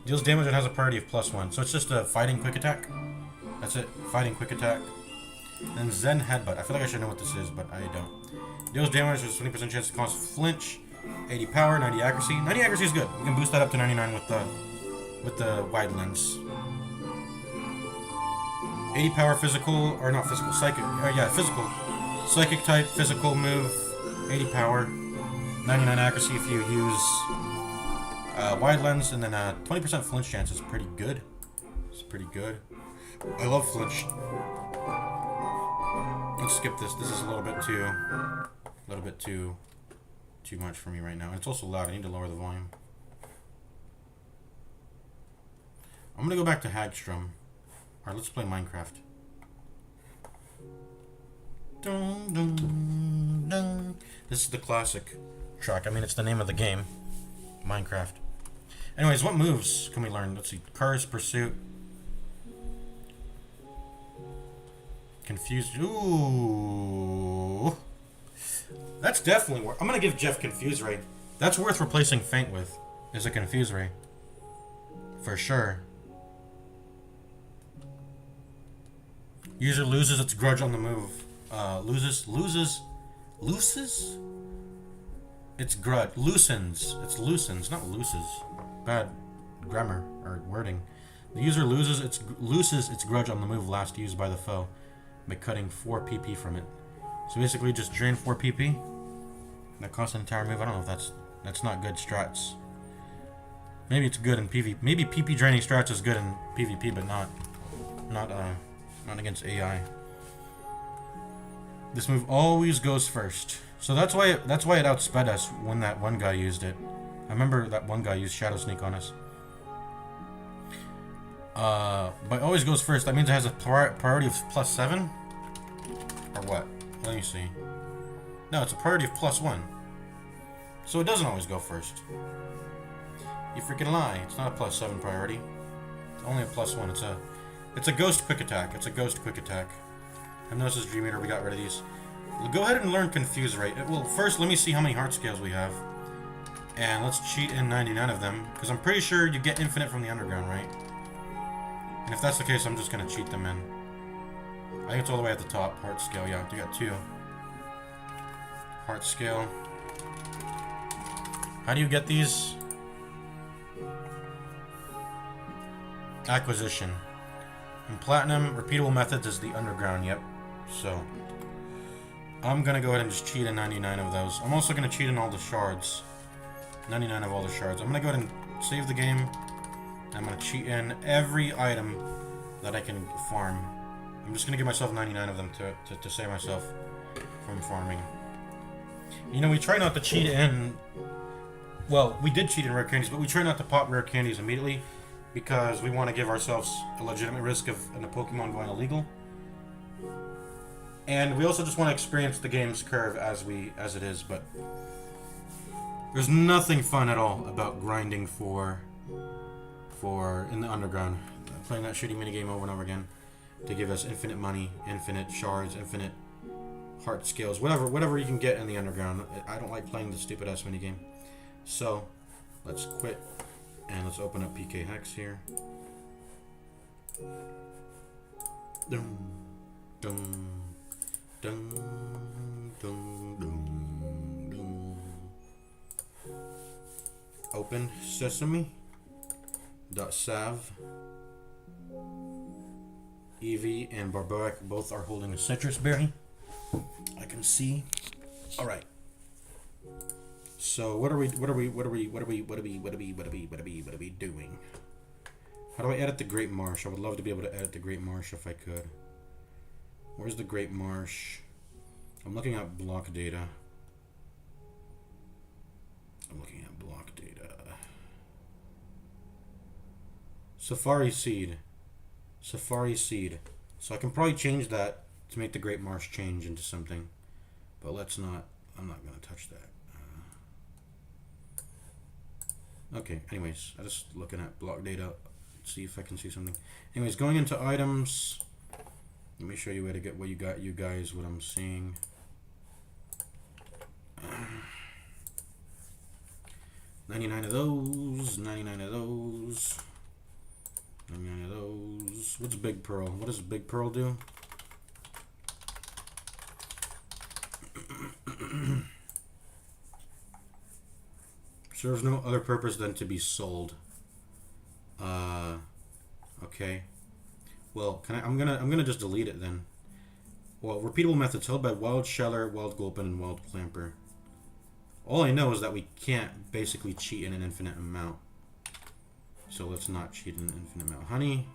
Deals damage and has a priority of +1. So it's just a fighting quick attack. That's it. Fighting quick attack. And then Zen headbutt. I feel like I should know what this is, but I don't. Deals damage with 20% chance to cause flinch. 80 power, 90 accuracy. 90 accuracy is good. We can boost that up to 99 with the wide lens. 80 power physical, or not physical, psychic. Yeah, physical. Psychic type, physical move. 80 power. 99 accuracy if you use wide lens, and then 20% flinch chance is pretty good. It's pretty good. I love flinch. Let's skip this. This is a little bit too much for me right now. And it's also loud. I need to lower the volume. I'm gonna go back to Hagstrom. Alright, let's play Minecraft. Dun, dun, dun. This is the classic track. I mean, it's the name of the game. Minecraft. Anyways, what moves can we learn? Let's see. Cars, Pursuit. Confused. Ooh. That's definitely worth. I'm gonna give Jeff Confuse Ray. That's worth replacing Faint with. Is a Confuse Ray. For sure. User loses its grudge on the move. Loses? It's grudge. Loosens. It's loosens, not looses. Bad grammar or wording. The user loses its grudge on the move last used by the foe by cutting 4 PP from it. So basically just drain 4 PP. That costs an entire move. I don't know if that's not good strats. Maybe it's good in PvP. Maybe PP draining strats is good in PvP, but not against AI. This move always goes first. So that's why it outsped us when that one guy used it. I remember that one guy used Shadow Sneak on us. But always goes first. That means it has a priority of +7? Or what? Let me see. No, it's a priority of +1. So it doesn't always go first. You freaking lie. It's not a +7 priority. It's only a +1. It's a ghost quick attack. It's a ghost quick attack. I've noticed this Dream Eater, we got rid of these. We'll go ahead and learn Confuse Rate. Well, first, let me see how many heart scales we have. And let's cheat in 99 of them. Because I'm pretty sure you get infinite from the underground, right? And if that's the case, I'm just going to cheat them in. I think it's all the way at the top. Heart scale, yeah. You got 2. Heart scale. How do you get these? Acquisition. And platinum, repeatable methods is the underground, yep. So, I'm gonna go ahead and just cheat in 99 of those. I'm also gonna cheat in all the shards. 99 of all the shards. I'm gonna go ahead and save the game. And I'm gonna cheat in every item that I can farm. I'm just gonna give myself 99 of them to save myself from farming. You know, we try not to cheat in... Well, we did cheat in rare candies, but we try not to pop rare candies immediately because we want to give ourselves a legitimate risk of a Pokemon going illegal. And we also just want to experience the game's curve as it is, but there's nothing fun at all about grinding for in the underground. Playing that shitty minigame over and over again to give us infinite money, infinite shards, infinite heart scales, whatever you can get in the underground. I don't like playing the stupid ass minigame. So, let's quit and let's open up PK Hex here. Dum, dum, dum, dum, dum, dum. open sesame. .sav. Evie and Barbaric both are holding a citrus berry. I can see. All right. So what are we doing? How do I edit the Great Marsh? I would love to be able to edit the Great Marsh if I could. Where's the Great Marsh? I'm looking at block data. Safari seed. Safari seed. So I can probably change that to make the Great Marsh change into something. But let's not. I'm not going to touch that. Okay, anyways. I'm just looking at block data. See if I can see something. Anyways, going into items. Let me show you where to get what you got, you guys, what I'm seeing. 99 of those. 99 of those. 99 of those. What's Big Pearl? What does Big Pearl do? Serves no other purpose than to be sold. Okay. Well, I'm gonna just delete it then. Well, repeatable methods held by Wild Sheller, Wild Gulpin, and Wild Clamper. All I know is that we can't basically cheat in an infinite amount. So let's not cheat in an infinite amount. Honey.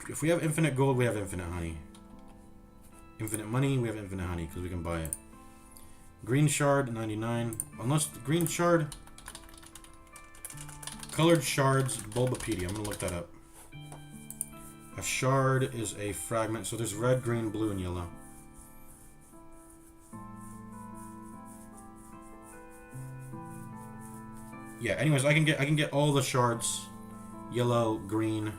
If we have infinite gold, we have infinite honey. Infinite money, we have infinite honey because we can buy it. Green shard, 99. Unless the green shard. Colored shards, Bulbapedia. I'm going to look that up. A shard is a fragment. So there's red, green, blue, and yellow. Yeah, anyways, I can get all the shards. Yellow, green.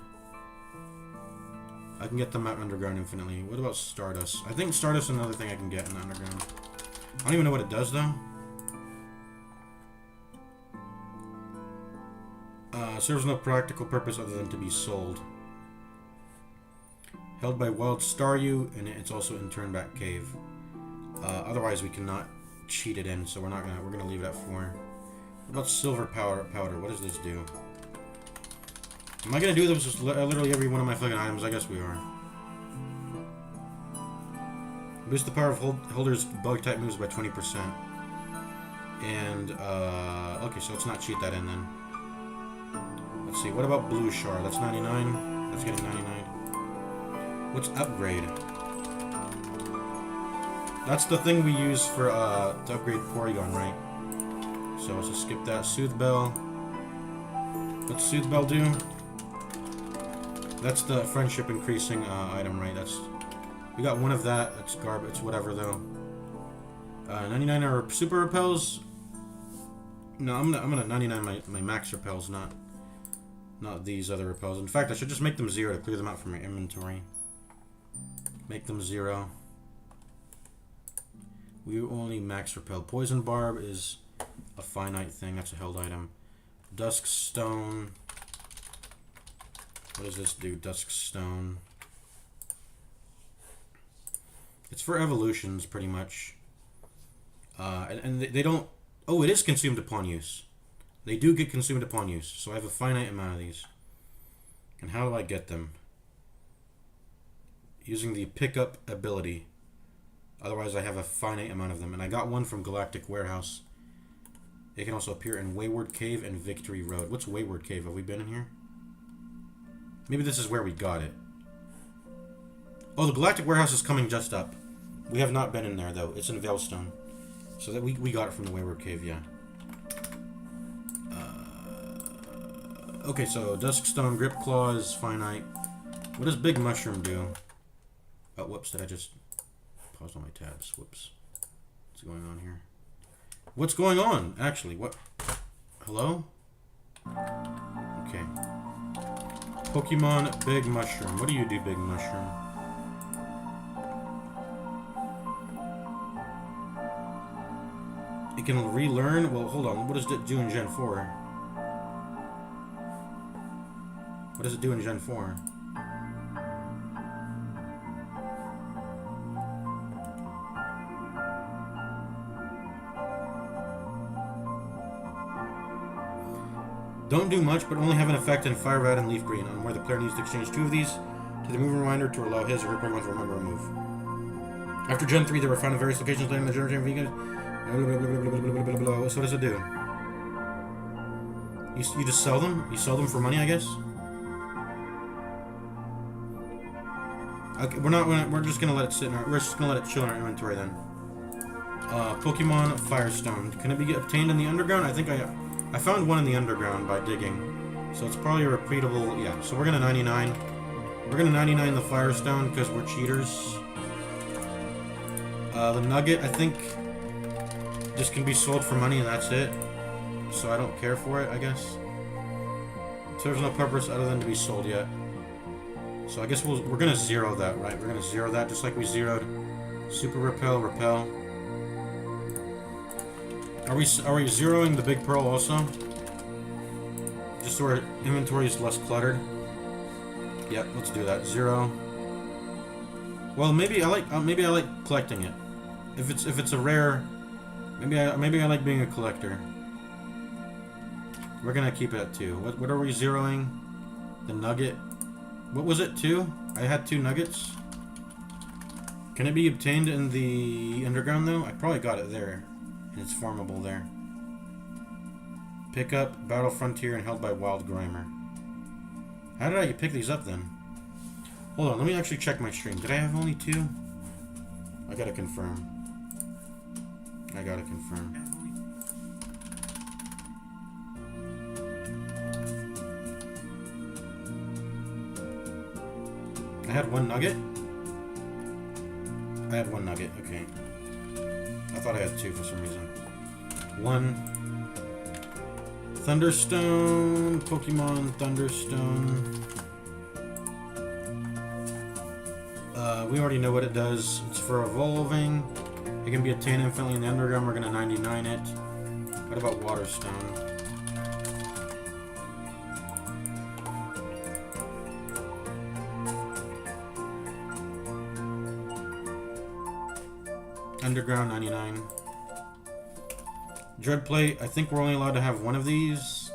I can get them out underground infinitely. What about Stardust? I think Stardust is another thing I can get in the underground. I don't even know what it does though. Serves no practical purpose other than to be sold. Held by Wild Staryu, and it's also in Turnback Cave. Otherwise, we cannot cheat it in, so we're gonna leave it at 4. What about Silver Powder? What does this do? Am I gonna do this with literally every one of my fucking items? I guess we are. Boost the power of holders' bug type moves by 20%. And okay, so let's not cheat that in then. Let's see, what about Blue Shard? That's 99. That's getting 99. What's Upgrade? That's the thing we use for to upgrade Porygon, right? So let's just skip that. Soothe Bell. What's Soothe Bell do? That's the friendship increasing item, right? We got one of that. That's garbage. It's whatever though. 99 are super repels. No, I'm gonna 99 my max repels, not these other repels. In fact, I should just make them 0 to clear them out from your inventory. Make them 0. We only max repel. Poison Barb is a finite thing. That's a held item. Dusk Stone. What does this do? Dusk Stone. It's for evolutions, pretty much. And they don't... Oh, it is consumed upon use. They do get consumed upon use. So I have a finite amount of these. And how do I get them? Using the pickup ability. Otherwise, I have a finite amount of them. And I got one from Galactic Warehouse. It can also appear in Wayward Cave and Victory Road. What's Wayward Cave? Have we been in here? Maybe this is where we got it. Oh, the Galactic Warehouse is coming just up. We have not been in there, though. It's in Veilstone. So that we got it from the Wayward Cave, yeah. Okay, so Duskstone, Grip Claw is finite. What does Big Mushroom do? Oh, whoops, did I just pause on my tabs? Whoops. What's going on here? What's going on, actually? What? Hello? Okay. Pokemon Big Mushroom. What do you do, Big Mushroom? It can relearn? Well, hold on. What does it do in Gen 4? What does it do in Gen 4? Don't do much, but only have an effect in Fire Red and Leaf Green, on where the player needs to exchange 2 of these to the movement reminder to allow his or her Pokemon to remember a move. After Gen 3, they were found in various locations later in the generation vegan. So what does it do? You just sell them? You sell them for money, I guess? Okay, we're just gonna let it sit in our, we're just gonna let it chill in our inventory then. Pokemon Firestone. Can it be obtained in the underground? I think I found one in the underground by digging. So it's probably a repeatable, yeah. So we're gonna 99. We're gonna 99 the Firestone because we're cheaters. The Nugget, I think, just can be sold for money and that's it. So I don't care for it, I guess. So there's no purpose other than to be sold yet. So I guess we're gonna 0 that, right? We're gonna 0 that just like we zeroed Super Repel, Repel. Are we 0ing the Big Pearl also? Just so our inventory is less cluttered. Yep, let's do that. 0. Well, maybe I like collecting it. If it's a rare, maybe I like being a collector. We're gonna keep it at 2. What are we 0ing? The Nugget. What was it? 2? I had 2 nuggets. Can it be obtained in the underground though? I probably got it there. And it's farmable there. Pick up, Battle Frontier, and held by Wild Grimer. How did I pick these up then? Hold on, let me actually check my stream. Did I have only 2? I gotta confirm. I gotta confirm. I had 1 nugget? I had 1 nugget, okay. I thought I had 2 for some reason. 1. Thunderstone, Pokemon Thunderstone. We already know what it does. It's for evolving. It can be obtained infinitely in the underground. We're gonna 99 it. What about Waterstone? Underground 99. Dreadplate, I think we're only allowed to have 1 of these.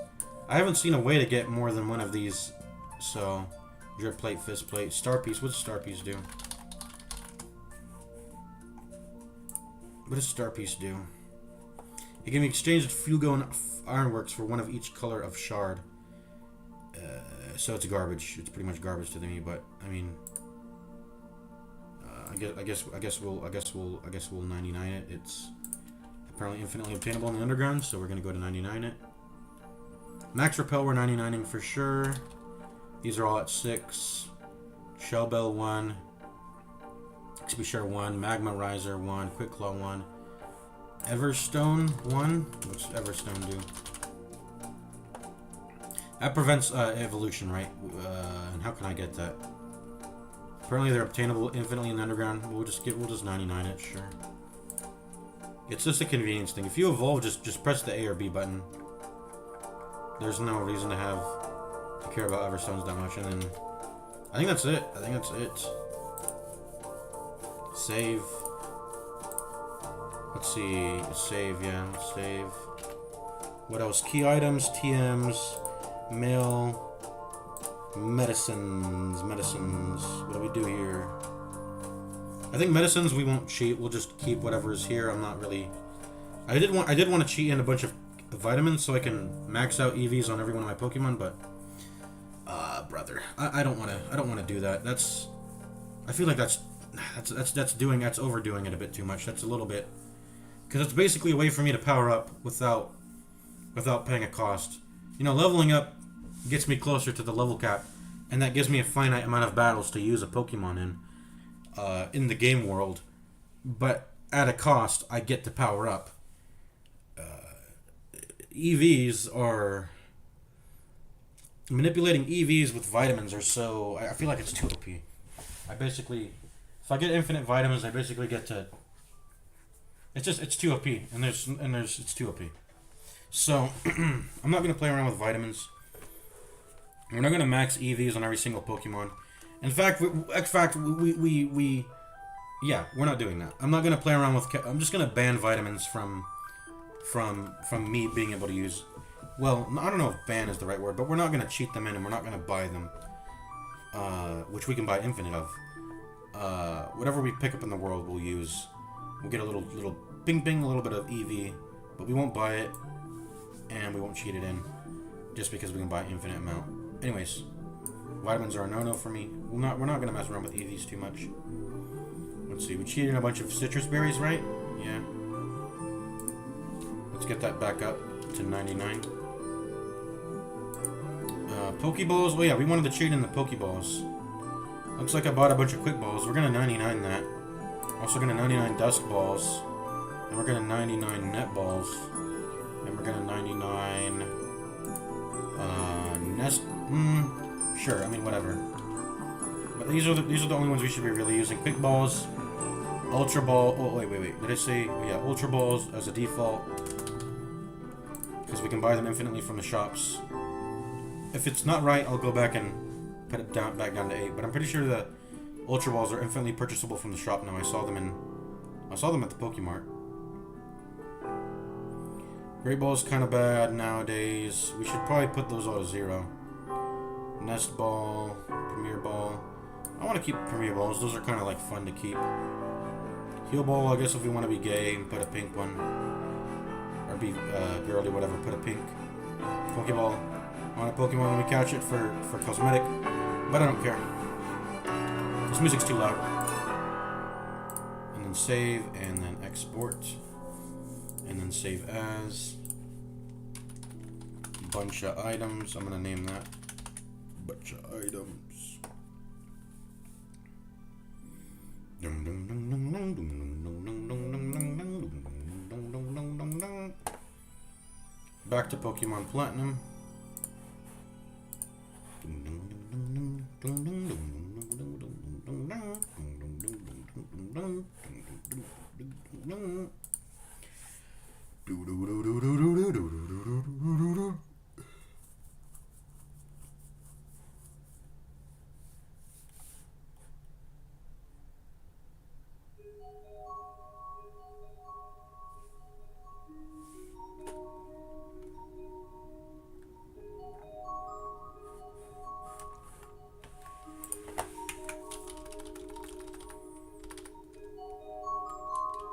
I haven't seen a way to get more than 1 of these. So, Dreadplate, Fistplate, Star Piece. What does Star Piece do? What does Star Piece do? It can be exchanged with Fugo and Ironworks for 1 of each color of Shard. So it's garbage. It's pretty much garbage to me, but I mean, I guess we'll 99 it. It's apparently infinitely obtainable in the underground, so we're gonna go to 99 it. Max Repel we're 99ing for sure. These are all at 6. Shell Bell 1. XP Share 1. Magma Riser 1. Quick Claw 1. Everstone 1. What's Everstone do? That prevents evolution, right? And how can I get that? Apparently they're obtainable infinitely in the underground. We'll just 99 it, sure. It's just a convenience thing. If you evolve, just press the A or B button. There's no reason to care about Everstones that much. And then I think that's it. Save. Let's see. Save, yeah. Save. What else? Key items, TMs, mail, medicines. What do we do here? I think medicines we won't cheat. We'll just keep whatever is here. I'm not really. I did want to cheat in a bunch of vitamins so I can max out EVs on every one of my Pokemon, but brother, I don't want to do that. I feel like that's overdoing it a bit too much. That's a little bit, because it's basically a way for me to power up without paying a cost. You know, leveling up gets me closer to the level cap, and that gives me a finite amount of battles to use a Pokemon in the game world. But at a cost, I get to power up. EVs are manipulating EVs with vitamins are so. I feel like it's too OP. If I get infinite vitamins, I basically get to. It's too OP, and it's too OP. So I'm not gonna play around with vitamins. We're not gonna max EVs on every single Pokemon. In fact, we're not doing that. I'm not gonna play around with. I'm just gonna ban vitamins from me being able to use well, I don't know if ban is the right word, but we're not going to cheat them in and we're not going to buy them. Which we can buy infinite of. Whatever we pick up in the world, we'll use. We'll get a little bing bing, a little bit of EV, but we won't buy it, and we won't cheat it in, just because we can buy infinite amount. Anyways, vitamins are a no-no for me. We're not gonna mess around with EVs too much. Let's see, we cheated in a bunch of citrus berries, right? Yeah. Let's get that back up to 99. Pokeballs. Oh yeah, we wanted to cheat in the Pokeballs. Looks like I bought a bunch of quick balls. We're gonna 99 that. Also gonna 99 dust balls. And we're gonna 99 net balls. And we're gonna 99 nest. Sure. I mean, whatever. But these are the only ones we should be really using. Quick balls, ultra ball. Oh wait. Did I say? Yeah, ultra balls as a default. Because we can buy them infinitely from the shops. If it's not right, I'll go back and put it back down to 8. But I'm pretty sure the ultra balls are infinitely purchasable from the shop now. I saw them at the Pokemart. Great Ball is kind of bad nowadays. We should probably put those all to 0. Nest Ball, Premier Ball. I want to keep Premier Balls. Those are kind of like fun to keep. Heal Ball, I guess if we want to be gay, put a pink one. Or be girly, whatever, put a pink. Pokeball. I want a Pokemon when we catch it for cosmetic. But I don't care. This music's too loud. And then save, and then export. And then save as. Bunch of items. I'm gonna name that. Bunch of items. Back to Pokemon Platinum.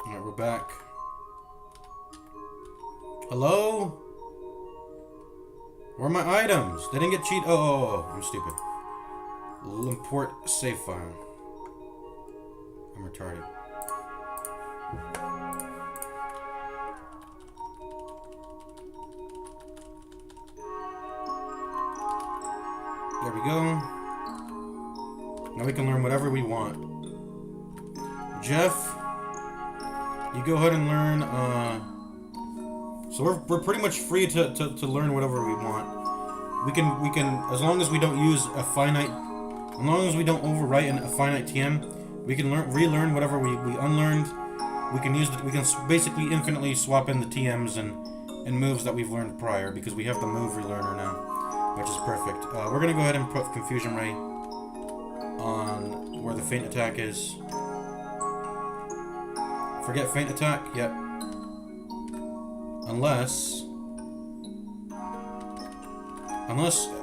Alright, we're back. Hello? Where are my items? They didn't get cheated. Oh, I'm stupid. Import save file. I'm retarded. There we go. Now we can learn whatever we want. Jeff, you go ahead and learn, so we're pretty much free to learn whatever we want. We can, as long as we don't use a finite, as long as we don't overwrite a finite TM, we can relearn whatever we unlearned. We can basically infinitely swap in the TMs and moves that we've learned prior, because we have the move relearner now, which is perfect. We're gonna go ahead and put Confusion Ray on where the Feint Attack is. Forget Feint Attack? Yep. Unless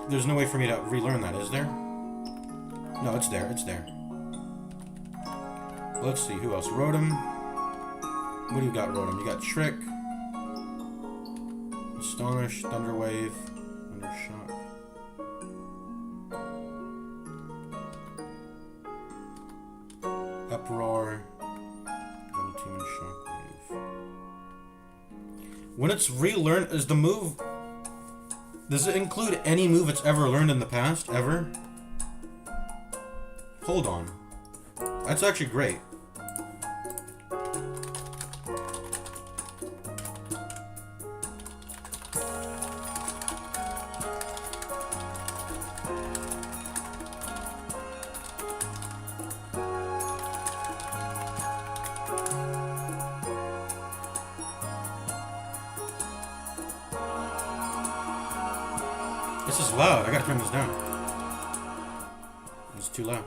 there's no way for me to relearn that, is there? No, it's there, it's there. Let's see, who else? Rotom. What do you got, Rotom? You got Trick. Astonish, Thunder Wave, Thunder Shock. Uproar. Double Team and Shockwave. When it's relearned, is the move... Does it include any move it's ever learned in the past? Ever? Hold on. That's actually great. This is loud. I gotta turn this down. It's too loud.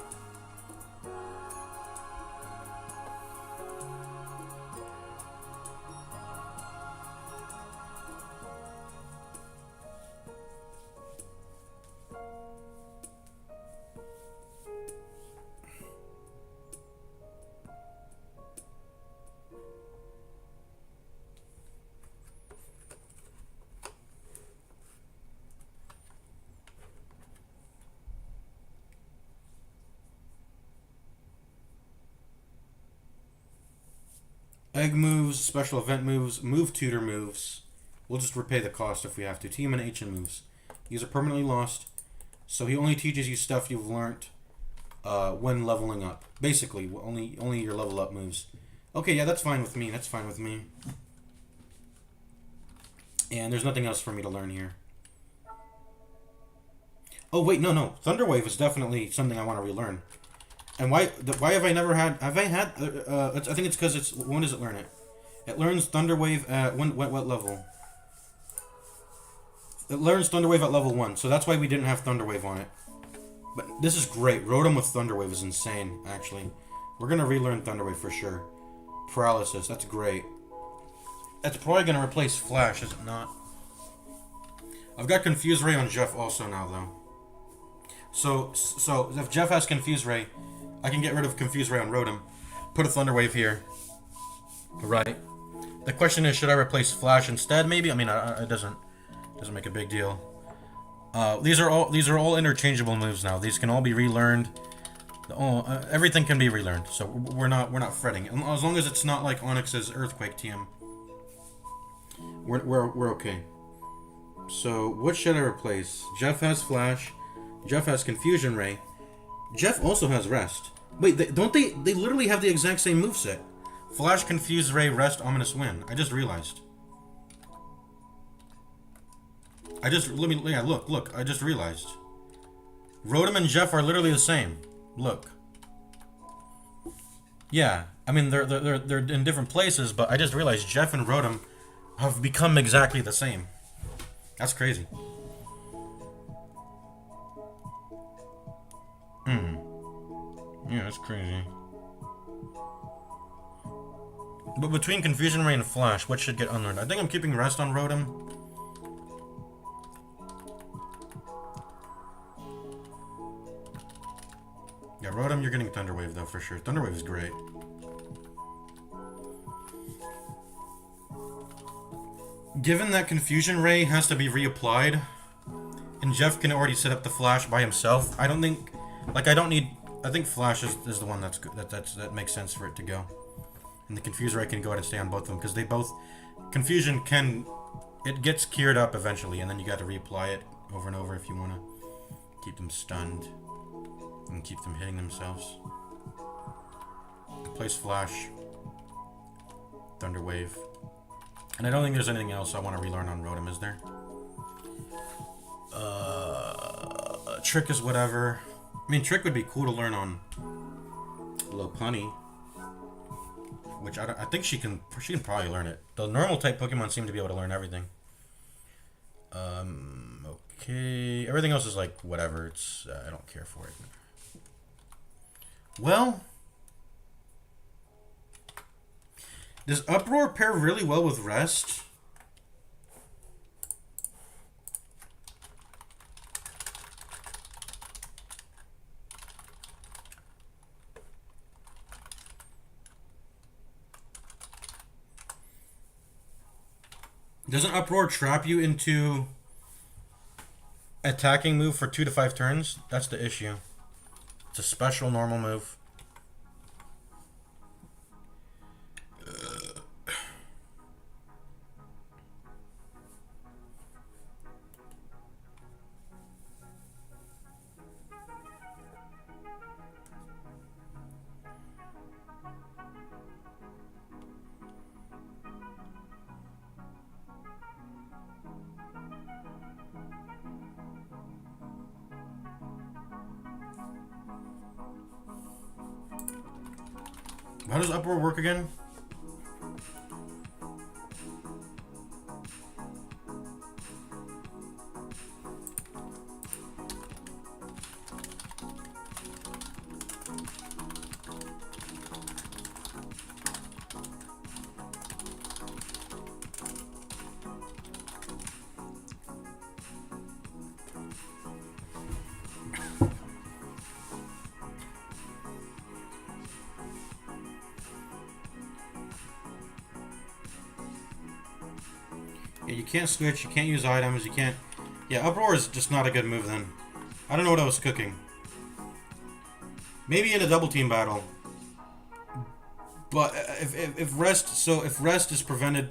Egg moves, special event moves, move tutor moves. We'll just repay the cost if we have to. Team and ancient moves. These are permanently lost, so he only teaches you stuff you've learned when leveling up. Basically, only your level up moves. Okay, yeah, that's fine with me. That's fine with me. And there's nothing else for me to learn here. Oh wait, no. Thunderwave is definitely something I want to relearn. And why have I never had? Have I had? I think it's because it's. When does it learn it? It learns Thunderwave at what level? It learns Thunderwave at level 1, so that's why we didn't have Thunderwave on it. But this is great. Rotom with Thunderwave is insane, actually. We're gonna relearn Thunderwave for sure. Paralysis, that's great. That's probably gonna replace Flash, is it not? I've got Confuse Ray on Jeff also now, though. So if Jeff has Confuse Ray, I can get rid of Confuse Ray on Rotom. Put a Thunderwave here. Right. The question is, should I replace Flash instead? Maybe. I mean, it doesn't make a big deal. These are all interchangeable moves now. These can all be relearned. Everything can be relearned. So we're not fretting. As long as it's not like Onyx's Earthquake TM. We're okay. So what should I replace? Jeff has Flash. Jeff has Confusion Ray. Jeff also has Rest. Wait, they literally have the exact same moveset. Flash, Confuse Ray, Rest, Ominous Wind. I just realized. Look, I just realized. Rotom and Jeff are literally the same. Look. Yeah, I mean they're in different places, but I just realized Jeff and Rotom have become exactly the same. That's crazy. Yeah, that's crazy. But between Confusion Ray and Flash, what should get unlearned? I think I'm keeping Rest on Rotom. Yeah, Rotom, you're getting Thunderwave though, for sure. Thunderwave is great. Given that Confusion Ray has to be reapplied, and Jeff can already set up the Flash by himself, I don't think... Like, I think Flash is the one that makes sense for it to go. And the Confuse Ray can go ahead and stay on both of them, because they both... Confusion can... It gets cured up eventually, and then you got to reapply it over and over if you want to keep them stunned. And keep them hitting themselves. Place Flash. Thunderwave. And I don't think there's anything else I want to relearn on Rotom, is there? Trick is whatever. I mean, Trick would be cool to learn on Lopunny. Which I think she can probably learn it. The normal type Pokemon seem to be able to learn everything. Okay. Everything else is like whatever. It's I don't care for it. Well, does Uproar pair really well with Rest? Doesn't Uproar trap you into attacking move for 2 to 5 turns? That's the issue. It's a special normal move. How does Uproar work again? Yeah, you can't switch, you can't use items, you can't... Yeah, Uproar is just not a good move then. I don't know what I was cooking. Maybe in a double team battle. But if rest, so if rest is prevented.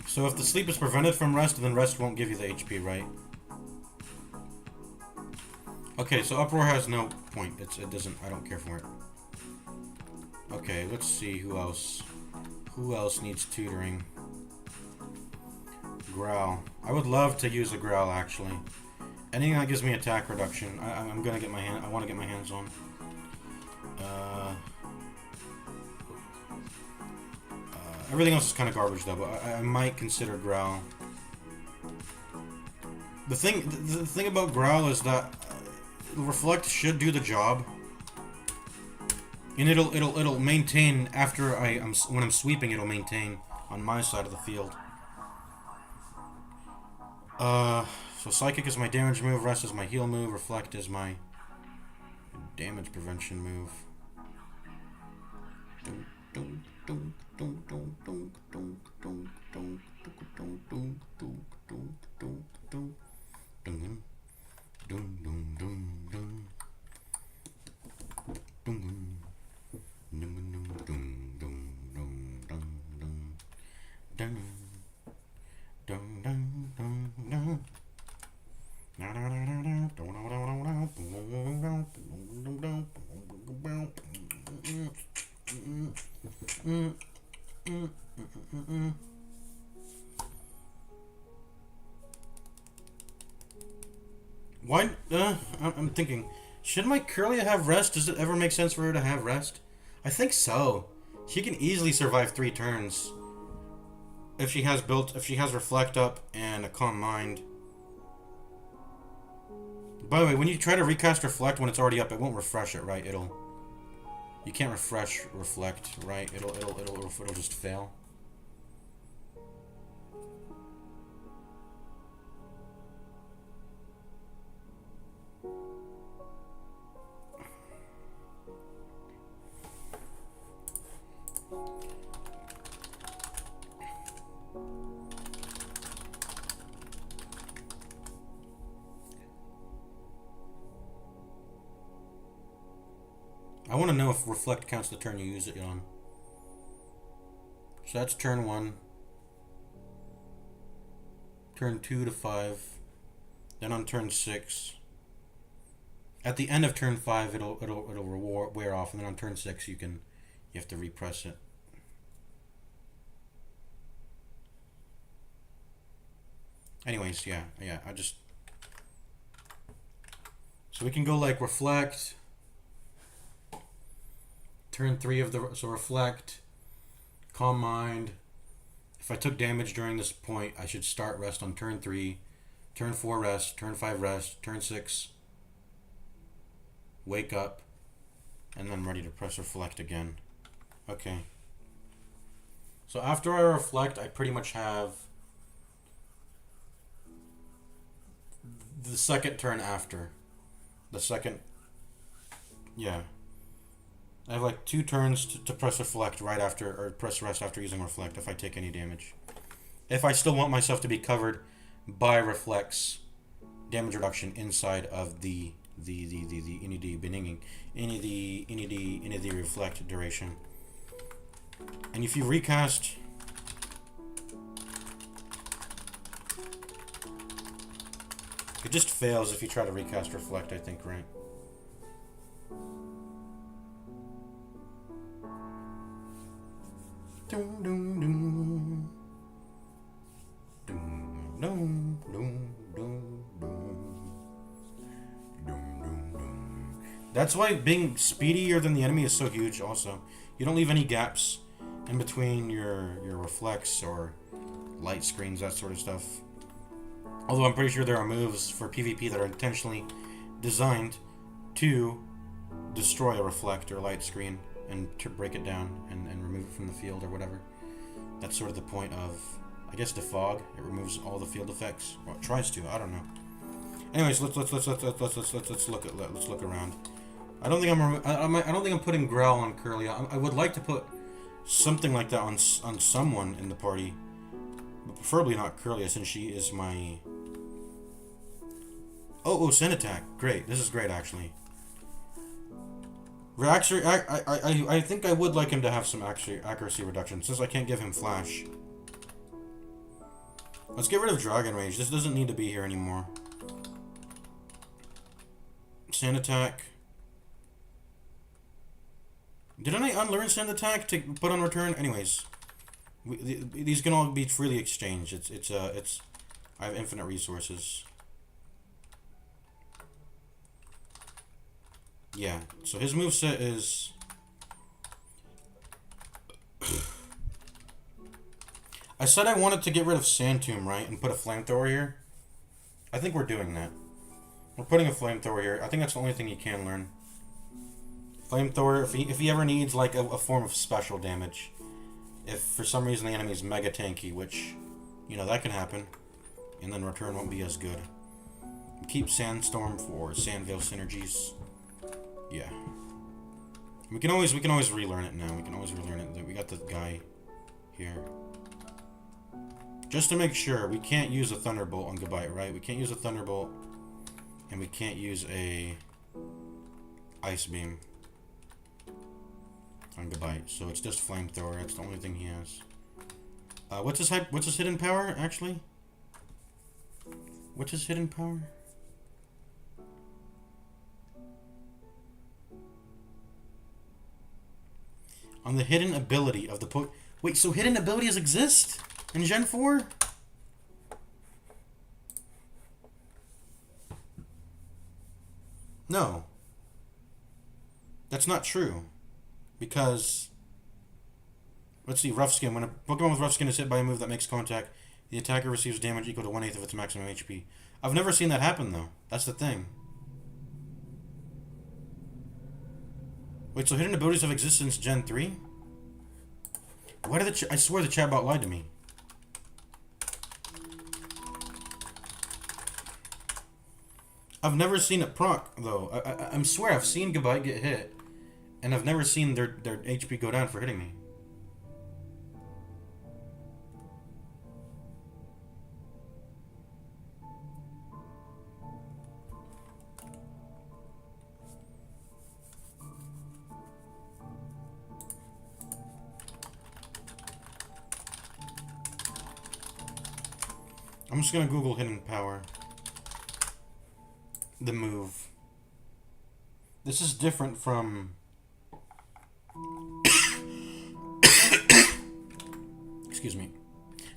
So if the sleep is prevented from rest, then rest won't give you the HP, right? Okay, so uproar has no point. It doesn't. I don't care for it. Okay, let's see who else. Who else needs tutoring? Growl. I would love to use a growl actually. Anything that gives me attack reduction. I'm gonna get my hand. I want to get my hands on. Everything else is kind of garbage though, but I might consider growl. The thing about growl is that reflect should do the job, and it'll maintain after when I'm sweeping. It'll maintain on my side of the field. So psychic is my damage move, rest is my heal move, reflect is my damage prevention move. Why? I'm thinking, should my Curlia have rest? Does it ever make sense for her to have rest? I think so. She can easily survive 3 turns. If she has reflect up and a calm mind. By the way, when you try to recast reflect when it's already up, it won't refresh it, right? You can't refresh reflect, right? It'll just fail. I want to know if reflect counts the turn you use it on. So that's turn 1. Turn 2 to 5. Then on turn 6. At the end of turn 5, it'll wear off, and then on turn 6 you have to repress it. Anyways, yeah, I just. So we can go like reflect. Turn 3 of so reflect, calm mind. If I took damage during this point, I should start rest on turn 3, turn 4 rest, turn 5 rest, turn 6 wake up, and then ready to press reflect again. Okay. So after I reflect, I pretty much have the second turn after. The second, yeah. I have like 2 turns to press reflect right after, or press rest after using reflect if I take any damage. If I still want myself to be covered by reflex damage reduction inside of the reflect duration. And if you recast, it just fails if you try to recast reflect, I think, right? That's why being speedier than the enemy is so huge also. You don't leave any gaps in between your reflex or light screens, that sort of stuff. Although I'm pretty sure there are moves for PvP that are intentionally designed to destroy a reflect or light screen and to break it down and remove it from the field or whatever. That's sort of the point of, I guess, defog. It removes all the field effects. Well, it tries to. I don't know. Anyways, let's look around. I don't think I don't think I'm putting Growl on Curly. I would like to put something like that on someone in the party, but preferably not Curly, since she is my. Oh, Sand Attack. Great. This is great, actually. Actually, I think I would like him to have some accuracy reduction, since I can't give him Flash. Let's get rid of Dragon Rage. This doesn't need to be here anymore. Sand Attack. Didn't I unlearn Sand Attack to put on return? Anyways, these can all be freely exchanged. It's. I have infinite resources. Yeah. So his moveset is. I said I wanted to get rid of Sand Tomb, right, and put a flamethrower here. I think we're doing that. We're putting a flamethrower here. I think that's the only thing he can learn. Flamethrower, if he ever needs like a form of special damage. If for some reason the enemy is mega tanky, which, you know, that can happen. And then return won't be as good. Keep Sandstorm for Sandvale synergies. Yeah. We can always relearn it now. We can always relearn it. We got the guy here. Just to make sure, we can't use a Thunderbolt on Gabite, right? We can't use a Thunderbolt. And we can't use a Ice Beam on Gabite, so it's just Flamethrower. That's the only thing he has. What's his hidden power, actually? What's his hidden power? On the hidden ability of the Wait, so hidden abilities exist in Gen 4? No. That's not true. Because, let's see, Rough Skin. When a Pokemon with Rough Skin is hit by a move that makes contact, the attacker receives damage equal to 1/8 of its maximum HP. I've never seen that happen, though. That's the thing. Wait, so hidden abilities have existed since Gen 3? Why did I swear the chatbot lied to me. I've never seen it proc, though. I swear I've seen Gabite get hit. And I've never seen their HP go down for hitting me. I'm just gonna Google hidden power. The move. This is different from... Excuse me.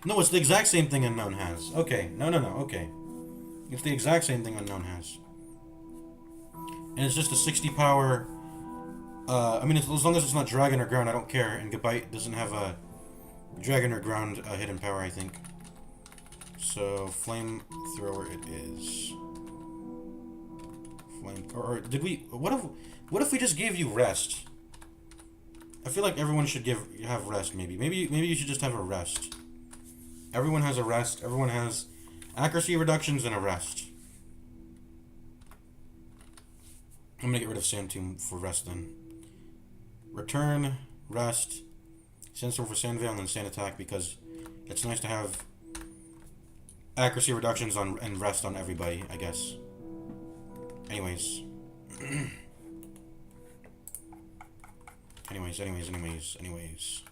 No, it's the exact same thing Unknown has. Okay, no, okay. It's the exact same thing Unknown has. And it's just a 60 power... I mean, as long as it's not Dragon or Ground, I don't care. And Gabite doesn't have a Dragon or Ground hidden power, I think. So, Flamethrower it is. Or did we... What if we just gave you Rest? I feel like everyone should have Rest, maybe. Maybe you should just have a Rest. Everyone has a Rest. Everyone has accuracy reductions and a Rest. I'm gonna get rid of Sand Tomb for Rest then. Return, Rest, Sandstorm for Sandvale, and then Sand Attack, because it's nice to have accuracy reductions on and Rest on everybody, I guess. Anyways. Anyways.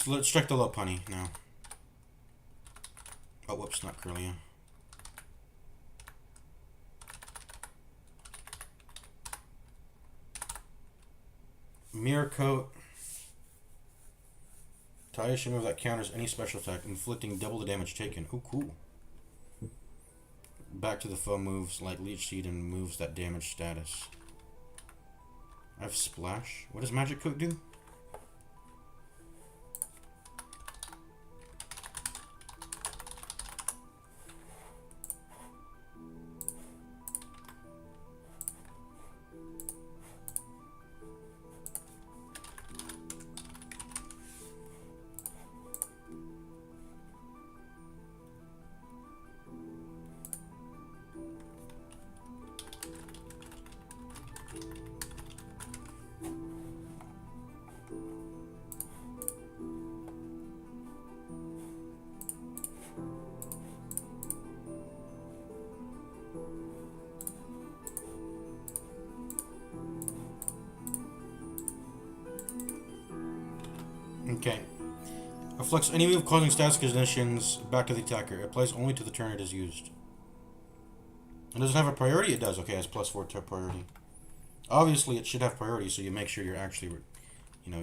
Let's check the Lopunny now. Oh, whoops, not Curlia. Mirror Coat. Taisha move that counters any special attack, inflicting double the damage taken. Oh, cool. Back to the foe moves like Leech Seed and moves that damage status. I have Splash. What does Magic Coat do? Okay. Reflects any move causing status conditions back to the attacker. It applies only to the turn it is used. It doesn't have a priority? It does. Okay, it has +4 to priority. Obviously, it should have priority, so you make sure you're actually, you know.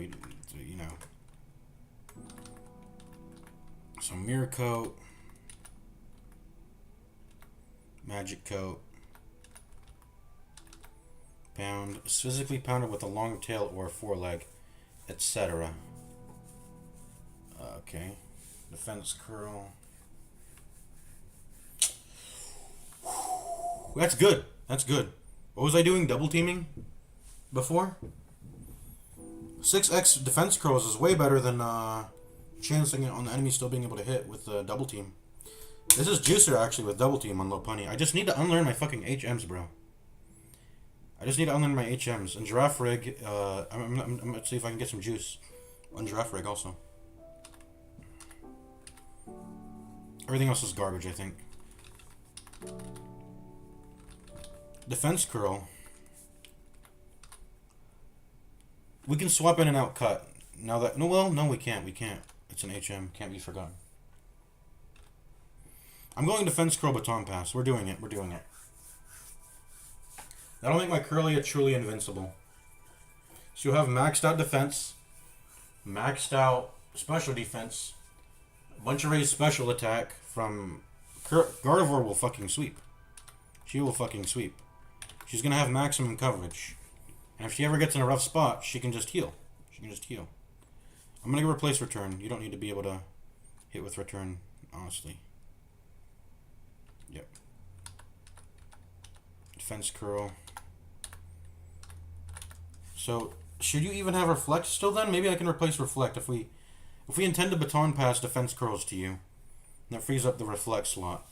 So mirror coat, magic coat, pound, is physically pounded with a long tail or a foreleg, etc. Okay, defense curl. That's good. That's good. What was I doing? Double teaming before? 6x defense curls is way better than chancing it on the enemy still being able to hit with the double team. This is juicer actually with double team on low punny. I just need to unlearn my fucking HMs, bro. I just need to unlearn my HMs. And giraffe rig, I'm gonna see if I can get some juice on giraffe rig also. Everything else is garbage, I think. Defense curl. We can swap in and out cut. Now that no, we can't. We can't. It's an HM. Can't be forgotten. I'm going defense curl baton pass. We're doing it. We're doing it. That'll make my curly a truly invincible. So you'll have maxed out defense, maxed out special defense, a bunch of raised special attack from Gardevoir will fucking sweep. She will fucking sweep. She's gonna have maximum coverage. And if she ever gets in a rough spot, she can just heal. She can just heal. I'm gonna replace return. You don't need to be able to hit with return, honestly. Yep. Defense curl. So should you even have reflect still then? Maybe I can replace reflect if we intend to baton pass defense curls to you. That frees up the reflect slot.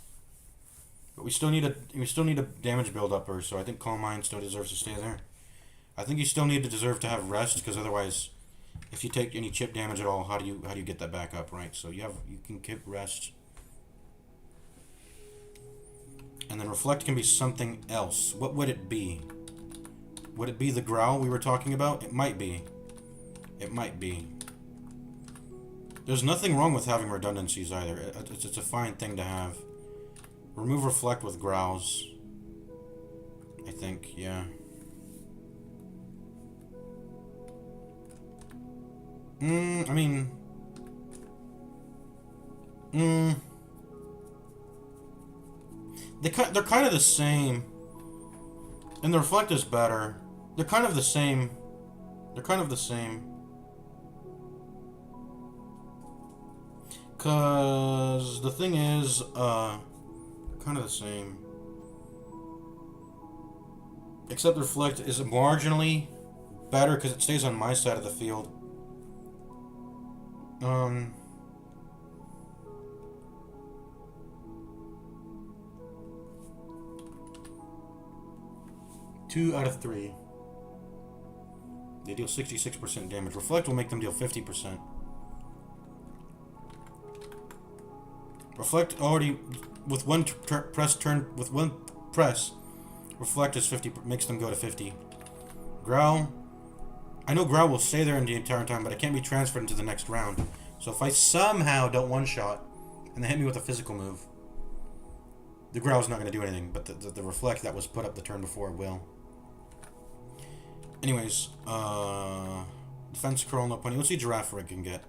But we still need a damage build upper, so I think Calm Mind still deserves to stay there. I think you still need to deserve to have rest, because otherwise, if you take any chip damage at all, how do you get that back up, right? So you can keep rest. And then reflect can be something else. What would it be? Would it be the growl we were talking about? It might be. It might be. There's nothing wrong with having redundancies either. It's a fine thing to have. Remove reflect with growls. I think, yeah. I mean... They're kind of the same. And the reflect is better. They're kind of the same. They're kind of the same. Cause the thing is, kind of the same. Except reflect is marginally better because it stays on my side of the field. 2 out of 3. They deal 66% damage. Reflect will make them deal 50%. Reflect already with one press. Reflect is 50, makes them go to 50. Growl. I know Growl will stay there in the entire time, but it can't be transferred into the next round. So if I somehow don't one-shot and they hit me with a physical move, the Growl's not going to do anything, but the Reflect that was put up the turn before will. Anyways, defense curl, no pony. Let's see Giraffe Rig can get.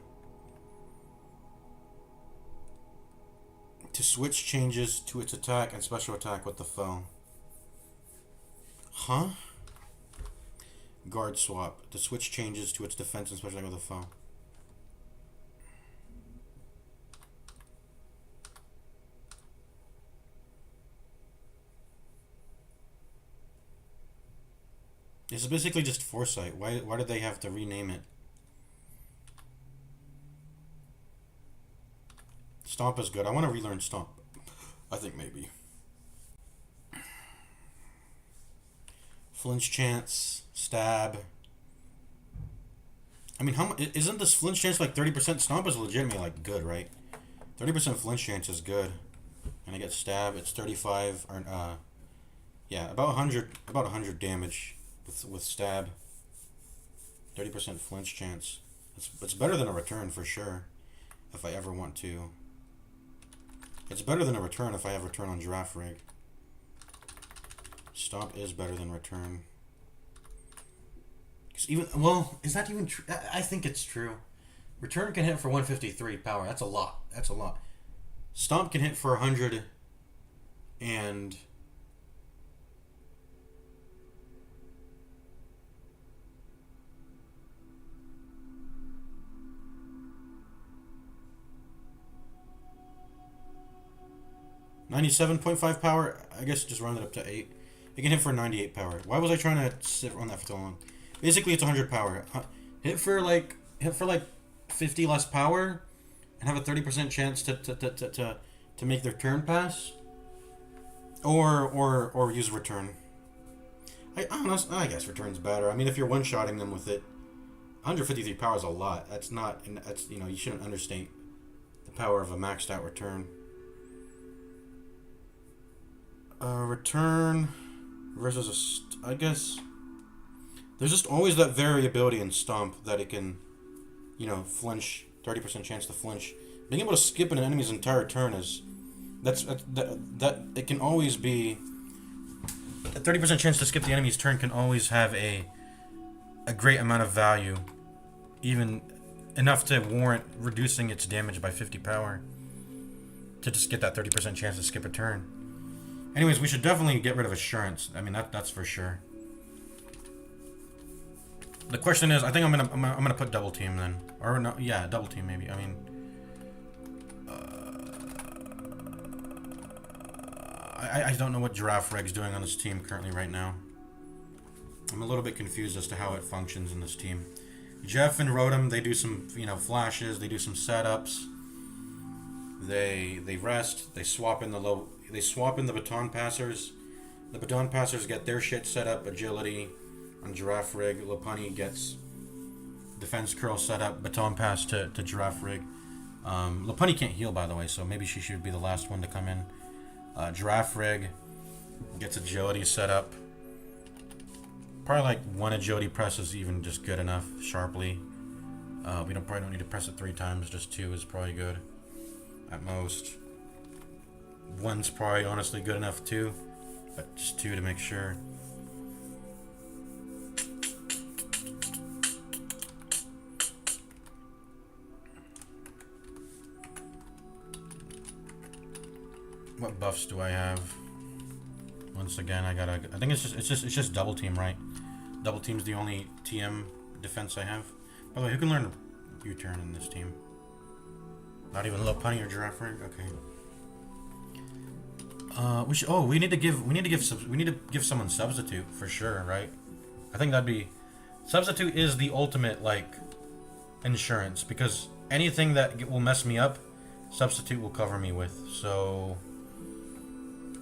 To switch changes to its attack and special attack with the foe. Huh? Guard swap. To switch changes to its defense and special attack with the foe. This is basically just Foresight. Why did they have to rename it? Stomp is good. I want to relearn Stomp. I think maybe. Flinch chance, stab. I mean, isn't this flinch chance like 30%? Stomp is legitimately like good, right? 30% flinch chance is good. And I get stab. It's 35 or yeah, about 100 damage with stab. 30% flinch chance. It's better than a return for sure, if I ever want to. It's better than a return if I have return on giraffe rig. Stomp is better than return. Cause even, well, is that even true? I think it's true. Return can hit for 153 power. That's a lot. That's a lot. Stomp can hit for 100 and... $97.5 power. I guess just round it up to 8. It can hit for 98 power. Why was I trying to sit on that for so long? Basically, it's 100 power. Hit for like 50 less power, and have a 30% chance to make their turn pass, or use return. I guess return's better. I mean, if you're one-shotting them with it, 153 power is a lot. That's not. That's, you know, you shouldn't understate the power of a maxed out return. Return versus I guess there's just always that variability in Stomp that it can, you know, flinch, 30% chance to flinch. Being able to skip an enemy's entire turn is that it can always be a 30% chance to skip the enemy's turn can always have a great amount of value, even enough to warrant reducing its damage by 50 power to just get that 30% chance to skip a turn. Anyways, we should definitely get rid of Assurance. I mean, that's for sure. The question is, I think I'm gonna put Double Team then, or no, yeah, Double Team maybe. I mean, I don't know what Giraffe Reg's doing on this team currently right now. I'm a little bit confused as to how it functions in this team. Jeff and Rotom, they do some, you know, flashes, they do some setups. They rest, they swap in the baton passers. The baton passers get their shit set up, agility on Giraffe Rig. Lopunny gets defense curl set up, baton pass to Giraffe Rig. Lopunny can't heal, by the way, so maybe she should be the last one to come in. Giraffe Rig gets agility set up. Probably like one agility press is even just good enough, sharply. We probably don't need to press it 3 times, just 2 is probably good. At most. 1's probably honestly good enough too, but just 2 to make sure. What buffs do I have? Once again, I think it's just Double Team, right? Double Team's the only TM defense I have. By the way, who can learn U-turn in this team? Not even Lopunny or Giraffe Rig? Okay. We need to give someone substitute for sure, right? I think that'd be substitute is the ultimate like insurance, because anything that will mess me up, substitute will cover me with. So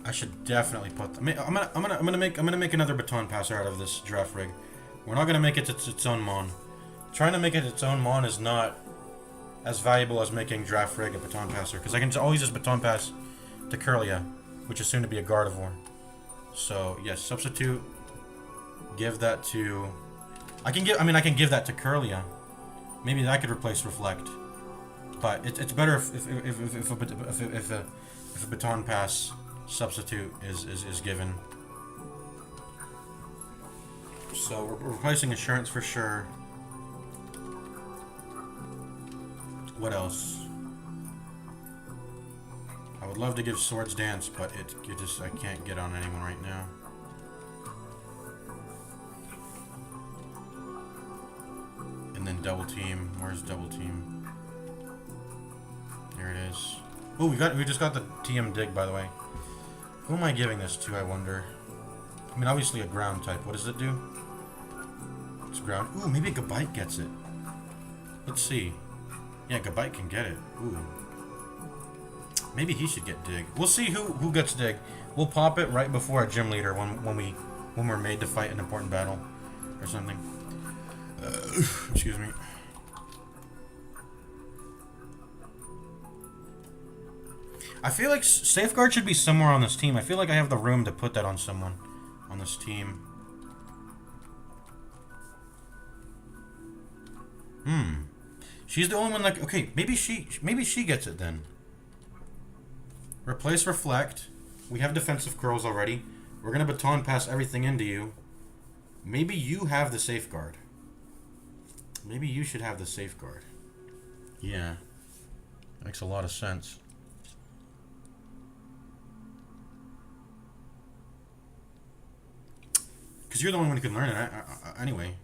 I should definitely put. I'm gonna make another baton passer out of this Giraffe Rig. We're not gonna make it its own mon. Trying to make it its own mon is not as valuable as making Giraffe Rig a baton passer, because I can always just baton pass to Curlia, which is soon to be a Gardevoir. So yes, substitute. Give that to. I can give that to Curlia. Maybe that could replace Reflect. But it's better if a baton pass substitute is given. So we're replacing Assurance for sure. What else? I would love to give Swords Dance, but I can't get on anyone right now. And then Double Team. Where's Double Team? There it is. Oh, we just got the TM Dig, by the way. Who am I giving this to, I wonder? I mean, obviously a ground type. What does it do? It's ground. Ooh, maybe Gabite gets it. Let's see. Yeah, Gabite can get it. Ooh. Maybe he should get Dig. We'll see who gets Dig. We'll pop it right before our gym leader when we're made to fight an important battle or something. Excuse me. I feel like Safeguard should be somewhere on this team. I feel like I have the room to put that on someone on this team. She's the only one that... Okay, maybe she gets it then. Replace reflect. We have defensive curls already. We're gonna baton pass everything into you. Maybe you have the safeguard. Maybe you should have the safeguard. Yeah. Makes a lot of sense. Because you're the only one who can learn it anyway.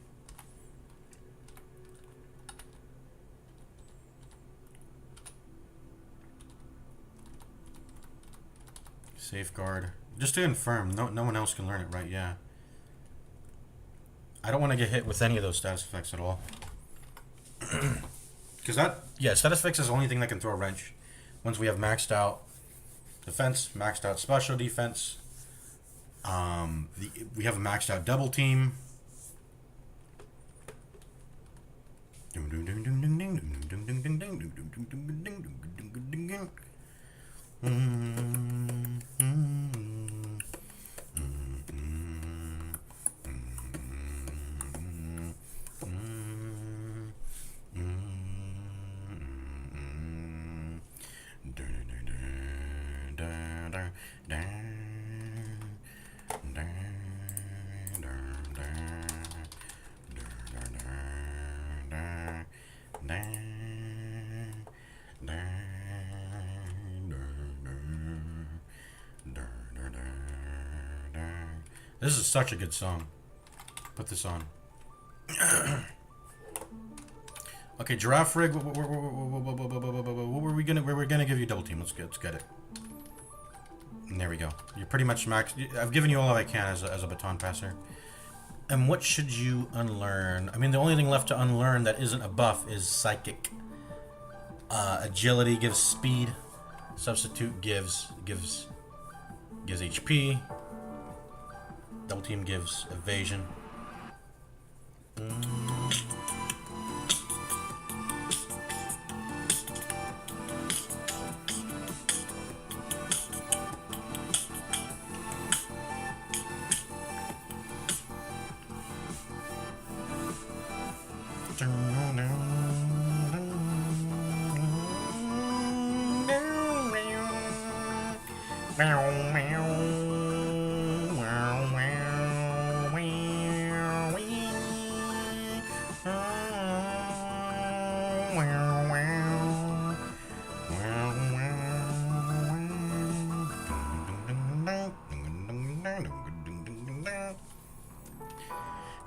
Safeguard. Just to confirm, no one else can learn it, right? Yeah. I don't want to get hit with any of those status effects at all. Because status effects is the only thing that can throw a wrench. Once we have maxed out defense, maxed out special defense, we have a maxed out double team. This is such a good song. Put this on. Okay, giraffe rig. What were we gonna? We're gonna give you double team. Let's get it. And there we go. You're pretty much max. I've given you all I can as a baton passer. And what should you unlearn? I mean, the only thing left to unlearn that isn't a buff is psychic. Agility gives speed. Substitute gives HP. Double team gives evasion.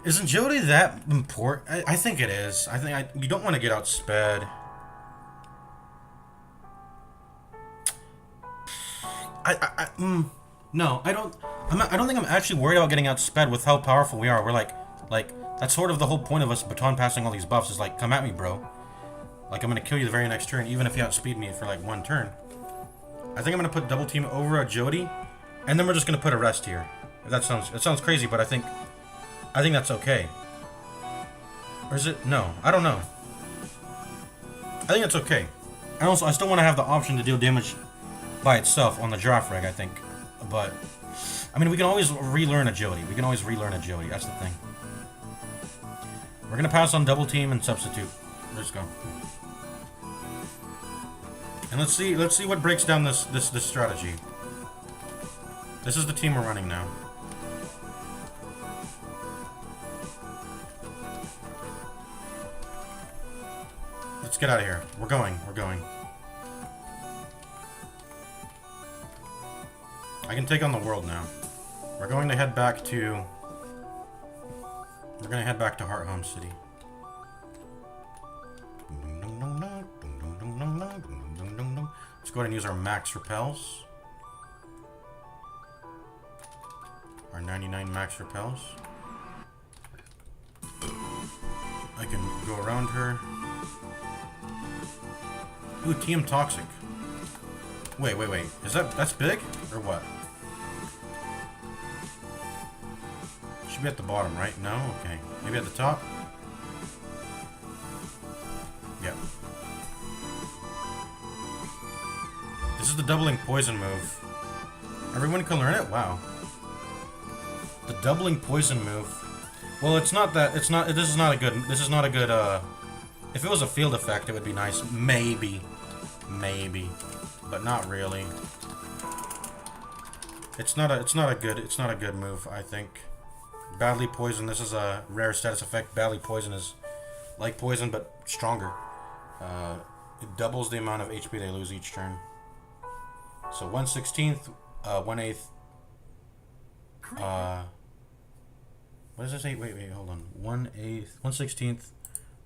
Isn't agility that important? I think it is. I think you don't want to get outsped. No, I don't. I don't think I'm actually worried about getting outsped with how powerful we are. We're like that's sort of the whole point of us baton passing all these buffs is like, come at me, bro. Like I'm gonna kill you the very next turn, even if you outspeed me for like one turn. I think I'm gonna put double team over agility, and then we're just gonna put a rest here. It sounds crazy, but I think that's okay. Or is it? No, I don't know. I think it's okay. And also, I still want to have the option to deal damage by itself on the giraffe rig, I think. But, I mean, we can always relearn agility. That's the thing. We're going to pass on double team and substitute. Let's go. And let's see what breaks down this strategy. This is the team we're running now. Let's get out of here. We're going. I can take on the world now. We're going to head back to Heart Home City. Let's go ahead and use our max repels. Our 99 max repels. I can go around her. Ooh, TM Toxic. Wait. That's big? Or what? Should be at the bottom, right? No? Okay. Maybe at the top? Yep. This is the doubling poison move. Everyone can learn it? Wow. The doubling poison move. Well, this is not a good If it was a field effect, it would be nice. Maybe. Maybe. But not really. It's not a good move, I think. Badly Poison, this is a rare status effect. Badly Poison is like poison, but stronger. It doubles the amount of HP they lose each turn. So 1/16th, 1/8. What does it say? Wait, hold on. 1/8, 1/16th,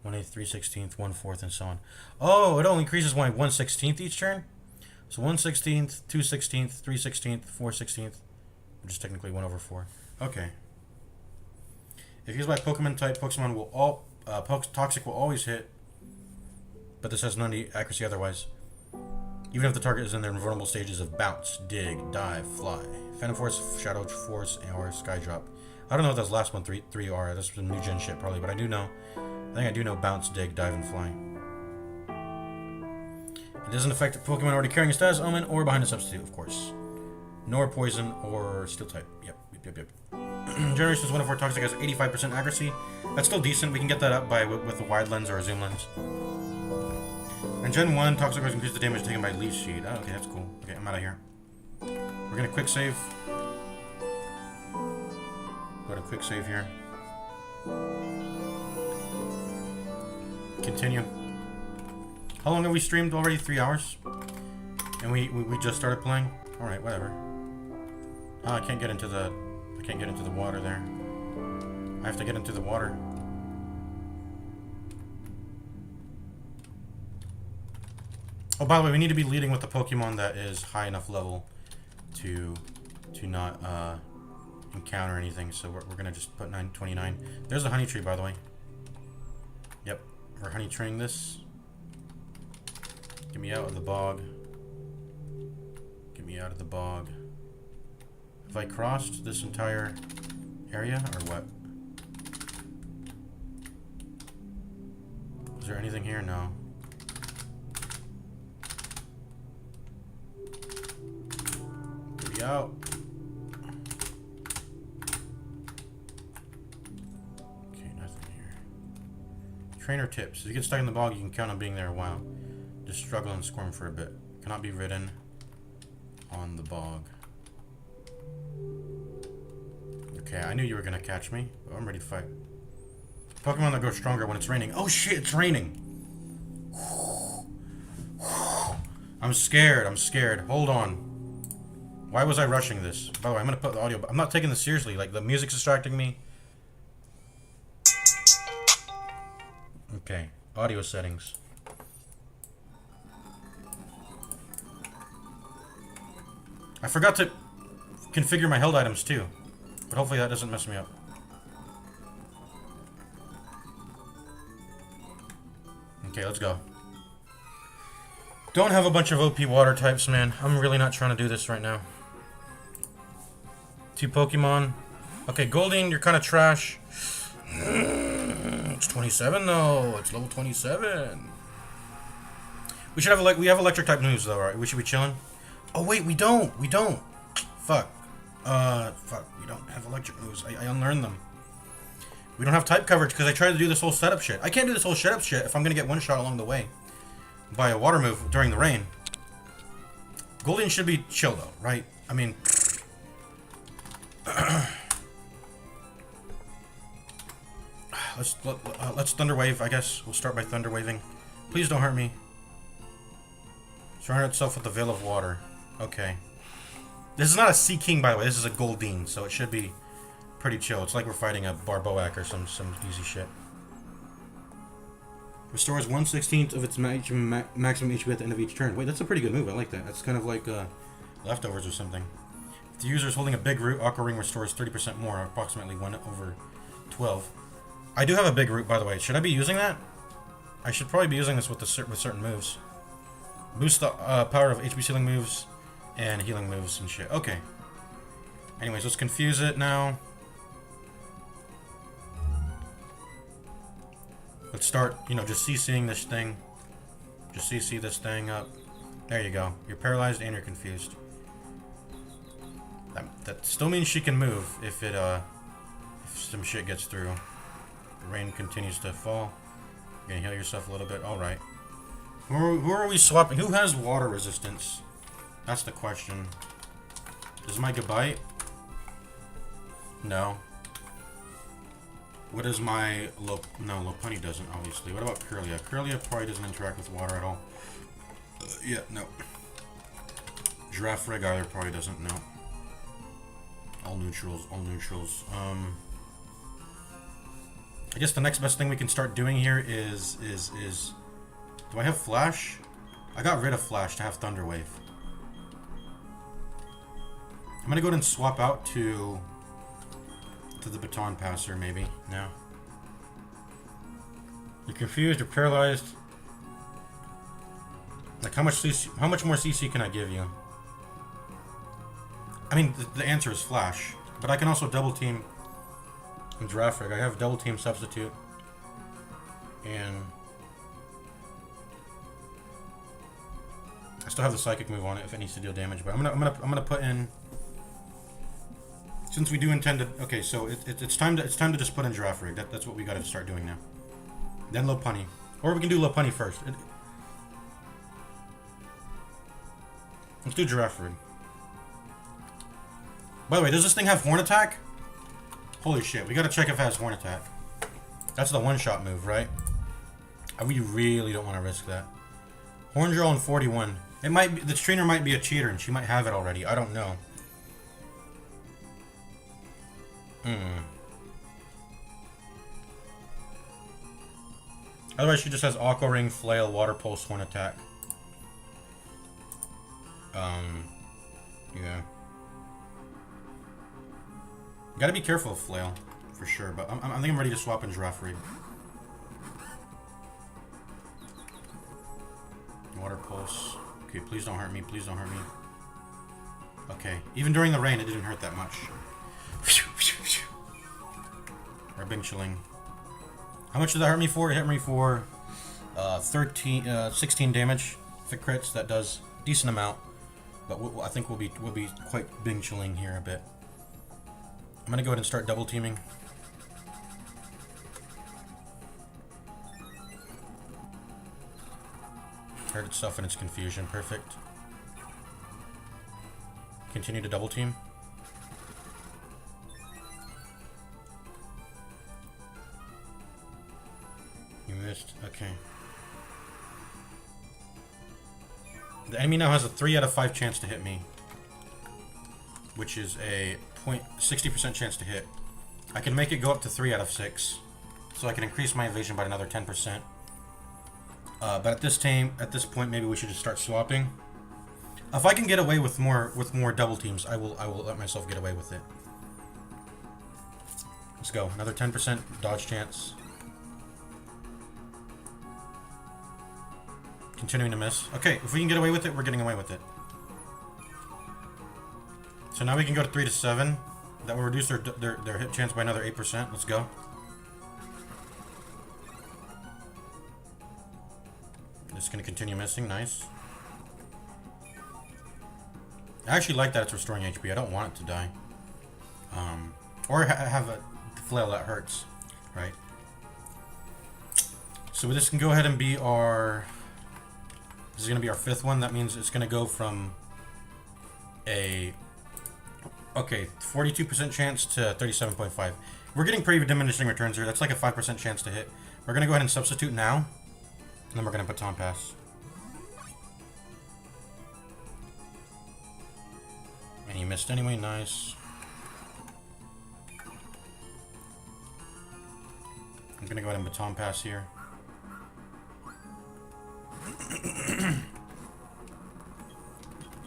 1/8, 3/16th, 1/4, and so on. Oh, it only increases by 1/16th each turn? So 1/16th, 2/16th, 3/16th, 4/16th, which is technically 1/4. Okay. If used by Pokemon type, Pokemon will all Toxic will always hit, but this has none accuracy otherwise. Even if the target is in their vulnerable stages of Bounce, Dig, Dive, Fly, Phantom Force, Shadow Force, or Sky Drop. I don't know what those last three are. That's some new gen shit probably, but I think I do know Bounce, Dig, Dive, and Fly. It doesn't affect a Pokemon already carrying a status element or behind a substitute, of course. Nor Poison or Steel type. Yep. Generations 1 of 4 Toxic has 85% accuracy. That's still decent. We can get that up with a wide lens or a zoom lens. And Gen 1, Toxic has increased the damage taken by Leaf Seed. Oh, okay, that's cool. Okay, I'm out of here. We're gonna quick save. Go to quick save here. Continue. How long have we streamed already? 3 hours? And we just started playing? Alright, whatever. Oh, I can't get into the water there. I have to get into the water. Oh, by the way, we need to be leading with the Pokemon that is high enough level to not encounter anything. So we're gonna just put 929. There's a honey tree, by the way. Yep, we're honey treeing this. Get me out of the bog. Get me out of the bog. Have I crossed this entire area or what? Is there anything here? No. Get me out. Okay, nothing here. Trainer tips. If you get stuck in the bog, you can count on being there a while. Just struggle and squirm for a bit. Cannot be ridden on the bog. Okay, I knew you were gonna catch me, but I'm ready to fight. Pokemon that grow stronger when it's raining. Oh shit, it's raining! I'm scared. Hold on. Why was I rushing this? By the way, I'm gonna put the audio... I'm not taking this seriously. Like, the music's distracting me. Okay, audio settings. I forgot to configure my held items too, but hopefully that doesn't mess me up. Okay, let's go. Don't have a bunch of OP water types, man. I'm really not trying to do this right now. 2 Pokemon. Okay, Goldeen, you're kind of trash. It's 27 though. It's level 27. We should have we have electric type moves though, right? We should be chilling. Oh wait, we don't. Fuck. Fuck. We don't have electric moves. I unlearned them. We don't have type coverage because I tried to do this whole setup shit. I can't do this whole setup shit if I'm gonna get one shot along the way by a water move during the rain. Goldeen should be chill though, right? I mean, let's Thunder Wave. I guess we'll start by Thunder Waving. Please don't hurt me. Surround itself with the Veil of Water. Okay. This is not a Sea King, by the way. This is a Goldeen, so it should be pretty chill. It's like we're fighting a Barboak or some easy shit. Restores 1/16 of its maximum HP at the end of each turn. Wait, that's a pretty good move. I like that. That's kind of like leftovers or something. If the user is holding a big root, Aqua Ring restores 30% more, approximately 1/12. I do have a big root, by the way. Should I be using that? I should probably be using this with certain moves. Boost the power of HP sealing moves and healing moves and shit. Okay. Anyways, let's confuse it now. Let's start, just CCing this thing. Just CC this thing up. There you go. You're paralyzed and you're confused. That still means she can move if some shit gets through. The rain continues to fall. You're gonna heal yourself a little bit. All right. Who are we swapping? Who has water resistance? That's the question. Does my bite? No. What is my no, Lopunny doesn't, obviously. What about Curlia? Curlia probably doesn't interact with water at all. Yeah, no. Giraffe Rig either probably doesn't, no. All neutrals, all neutrals. I guess the next best thing we can start doing here is do I have Flash? I got rid of Flash to have Thunder Wave. I'm gonna go ahead and swap out to the Baton Passer, maybe. No. You're confused, you're paralyzed. Like, how much more CC can I give you? I mean, the answer is Flash. But I can also double team in Giraffe Rig. I have double team substitute. And I still have the psychic move on it if it needs to deal damage, but I'm gonna put in, since we do intend to. Okay, so it's time to just put in Giraffe Rig. That's what we got to start doing now. Then Lopunny, or we can do Lopunny first. Let's do Giraffe Rig. By the way, does this thing have Horn Attack? Holy shit, we gotta check if it has Horn Attack. That's the one-shot move, right? We really don't want to risk that. Horn Drill on 41. It might be, the trainer might be a cheater and she might have it already. I don't know. Otherwise, she just has Aqua Ring, Flail, Water Pulse, Horn Attack. Yeah. Gotta be careful of Flail, for sure. But I think I'm ready to swap in Giraffe Rig. Water Pulse. Okay, please don't hurt me. Please don't hurt me. Okay. Even during the rain, it didn't hurt that much. Or Bing Chilling. How much did that hurt me for? It hit me for 16 damage. If it crits, that does a decent amount. But I think we'll be quite Bing Chilling here a bit. I'm gonna go ahead and start double teaming. Hurt itself in its confusion. Perfect. Continue to double team. You missed. Okay. The enemy now has a 3 out of 5 chance to hit me, which is a 60% chance to hit. I can make it go up to 3 out of 6, so I can increase my evasion by another 10%. But at this point, maybe we should just start swapping. If I can get away with more double teams, I will let myself get away with it. Let's go. Another 10% dodge chance. Continuing to miss. Okay, if we can get away with it, we're getting away with it. So now we can go to 3 to 7. That will reduce their hit chance by another 8%. Let's go. Just gonna continue missing. Nice. I actually like that it's restoring HP. I don't want it to die. Or have a flail that hurts, right? So this can go ahead and be our. This is gonna be our 5th one. That means it's gonna go from a 42% chance to 37.5. We're getting pretty diminishing returns here. That's like a 5% chance to hit. We're gonna go ahead and substitute now, and then we're gonna Baton Pass. And you missed anyway. Nice. I'm gonna go ahead and Baton Pass here.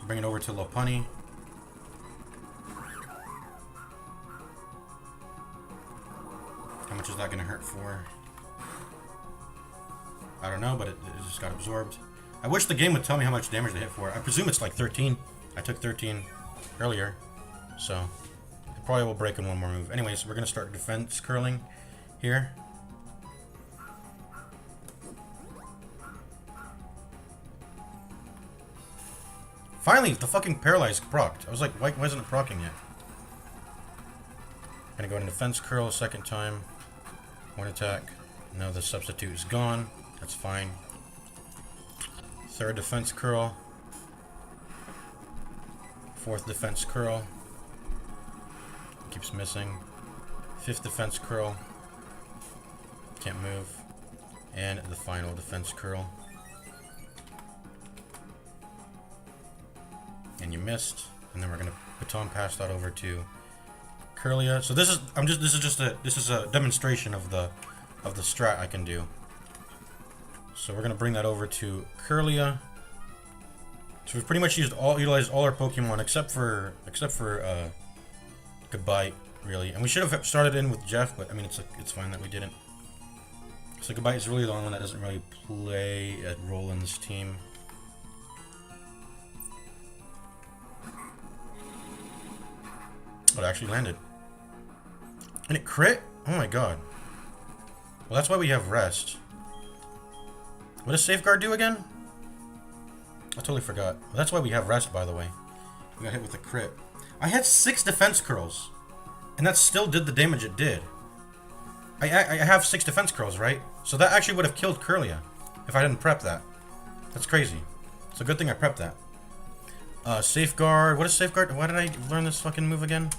Bring it over to Lopunny. How much is that gonna hurt for? I don't know, but it just got absorbed. I wish the game would tell me how much damage they hit for. I presume it's like 13. I took 13 earlier, so it probably will break in one more move. Anyways, we're gonna start defense curling here. Finally, the fucking paralyzed procced. I was like, why isn't it proccing yet? Gonna go into defense curl a second time. One attack. No, the substitute is gone. That's fine. Third defense curl. Fourth defense curl. Keeps missing. Fifth defense curl. Can't move. And the final defense curl. And you missed. And then we're gonna baton pass that over to Curlia. So this is a demonstration of the strat I can do. So we're gonna bring that over to Curlia. So we've pretty much utilized all our Pokemon except for Goodbye, really. And we should have started in with Jeff, but I mean it's fine that we didn't. So Goodbye is really the only one that doesn't really play a role in this team. Oh, it actually landed. And it crit? Oh my god. Well, that's why we have Rest. What does Safeguard do again? I totally forgot. Well, that's why we have Rest, by the way. We got hit with a crit. I had 6 defense curls. And that still did the damage it did. I have 6 defense curls, right? So that actually would have killed Curlia if I didn't prep that. That's crazy. It's a good thing I prepped that. Safeguard. What is Safeguard? Why did I learn this fucking move again?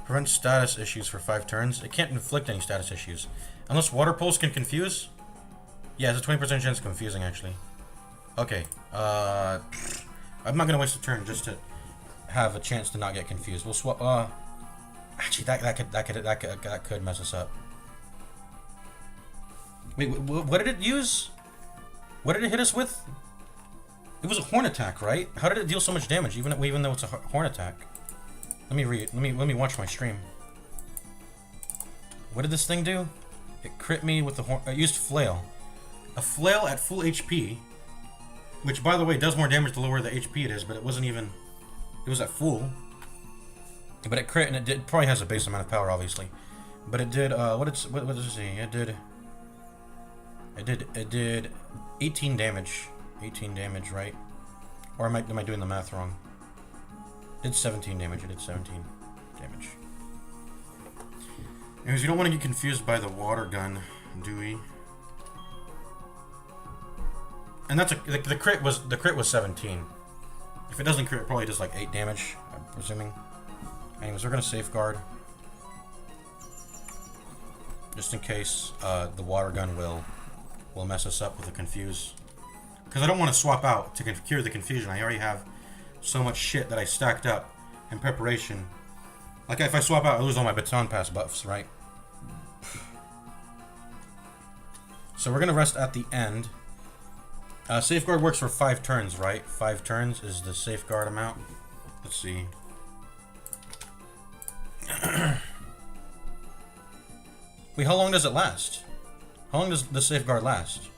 Prevent status issues for 5 turns. It can't inflict any status issues. Unless Water Pulse can confuse? Yeah, it's a 20% chance of confusing, actually. Okay. I'm not gonna waste a turn just to have a chance to not get confused. We'll swap. Actually, that could mess us up. Wait, what did it use? What did it hit us with? It was a horn attack, right? How did it deal so much damage, even though it's a horn attack? Let me read. Let me watch my stream. What did this thing do? It crit me with the horn. It used flail. A flail at full HP, which by the way does more damage the lower the HP it is, but it wasn't even. It was at full. But it crit and it probably has a base amount of power, obviously. But it did. What does it say? It did 18 damage. 18 damage, right? Or am I doing the math wrong? It did 17 damage. It did 17 damage. Anyways, you don't want to get confused by the water gun, do we? And that's the crit was 17. If it doesn't crit, it probably does like 8 damage, I'm presuming. Anyways, we're gonna safeguard just in case the water gun will mess us up with the confuse. Because I don't want to swap out to cure the confusion. I already have so much shit that I stacked up in preparation. Like if I swap out, I lose all my baton pass buffs, right? So we're gonna rest at the end. Safeguard works for 5 turns, right? 5 turns is the safeguard amount. Let's see. Wait, how long does it last? How long does the safeguard last?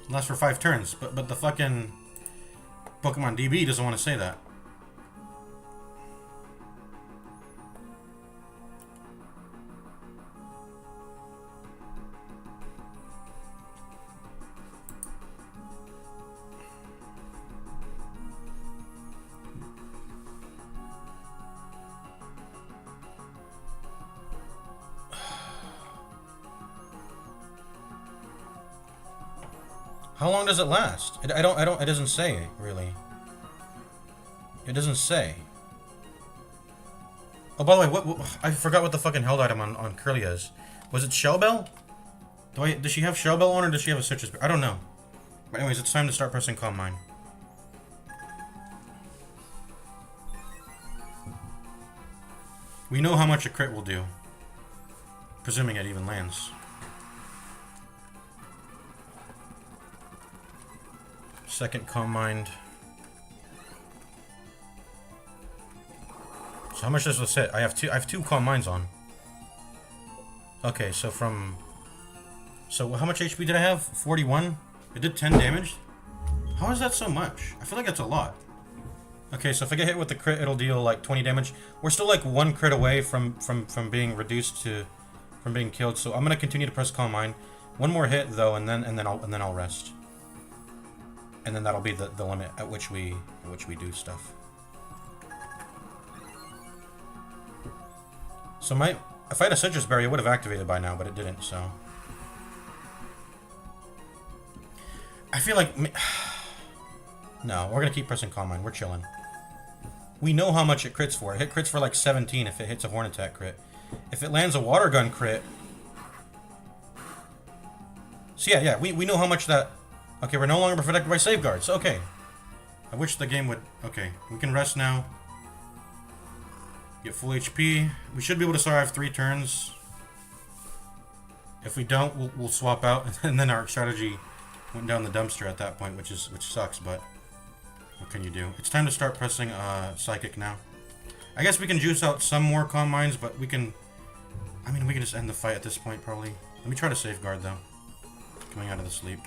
It lasts for 5 turns, but the fucking Pokemon DB doesn't want to say that. How long does it last? It doesn't say, really. It doesn't say. Oh, by the way, what I forgot what the fucking held item on Curlia is. Was it Shell Bell? Does she have Shell Bell on or does she have a Citrus? I don't know. But anyways, it's time to start pressing Calm Mind. We know how much a crit will do. Presuming it even lands. Second Calm Mind. So how much does this hit? I have two Calm Minds on. Okay, so how much HP did I have? 41? It did 10 damage? How is that so much? I feel like that's a lot. Okay, so if I get hit with the crit, it'll deal like 20 damage. We're still like 1 crit away from being reduced to being killed. So I'm gonna continue to press Calm Mind. One more hit though, and then I'll rest. And then that'll be the limit at which we do stuff. So if I had a citrus berry, it would have activated by now, but it didn't, so. I feel like... No, we're gonna keep pressing Calm Mind. We're chilling. We know how much it crits for. It crits for like 17 if it hits a horn attack crit. If it lands a water gun crit... So yeah, we know how much that... Okay, we're no longer protected by safeguards. Okay. I wish the game would... Okay, we can rest now. Get full HP. We should be able to survive 3 turns. If we don't, we'll swap out. And then our strategy went down the dumpster at that point, which sucks, but... What can you do? It's time to start pressing Psychic now. I guess we can juice out some more Calm Minds, but we can... I mean, we can just end the fight at this point, probably. Let me try to safeguard, though. Coming out of the sleep.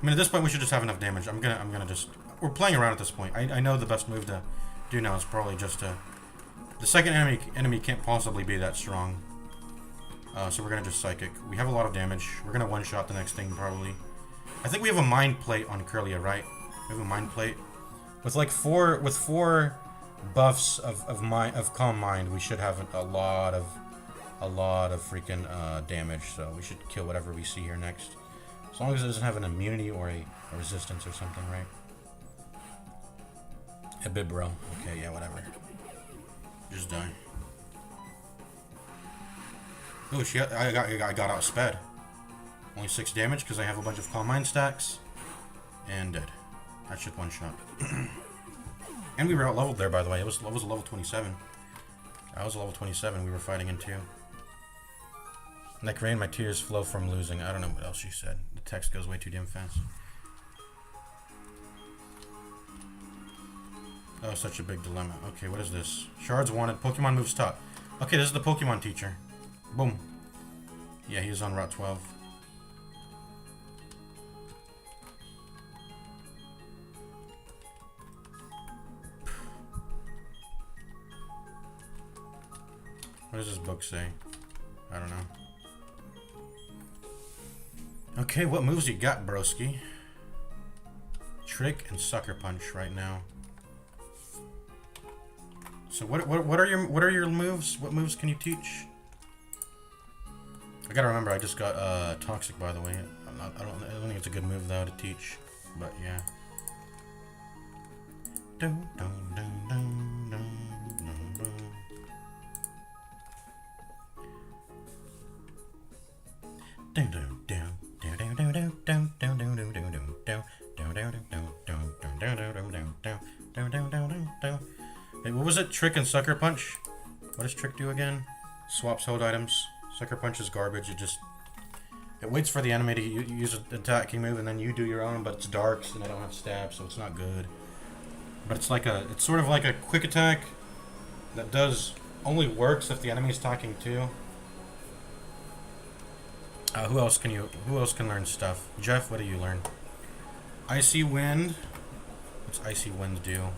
I mean, at this point, we should just have enough damage. I'm gonna just... We're playing around at this point. I know the best move to do now is probably just to... The second enemy can't possibly be that strong. So we're gonna just Psychic. We have a lot of damage. We're gonna one-shot the next thing, probably. I think we have a Mind Plate on Curlia, right? We have a Mind Plate. With like 4 buffs of Calm Mind, we should have a lot of freaking damage. So we should kill whatever we see here next. As long as it doesn't have an immunity or a resistance or something, right? A bit, bro. Okay, yeah, whatever. Just die. Oh, I got outsped. Only 6 damage because I have a bunch of Calm Mind stacks. And dead. That should one-shot. And we were out-leveled there, by the way. It was a level 27. I was a level 27 we were fighting into. Like rain, my tears flow from losing. I don't know what else she said. The text goes way too damn fast. Oh, such a big dilemma. Okay, what is this? Shards wanted. Pokemon moves top. Okay, this is the Pokemon teacher. Boom. Yeah, he was on Route 12. What does this book say? I don't know. Okay, what moves you got, broski? Trick and Sucker Punch right now. So what are your moves? What moves can you teach? I gotta remember, I just got Toxic, by the way. I don't think it's a good move though to teach, but yeah. Hey, what was it? Trick and Sucker Punch? What does Trick do again? Swaps hold items. Sucker Punch is garbage. It waits for the enemy to use an attacking move, and then you do your own. But it's darks, and I don't have stab, so it's not good. But it's sort of like a quick attack that only works if the enemy's attacking too. Who else can learn stuff? Jeff, what do you learn? Icy Wind. What's Icy Wind do?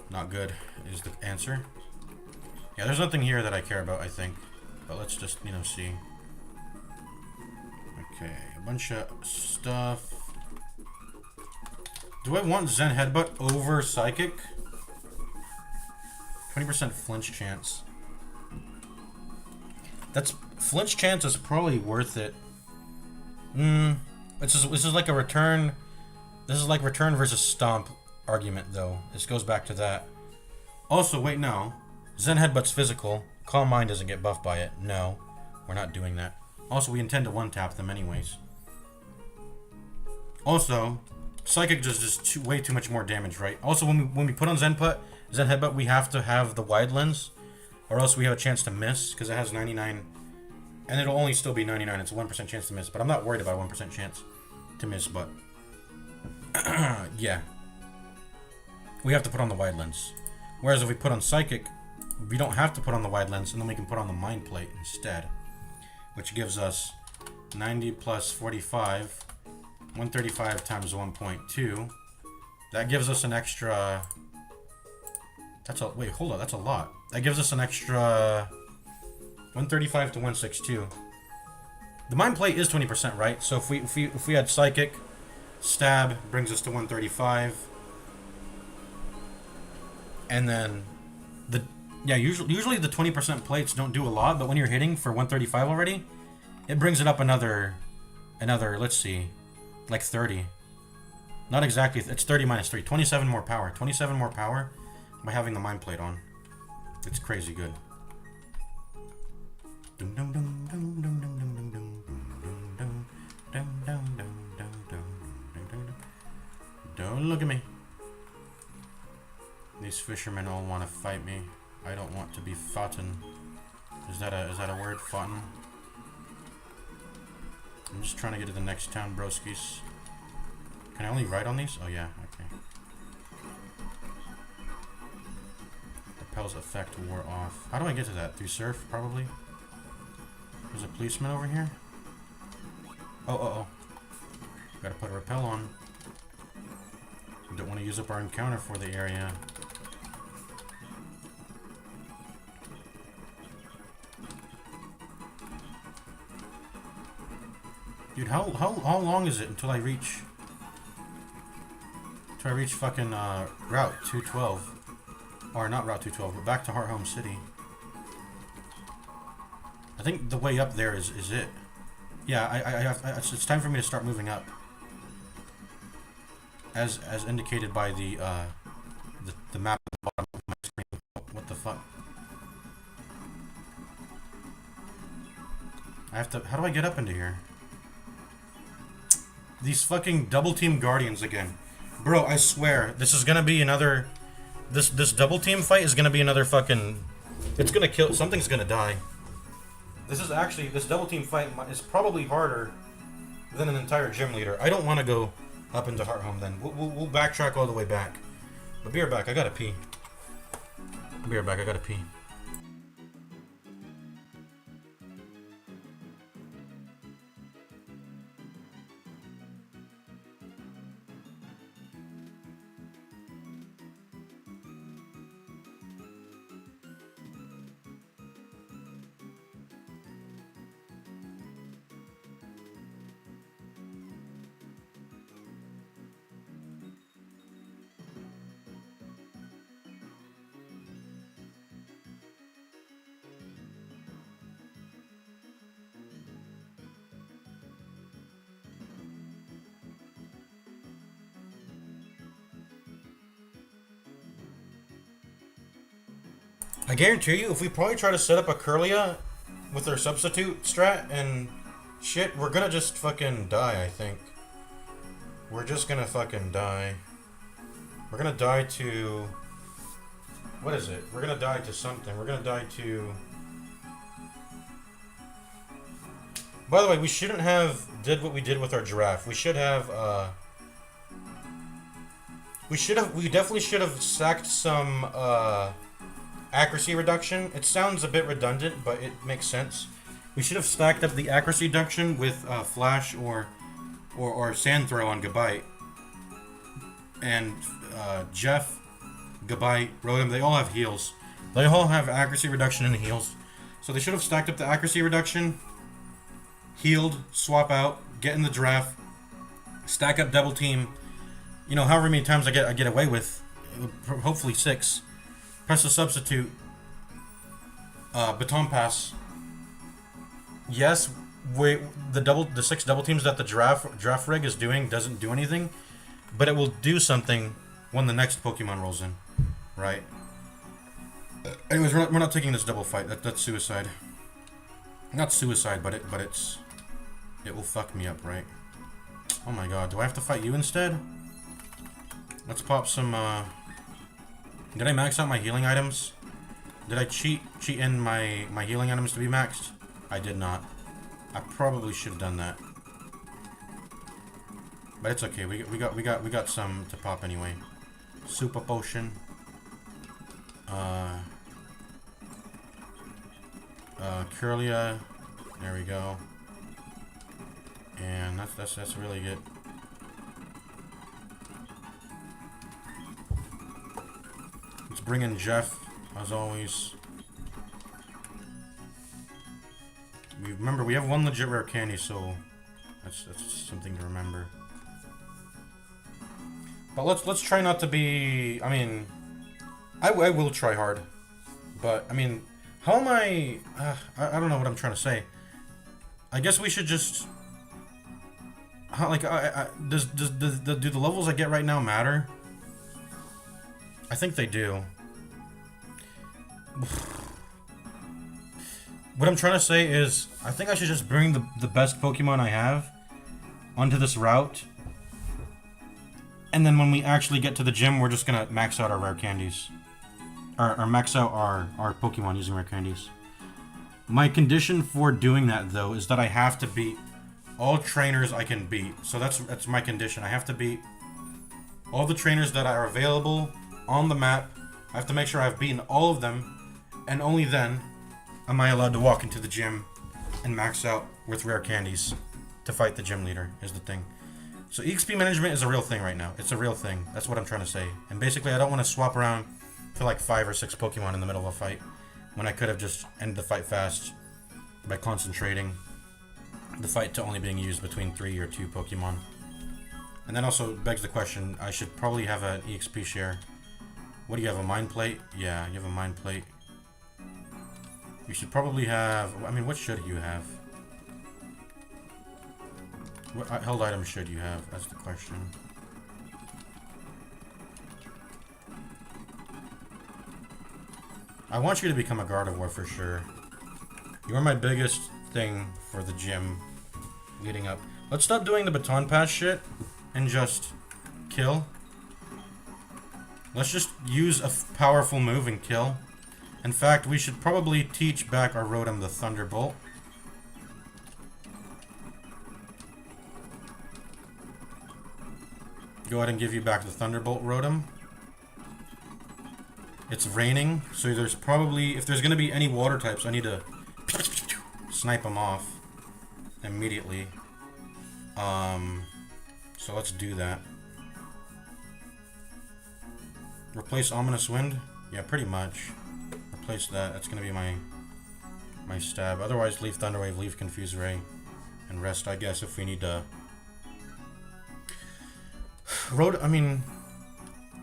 Not good is the answer. Yeah, there's nothing here that I care about, I think. But let's just, see. Okay, a bunch of stuff. Do I want Zen Headbutt over Psychic? 20% flinch chance. Flinch chance is probably worth it. This is like a return. This is like return versus stomp argument, though. This goes back to that. Also, wait, no. Zen Headbutt's physical. Calm Mind doesn't get buffed by it. No, we're not doing that. Also, we intend to one-tap them anyways. Also, Psychic does just way too much more damage, right? Also, when we put on Zen Headbutt, we have to have the wide lens, or else we have a chance to miss, because it has 99, and it'll only still be 99. It's a 1% chance to miss, but I'm not worried about 1% chance to miss, but yeah. We have to put on the wide lens. Whereas if we put on Psychic, we don't have to put on the wide lens, and then we can put on the Mind Plate instead, which gives us 90 plus 45, 135 times 1.2. That gives us an extra... Wait, hold on, that's a lot. That gives us an extra 135 to 162. The mind plate is 20%, right? So if we had psychic, stab brings us to 135, and then the usually the 20% plates don't do a lot, but when you're hitting for 135 already, it brings it up another let's see, like 30. Not exactly. It's 30 minus 3. 27 more power. 27 more power by having the mind plate on. It's crazy good. Don't look at me. These fishermen all want to fight me. I don't want to be foughten. Is that a word, foughten? I'm just trying to get to the next town, broskies. Can I only ride on these? Oh yeah, okay. Repel's effect wore off. How do I get to that? Through surf, probably? There's a policeman over here? Oh. Gotta put a repel on. Don't want to use up our encounter for the area. Dude, how long is it until I reach... Until I reach fucking, Route 212. Or not Route 212, but back to Heart Home City. I think the way up there is it. Yeah, it's time for me to start moving up. As indicated by the map at the bottom of my screen. What the fuck? I have to... How do I get up into here? These fucking double team guardians again. Bro, I swear, this is gonna be another... This double team fight is gonna be another fucking... It's gonna kill... Something's gonna die. This is actually... This double team fight is probably harder than an entire gym leader. I don't want to go up into Heart Home then. We'll backtrack all the way back. But be right back, I gotta pee. Be right back, I gotta pee. I guarantee you, if we probably try to set up a Curlia with our substitute strat and shit, we're gonna just fucking die, I think. We're just gonna fucking die. We're gonna die to... What is it? We're gonna die to something. We're gonna die to... By the way, we shouldn't have did what we did with our giraffe. We should have, we definitely should have sacked some, accuracy reduction. It sounds a bit redundant, but it makes sense. We should have stacked up the accuracy reduction with flash or sand throw on Gabite. And Jeff, Gabite, Rotom, they all have heals. They all have accuracy reduction and heals. So they should have stacked up the accuracy reduction, healed, swap out, get in the draft, stack up double team. You know, however many times I get away with, hopefully 6. Press the substitute, baton pass. Yes, the 6 double teams that the draft rig is doing doesn't do anything, but it will do something when the next Pokemon rolls in, right? Anyways, we're not taking this double fight. That's suicide. Not suicide, but it will fuck me up, right? Oh my god, do I have to fight you instead? Let's pop some. Did I max out my healing items? Did I cheat in my healing items to be maxed? I did not. I probably should have done that. But it's okay. We got some to pop anyway. Super potion. Curlia. There we go. And that's really good. Let's bring in Jeff, as always. remember, we have one legit rare candy, so that's something to remember. But let's try not to be. I mean, I will try hard, but I mean, how am I? I don't know what I'm trying to say. I guess we should just. How, like, do the levels I get right now matter? I think they do. What I'm trying to say is, I think I should just bring the best Pokemon I have onto this route. And then when we actually get to the gym, we're just gonna max out our rare candies. Or max out our Pokemon using rare candies. My condition for doing that, though, is that I have to beat all trainers I can beat. So that's my condition. I have to beat all the trainers that are available on the map. I have to make sure I've beaten all of them. And only then am I allowed to walk into the gym and max out with rare candies to fight the gym leader, is the thing. So EXP management is a real thing right now. It's a real thing. That's what I'm trying to say. And basically, I don't want to swap around for like 5 or 6 Pokemon in the middle of a fight, when I could have just ended the fight fast by concentrating the fight to only being used between 3 or 2 Pokemon. And that also begs the question, I should probably have an EXP share. What do you have, a Mind Plate? Yeah, you have a Mind Plate. You should probably have... I mean, what should you have? What held item should you have? That's the question. I want you to become a Gardevoir for sure. You are my biggest thing for the gym leading up. Let's stop doing the baton pass shit and just kill. Let's just use a powerful move and kill. In fact, we should probably teach back our Rotom the Thunderbolt. Go ahead and give you back the Thunderbolt, Rotom. It's raining, so there's probably, if there's going to be any water types, I need to snipe them off immediately. So let's do that. Replace Ominous Wind? Yeah, pretty much. Replace that. That's going to be my stab. Otherwise, leave Thunderwave, leave Confuse Ray, and rest, I guess, if we need to. I mean,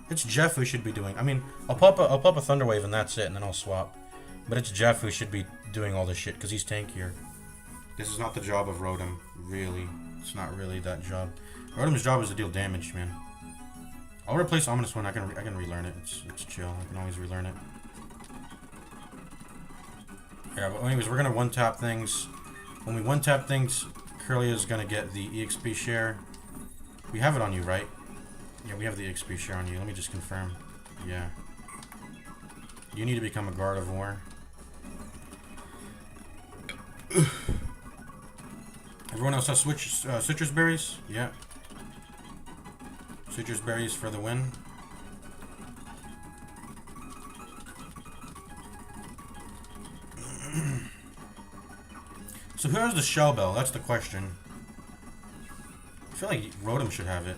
it's Jeff who should be doing. I mean, I'll pop a Thunderwave and that's it, and then I'll swap. But it's Jeff who should be doing all this shit because he's tankier. This is not the job of Rotom, really. It's not really that job. Rotom's job is to deal damage, man. I'll replace Ominous Wind. I can relearn it. It's chill. I can always relearn it. Yeah, but anyways, we're gonna one-tap things. When we one-tap things, Curly is gonna get the EXP share. We have it on you, right? Yeah, we have the EXP share on you. Let me just confirm. Yeah. You need to become a Gardevoir. Everyone else has citrus berries? Yeah. Citrus berries for the win. So who has the Shell Bell? That's the question. I feel like Rotom should have it.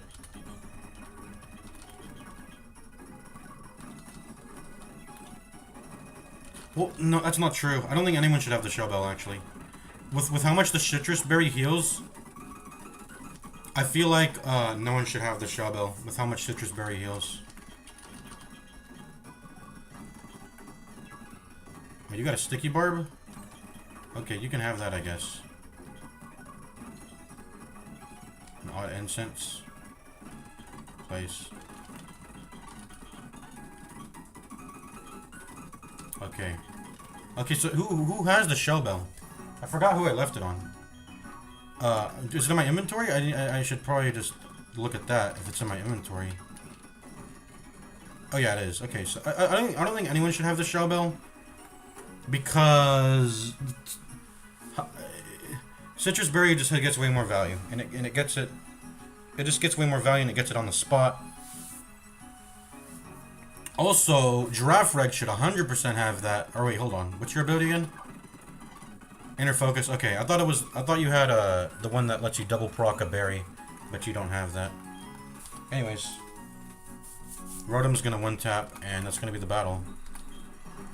Well, no, that's not true. I don't think anyone should have the Shell Bell, actually. With how much the Citrus Berry heals, I feel like no one should have the Shell Bell with how much Citrus Berry heals. Oh, you got a Sticky Barb? Okay, you can have that, I guess. An Odd Incense. Place. Okay. Okay, so who has the Shell Bell? I forgot who I left it on. Is it in my inventory? I should probably just look at that if it's in my inventory. Oh yeah, it is. Okay, so I don't think anyone should have the Shell Bell because Citrus Berry just gets way more value, and it gets it. It just gets way more value, and it gets it on the spot. Also, Giraffe Reg should 100% have that. Or wait, hold on. What's your ability again? Inner Focus. Okay, I thought you had the one that lets you double proc a berry, but you don't have that. Anyways, Rotom's gonna one tap, and that's gonna be the battle.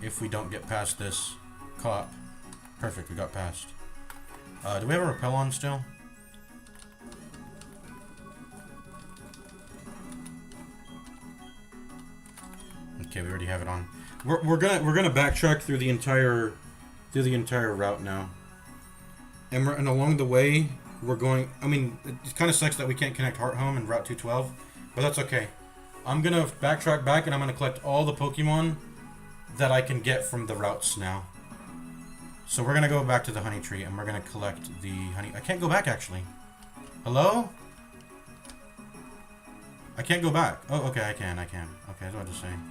If we don't get past this caught. Perfect, we got past. Do we have a rappel on still? Okay, we already have it on. We're gonna backtrack through the entire route now. And along the way, we're going. I mean, it kind of sucks that we can't connect Heart Home and Route 212, but that's okay. I'm gonna backtrack back and I'm gonna collect all the Pokemon that I can get from the routes now. So we're gonna go back to the honey tree and we're gonna collect the honey. I can't go back actually. Hello? I can't go back. Oh, okay, I can. Okay, that's what I was just saying.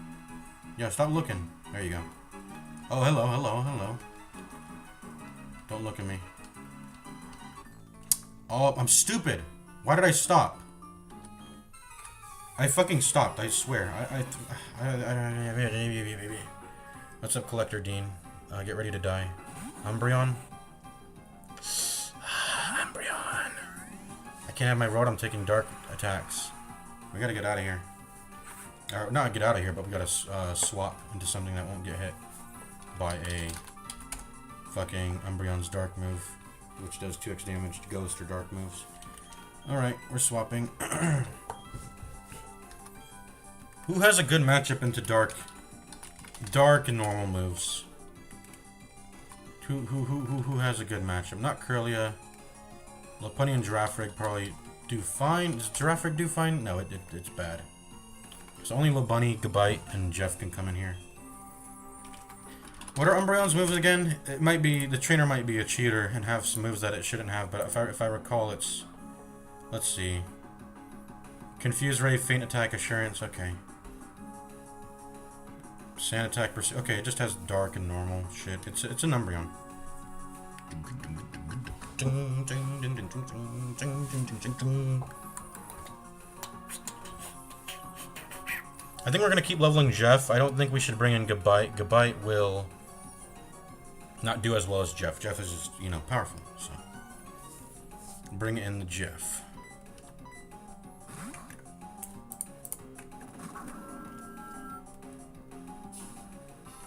Yeah, stop looking. There you go. Oh, hello. Don't look at me. Oh, I'm stupid. Why did I stop? I fucking stopped, I swear. What's up, Collector Dean? Get ready to die. Umbreon? Umbreon. I can't have my Rotom taking dark attacks. We gotta get out of here. Or, not get out of here, but we gotta swap into something that won't get hit by a fucking Umbreon's dark move, which does 2x damage to ghost or dark moves. Alright, we're swapping. Who has a good matchup into dark and normal moves? Who has a good matchup? Not Curlia. Lopunny and Girafarig probably do fine. Does Girafarig do fine? No, it's bad. So only Lobunny, Gabite, and Jeff can come in here. What are Umbreon's moves again? It might be, the trainer might be a cheater and have some moves that it shouldn't have, but if I recall, it's, let's see. Confuse Ray, Feint Attack, Assurance, okay. Sand Attack, okay, it just has dark and normal shit. It's an Umbreon. I think we're gonna keep leveling Jeff. I don't think we should bring in Gabite. Gabite will not do as well as Jeff. Jeff is just, you know, powerful, so bring in the Jeff.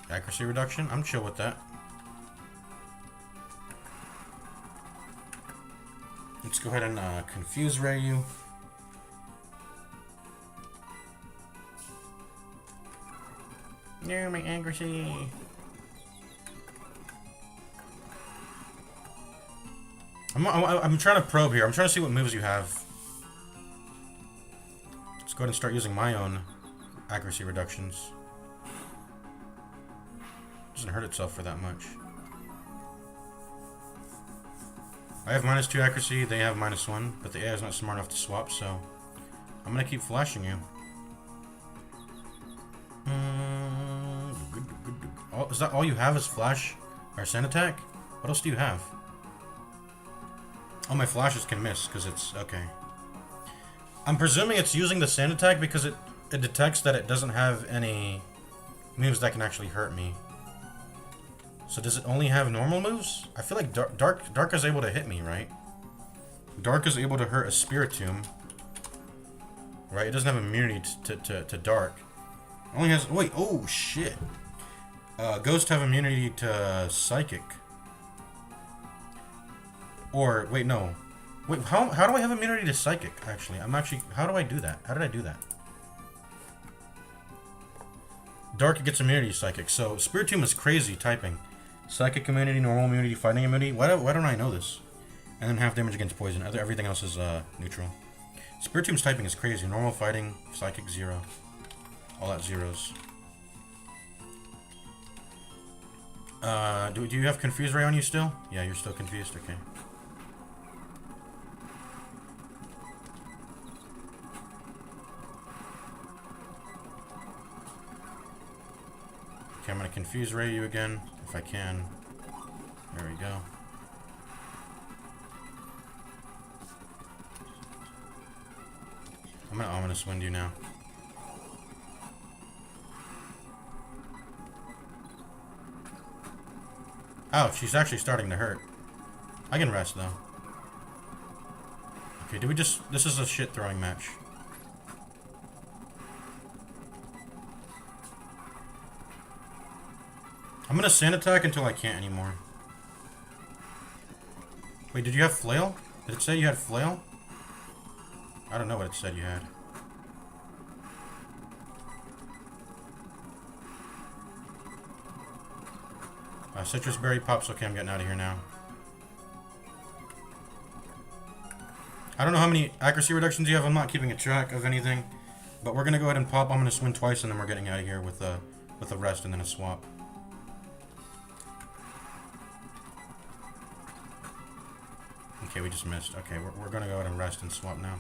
Accuracy reduction? I'm chill with that. Let's go ahead and confuse Ray you. No, my accuracy. I'm trying to probe here. I'm trying to see what moves you have. Let's go ahead and start using my own accuracy reductions. Doesn't hurt itself for that much. I have -2 accuracy, they have -1, but the AI is not smart enough to swap, so I'm gonna keep flashing you. Is that all you have is flash or sand attack? What else do you have? Oh, my flashes can miss because it's okay. I'm presuming it's using the sand attack because it detects that it doesn't have any moves that can actually hurt me. So does it only have normal moves? I feel like Dark is able to hit me, right? Dark is able to hurt a Spiritomb. Right? It doesn't have immunity to Dark. It only has... Wait, oh shit. Ghost have immunity to Psychic. Or, wait, no. Wait, how do I have immunity to Psychic, actually? How do I do that? How did I do that? Dark gets immunity to Psychic, so Spiritomb is crazy typing. Psychic immunity, normal immunity, fighting immunity. Why don't I know this? And then half damage against poison. Everything else is neutral. Spiritomb's typing is crazy. Normal, fighting, Psychic, 0. All at zeros. Do you have Confuse Ray on you still? Yeah, you're still confused. Okay. Okay, I'm gonna Confuse Ray you again, if I can. There we go. I'm gonna Ominous Wind you now. Oh, she's actually starting to hurt. I can rest though. Okay, this is a shit throwing match. I'm gonna Sand Attack until I can't anymore. Wait, did you have flail? Did it say you had flail? I don't know what it said you had. Citrus berry pops. Okay, I'm getting out of here now. I don't know how many accuracy reductions you have. I'm not keeping a track of anything. But we're going to go ahead and pop. I'm going to swing twice, and then we're getting out of here with a rest and then a swap. Okay, we just missed. Okay, we're going to go ahead and rest and swap now.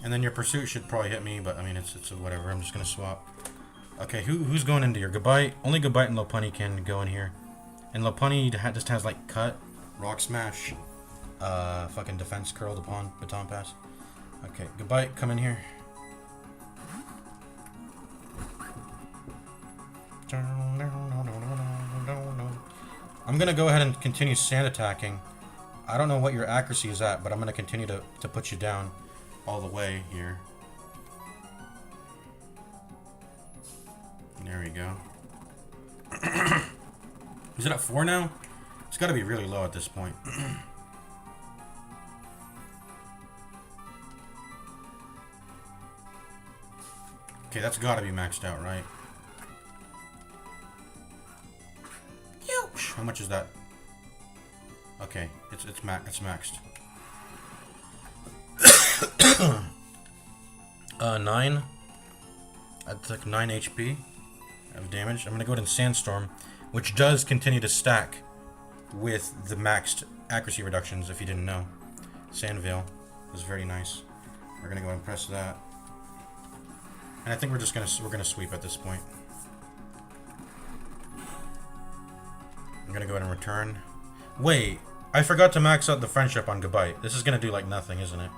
And then your pursuit should probably hit me, but I mean, it's whatever. I'm just going to swap. Okay, who's going into your Gabite? Only Gabite and Lopunny can go in here. And Lopunny just has, like, cut, rock smash, fucking defense curl, baton pass. Okay, Gabite, come in here. I'm going to go ahead and continue sand attacking. I don't know what your accuracy is at, but I'm going to continue to put you down all the way here. There we go. Is it at 4 now? It's got to be really low at this point. Okay, that's got to be maxed out, right? How much is that? Okay, it's maxed. 9. That's like 9 HP of damage. I'm gonna go ahead and Sandstorm, which does continue to stack with the maxed accuracy reductions. If you didn't know, Sandveil is very nice. We're gonna go ahead and press that, and I think we're gonna sweep at this point. I'm gonna go ahead and return. Wait, I forgot to max out the friendship on Gabite. This is gonna do like nothing, isn't it?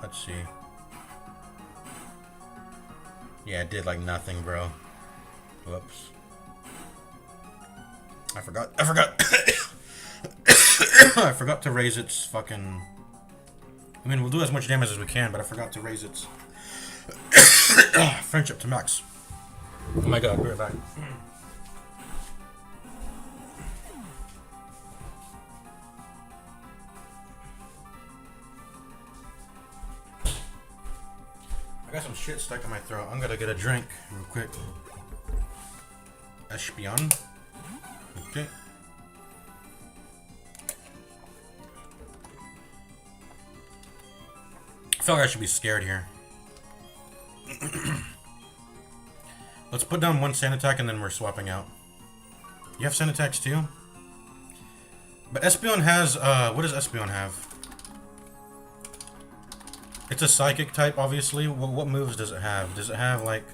Let's see. Yeah, it did like nothing, bro. Whoops. I forgot. I forgot to raise its fucking... I mean, we'll do as much damage as we can, but I forgot to raise its friendship to max. Oh my god, be right back. I got some shit stuck in my throat. I'm gonna get a drink real quick. Espion. Okay. I feel like I should be scared here. Let's put down one sand attack and then we're swapping out. You have sand attacks too? But Espion has, what does Espion have? It's a psychic type, obviously. What moves does it have? Does it have, like...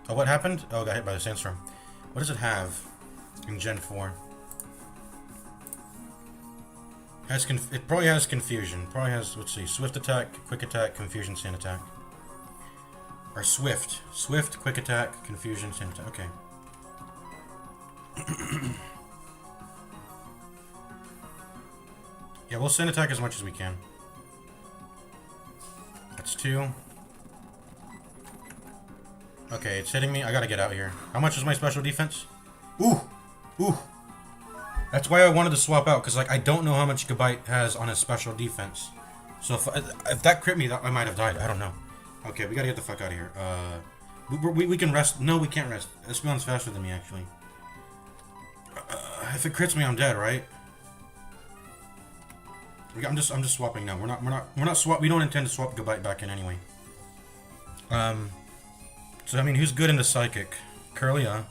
Oh, what happened? Oh, got hit by the sandstorm. What does it have in Gen 4? It probably has confusion. Probably has, let's see, swift attack, quick attack, confusion, sand attack. Or swift. Swift, quick attack, confusion, sand attack. Okay. Yeah, we'll sand attack as much as we can. That's 2. Okay, it's hitting me. I gotta get out here. How much is my special defense? Ooh! Ooh! That's why I wanted to swap out, because like I don't know how much Gabite has on his special defense. So if that crit me, I might have died. I don't know. Okay, we gotta get the fuck out of here. We can rest. No, we can't rest. Espion's faster than me, actually. If it crits me, I'm dead, right? I'm just swapping now. We're not swap. We don't intend to swap Gabite back in anyway. So I mean, who's good in the psychic? Curlia.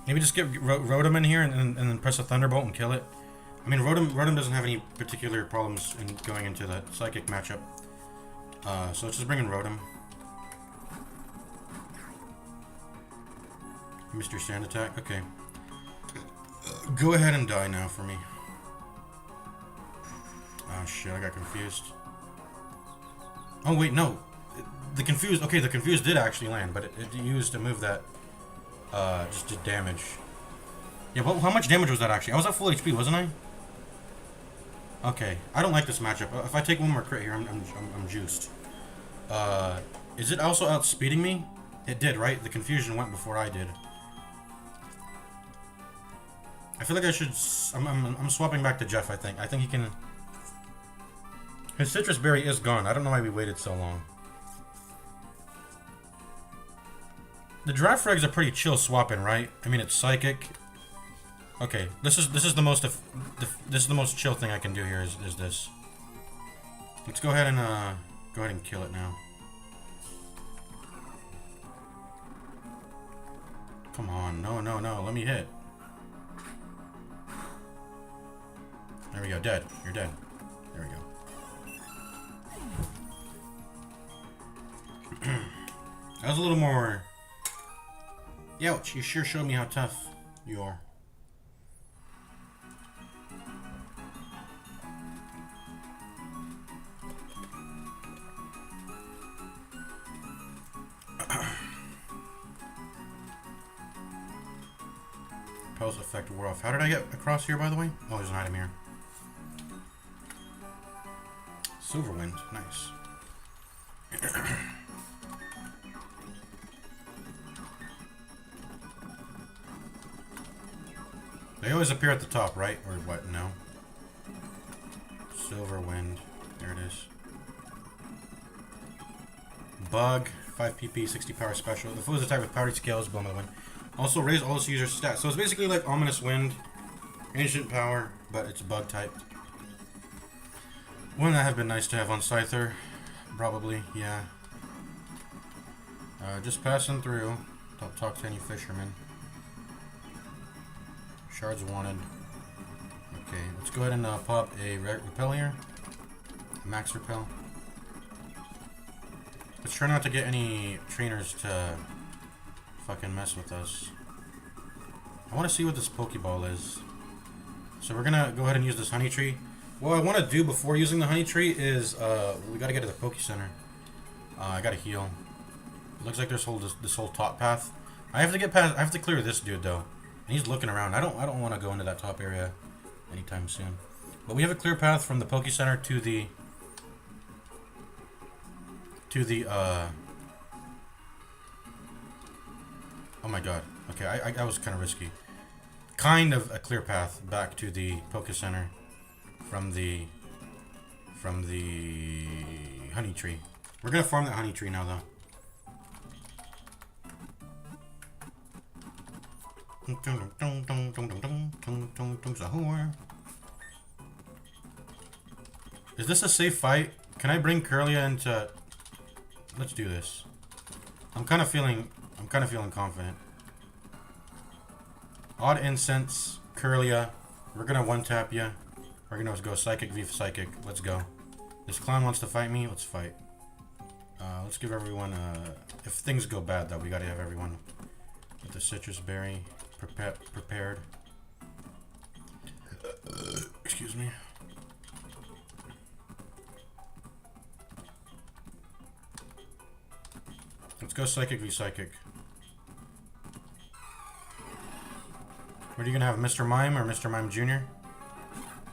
Maybe just get Rotom in here and then press a Thunderbolt and kill it. I mean, Rotom doesn't have any particular problems in going into the psychic matchup. So let's just bring in Rotom. Mr. Sand Attack? Okay. Go ahead and die now for me. Oh shit, I got confused. Oh wait, no. The confused, okay, the confused did actually land, but it used a move that just did damage. Yeah, how much damage was that actually? I was at full HP, wasn't I? Okay, I don't like this matchup. If I take one more crit here, I'm juiced. Is it also outspeeding me? It did, right? The confusion went before I did. I feel like I should. I'm swapping back to Jeff. I think he can. His citrus berry is gone. I don't know why we waited so long. The draft reg's a pretty chill swap-in, right? I mean, it's psychic. Okay, this is the most this is the most chill thing I can do here. Is this? Let's go ahead and kill it now. Come on, no, let me hit. There we go, dead. You're dead. There we go. That was a little more... Ouch, you sure showed me how tough you are. Repels effect wore off. How did I get across here, by the way? Oh, there's an item here. Silverwind, nice. They always appear at the top, right? Or what? No. Silverwind. There it is. Bug. 5 PP, 60 power special. The foe's attack with powdered scales, blown by the wind. Also raise all its users' stats. So it's basically like Ominous Wind, Ancient Power, but it's bug typed. Wouldn't that have been nice to have on Scyther? Probably, yeah. Just passing through. Don't talk to any fishermen. Shards wanted. Okay, let's go ahead and pop a repel here. Max repel. Let's try not to get any trainers to fucking mess with us. I want to see what this Pokeball is. So we're gonna go ahead and use this honey tree. What I want to do before using the honey tree is we gotta get to the Poke Center. I gotta heal. It looks like there's this whole top path. I have to get past. I have to clear this dude though. And he's looking around. I don't want to go into that top area anytime soon. But we have a clear path from the Poke Center to the oh my god. Okay, I was kind of risky. Kind of a clear path back to the Poke Center from the honey tree. We're gonna farm that honey tree now though. Is this a safe fight? Can I bring Curlia into... Let's do this. I'm kind of feeling confident. Odd Incense, Curlia. We're gonna one-tap you. We're gonna go Psychic v Psychic. Let's go. This clown wants to fight me. Let's fight. Let's give everyone if things go bad though, we gotta have everyone with the citrus berry prepared. Excuse me. Let's go Psychic v Psychic. What are you gonna have, Mr. Mime or Mr. Mime Jr.?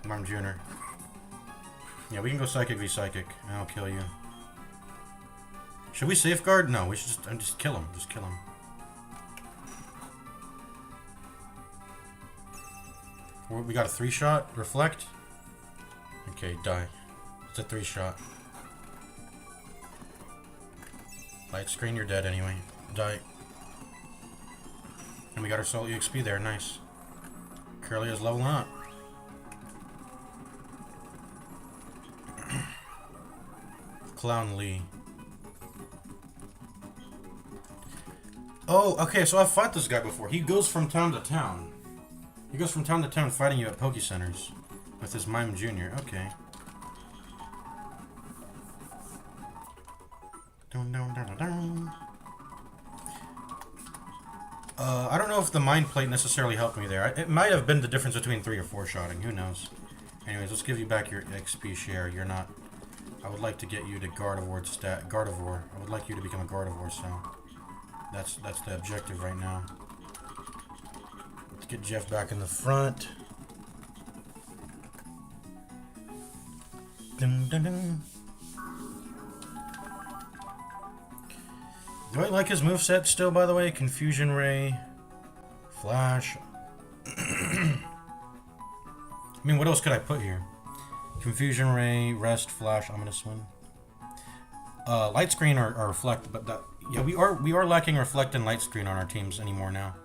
Mime Jr. Yeah, we can go Psychic v Psychic, and I'll kill you. Should we safeguard? No, we should just kill him. Just kill him. We got a 3-shot. Reflect. Okay, die. It's a 3-shot. Light screen, you're dead anyway. Die. And we got our Salt EXP there. Nice. Curly is leveling up. Clown Lee. Oh, okay, so I've fought this guy before. He goes from town to town. He goes from town to town fighting you at Poke Centers. With his Mime Jr. Okay. I don't know if the Mind Plate necessarily helped me there. It might have been the difference between 3 or 4-shotting. Who knows? Anyways, let's give you back your XP share. You're not... I would like to get you to Gardevoir stat... Gardevoir. I would like you to become a Gardevoir, so... That's the objective right now. Let's get Jeff back in the front. Dun, dun, dun. Do I like his moveset still, by the way? Confusion Ray, Flash. I mean, what else could I put here? Confusion Ray, Rest, Flash, Ominous Wind. Light Screen or Reflect, but that, yeah, we are lacking Reflect and Light Screen on our teams anymore now,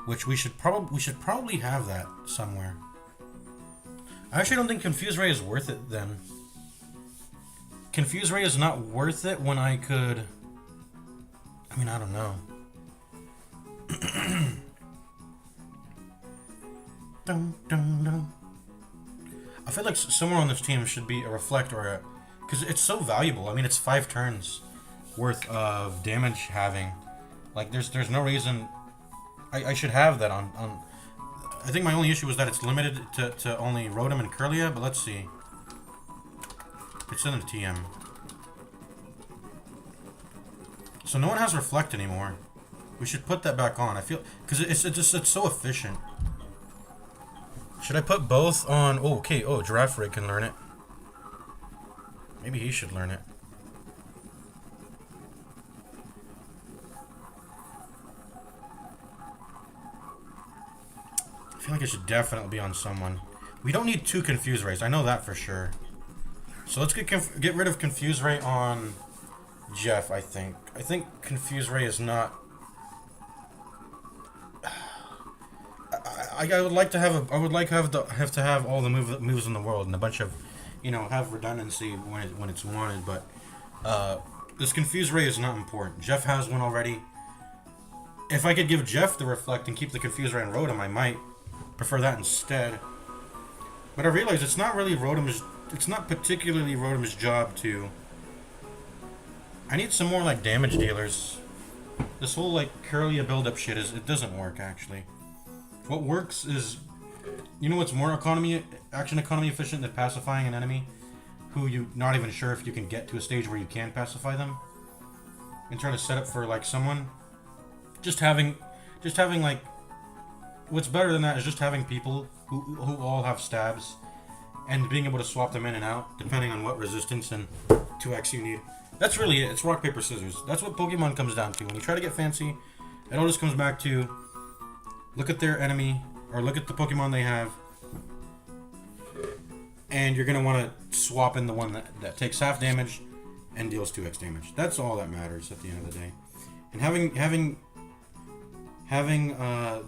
which we should probably have that somewhere. I actually don't think Confuse Ray is worth it then. Confuse Ray is not worth it when I could. I mean, I don't know. Dun, dun, dun. I feel like somewhere on this team should be a Reflect or a... Because it's so valuable. I mean, it's 5 turns worth of damage having. Like, there's no reason... I should have that on... I think my only issue was that it's limited to only Rotom and Kirlia, but let's see. It's in the TM. So no one has Reflect anymore. We should put that back on. I feel... Because it's so efficient. Should I put both on... Oh, okay. Oh, Giraffe Rig can learn it. Maybe he should learn it. I feel like it should definitely be on someone. We don't need 2 Confuse Rays. I know that for sure. So let's get rid of Confuse Ray on Jeff, I think. I think Confuse Ray is not... I would like to have to have all the moves in the world and a bunch of, you know, have redundancy when it's wanted. But this Confuse Ray is not important. Jeff has one already. If I could give Jeff the Reflect and keep the Confuse Ray and Rotom, I might prefer that instead. But I realize it's not really Rotom's. It's not particularly Rotom's job to. I need some more like damage dealers. This whole like Kirlia build-up shit it doesn't work actually. What works is, you know what's more action economy efficient than pacifying an enemy who you're not even sure if you can get to a stage where you can pacify them and try to set up for like someone. Just having like, what's better than that is just having people who all have stabs and being able to swap them in and out depending on what resistance and 2x you need. That's really it. It's rock, paper, scissors. That's what Pokemon comes down to. When you try to get fancy, it all just comes back to look at their enemy, or look at the Pokemon they have, and you're going to want to swap in the one that takes half damage and deals 2x damage. That's all that matters at the end of the day. And having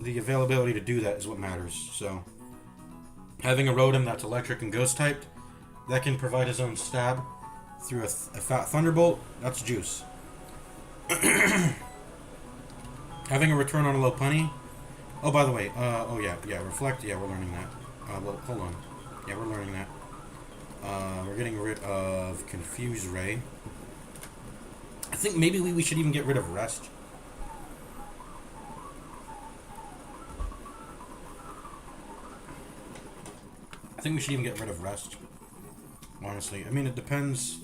the availability to do that is what matters. So, having a Rotom that's electric and ghost typed, that can provide his own stab through a fat Thunderbolt, that's juice. Having a return on a Lopunny. Oh, by the way, oh yeah, Reflect, yeah, we're learning that. Well, hold on. Yeah, we're learning that. We're getting rid of Confuse Ray. I think maybe we should even get rid of Rest. I think we should even get rid of Rest. Honestly, I mean, it depends.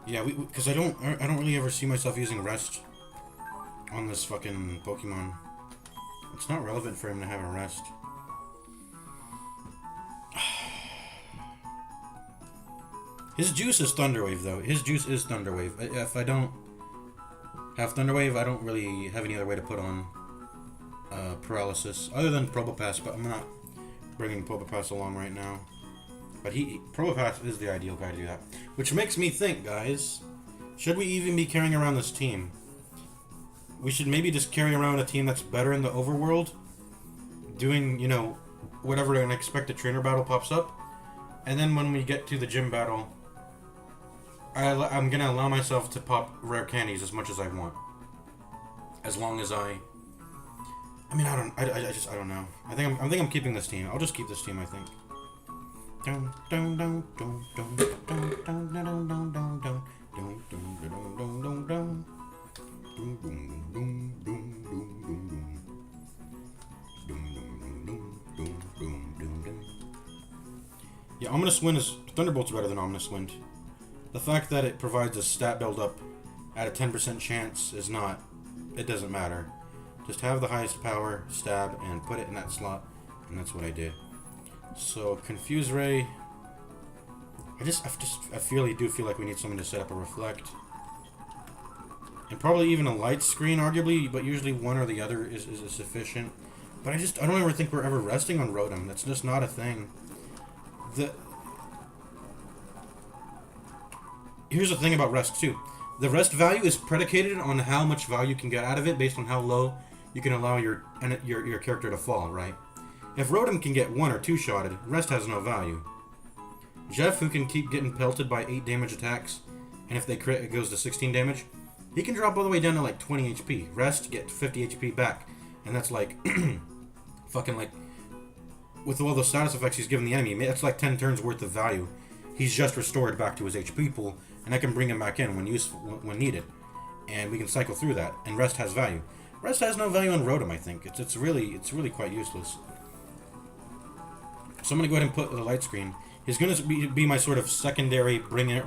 Yeah, because I don't really ever see myself using Rest on this fucking Pokemon. It's not relevant for him to have a Rest. His juice is Thunder Wave, though. His juice is Thunder Wave. If I don't have Thunder Wave, I don't really have any other way to put on Paralysis, other than Probopass, but I'm not bringing Probopass along right now. But Probopass is the ideal guy to do that. Which makes me think, guys, should we even be carrying around this team? We should maybe just carry around a team that's better in the overworld, doing, you know, whatever an expected trainer battle pops up, and then when we get to the gym battle, I'm gonna allow myself to pop rare candies as much as I want, as long as I mean, I don't know. I think I'm keeping this team. I'll just keep this team, I think. Yeah, Ominous Wind is... Thunderbolt's better than Ominous Wind. The fact that it provides a stat build-up at a 10% chance is not... It doesn't matter. Just have the highest power, stab, and put it in that slot, and that's what I did. So Confuse Ray. I really do feel like we need someone to set up a Reflect. And probably even a light screen, arguably, but usually one or the other is sufficient. But I don't ever think we're ever resting on Rotom. That's just not a thing. Here's the thing about rest too. The rest value is predicated on how much value you can get out of it based on how low you can allow your character to fall, right? If Rotom can get 1 or 2 shotted, rest has no value. Jeff, who can keep getting pelted by 8 damage attacks, and if they crit, it goes to 16 damage, he can drop all the way down to like 20 HP. Rest, get 50 HP back. And that's like, fucking like, with all the status effects he's given the enemy, that's like 10 turns worth of value. He's just restored back to his HP pool, and I can bring him back in when needed. And we can cycle through that, and rest has value. Rest has no value on Rotom, I think. It's really quite useless. So I'm going to go ahead and put the light screen. He's going to be my sort of secondary bring a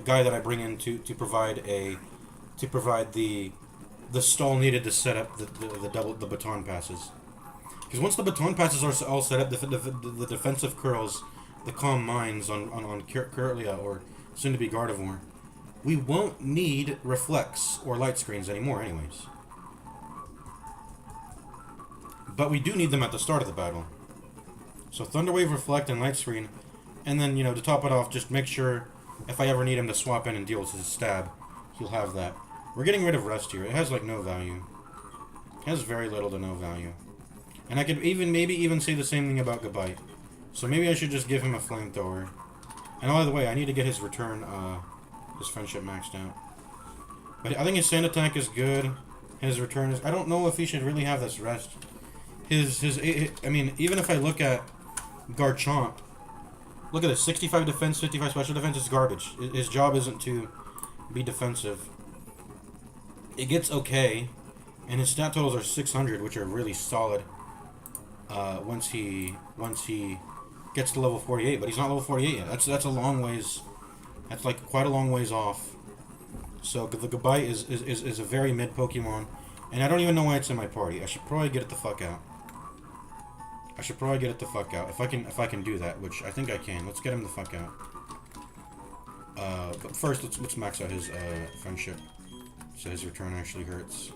guy that I bring in to provide the stall needed to set up the baton passes. Because once the baton passes are all set up, the defensive curls, the calm minds on Kirlia or soon to be Gardevoir, we won't need reflects or light screens anymore, anyways. But we do need them at the start of the battle. So Thunderwave, Reflect, and Light Screen, and then to top it off, just make sure if I ever need him to swap in and deal with his stab, he'll have that. We're getting rid of rest here. It has like no value. It has very little to no value. And I could maybe even say the same thing about Gabite. So maybe I should just give him a flamethrower. And by the way, I need to get his return, his friendship maxed out. But I think his sand attack is good. His return is. I don't know if he should really have this rest. I mean, even if I look at Garchomp, look at this: 65 defense, 55 special defense. It's garbage. His job isn't to be defensive. It gets okay, and his stat totals are 600, which are really solid. Once he gets to level 48, but he's not level 48 yet. That's a long ways. That's like quite a long ways off. So the Gabite is a very mid Pokemon, and I don't even know why it's in my party. I should probably get it the fuck out. If I can do that, which I think I can. Let's get him the fuck out. But first, let's max out his friendship, so his return actually hurts.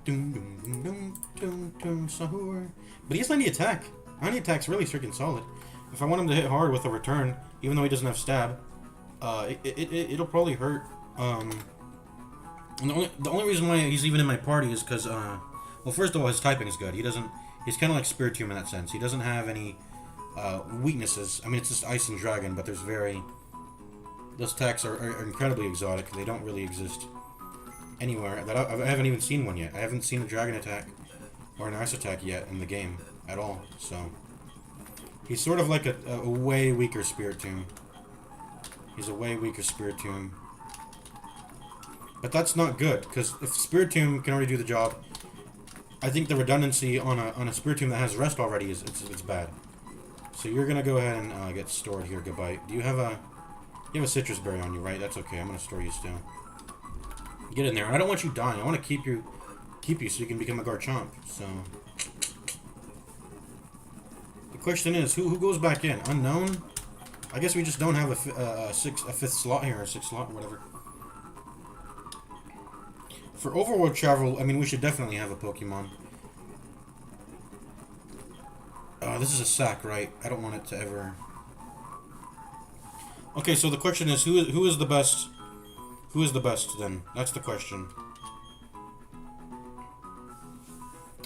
But he has 90 attack. 90 attack's really freaking solid. If I want him to hit hard with a return, even though he doesn't have stab, it'll probably hurt. And the only reason why he's even in my party is because, well, first of all, his typing is good. He's kind of like Spiritomb in that sense. He doesn't have any weaknesses. I mean, it's just Ice and Dragon, but those attacks are incredibly exotic. They don't really exist anywhere. I haven't even seen one yet. I haven't seen a Dragon attack or an Ice attack yet in the game at all. So he's sort of like a way weaker Spiritomb. He's a way weaker Spiritomb. But that's not good, because if Spiritomb can already do the job, I think the redundancy on a Spiritomb that has rest already it's bad. So you're gonna go ahead and get stored here, Gabite. Do you have a citrus berry on you, right? That's okay. I'm gonna store you still. Get in there. I don't want you dying. I want to keep you so you can become a Garchomp. So the question is, who goes back in? Unknown? I guess we just don't have a fifth slot here, or sixth slot, or whatever. For overworld travel, I mean, we should definitely have a Pokemon. This is a sack, right? I don't want it to ever... Okay, so the question is, who is the best? Who is the best, then? That's the question.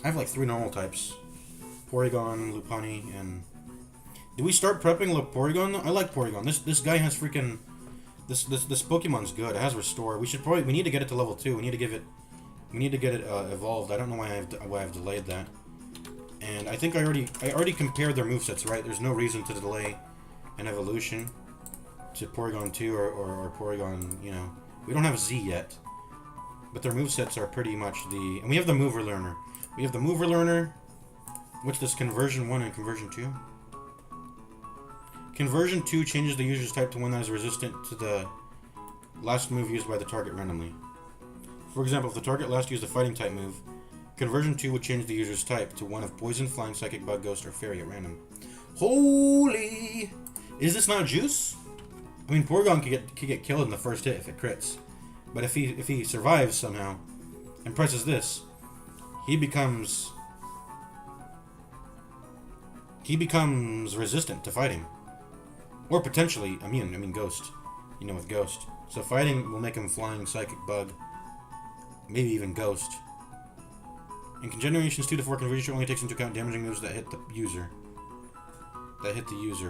I have like 3 normal types. Porygon, Lopunny, and... Do we start prepping Porygon? I like Porygon. This guy has freaking... This Pokemon's good. It has Restore. We need to get it to level 2. We need to get it evolved. I don't know why I've delayed that. And I think I already compared their movesets, right? There's no reason to delay an evolution to Porygon 2 or Porygon, We don't have Z yet. But their movesets are pretty much and we have the Mover Learner. We have the Mover Learner. What's this? Conversion 1 and Conversion 2? Conversion 2 changes the user's type to one that is resistant to the last move used by the target randomly. For example, if the target last used a fighting type move, Conversion 2 would change the user's type to one of poison, flying, psychic, bug, ghost, or fairy at random. Holy! Is this not juice? I mean, Porygon could get killed in the first hit if it crits. But if he survives somehow and presses this, he becomes resistant to fighting. Or potentially immune. I mean, ghost. You know, with ghost. So fighting will make him flying, psychic, bug. Maybe even ghost. In generations 2 to 4, conversion only takes into account damaging moves that hit the user.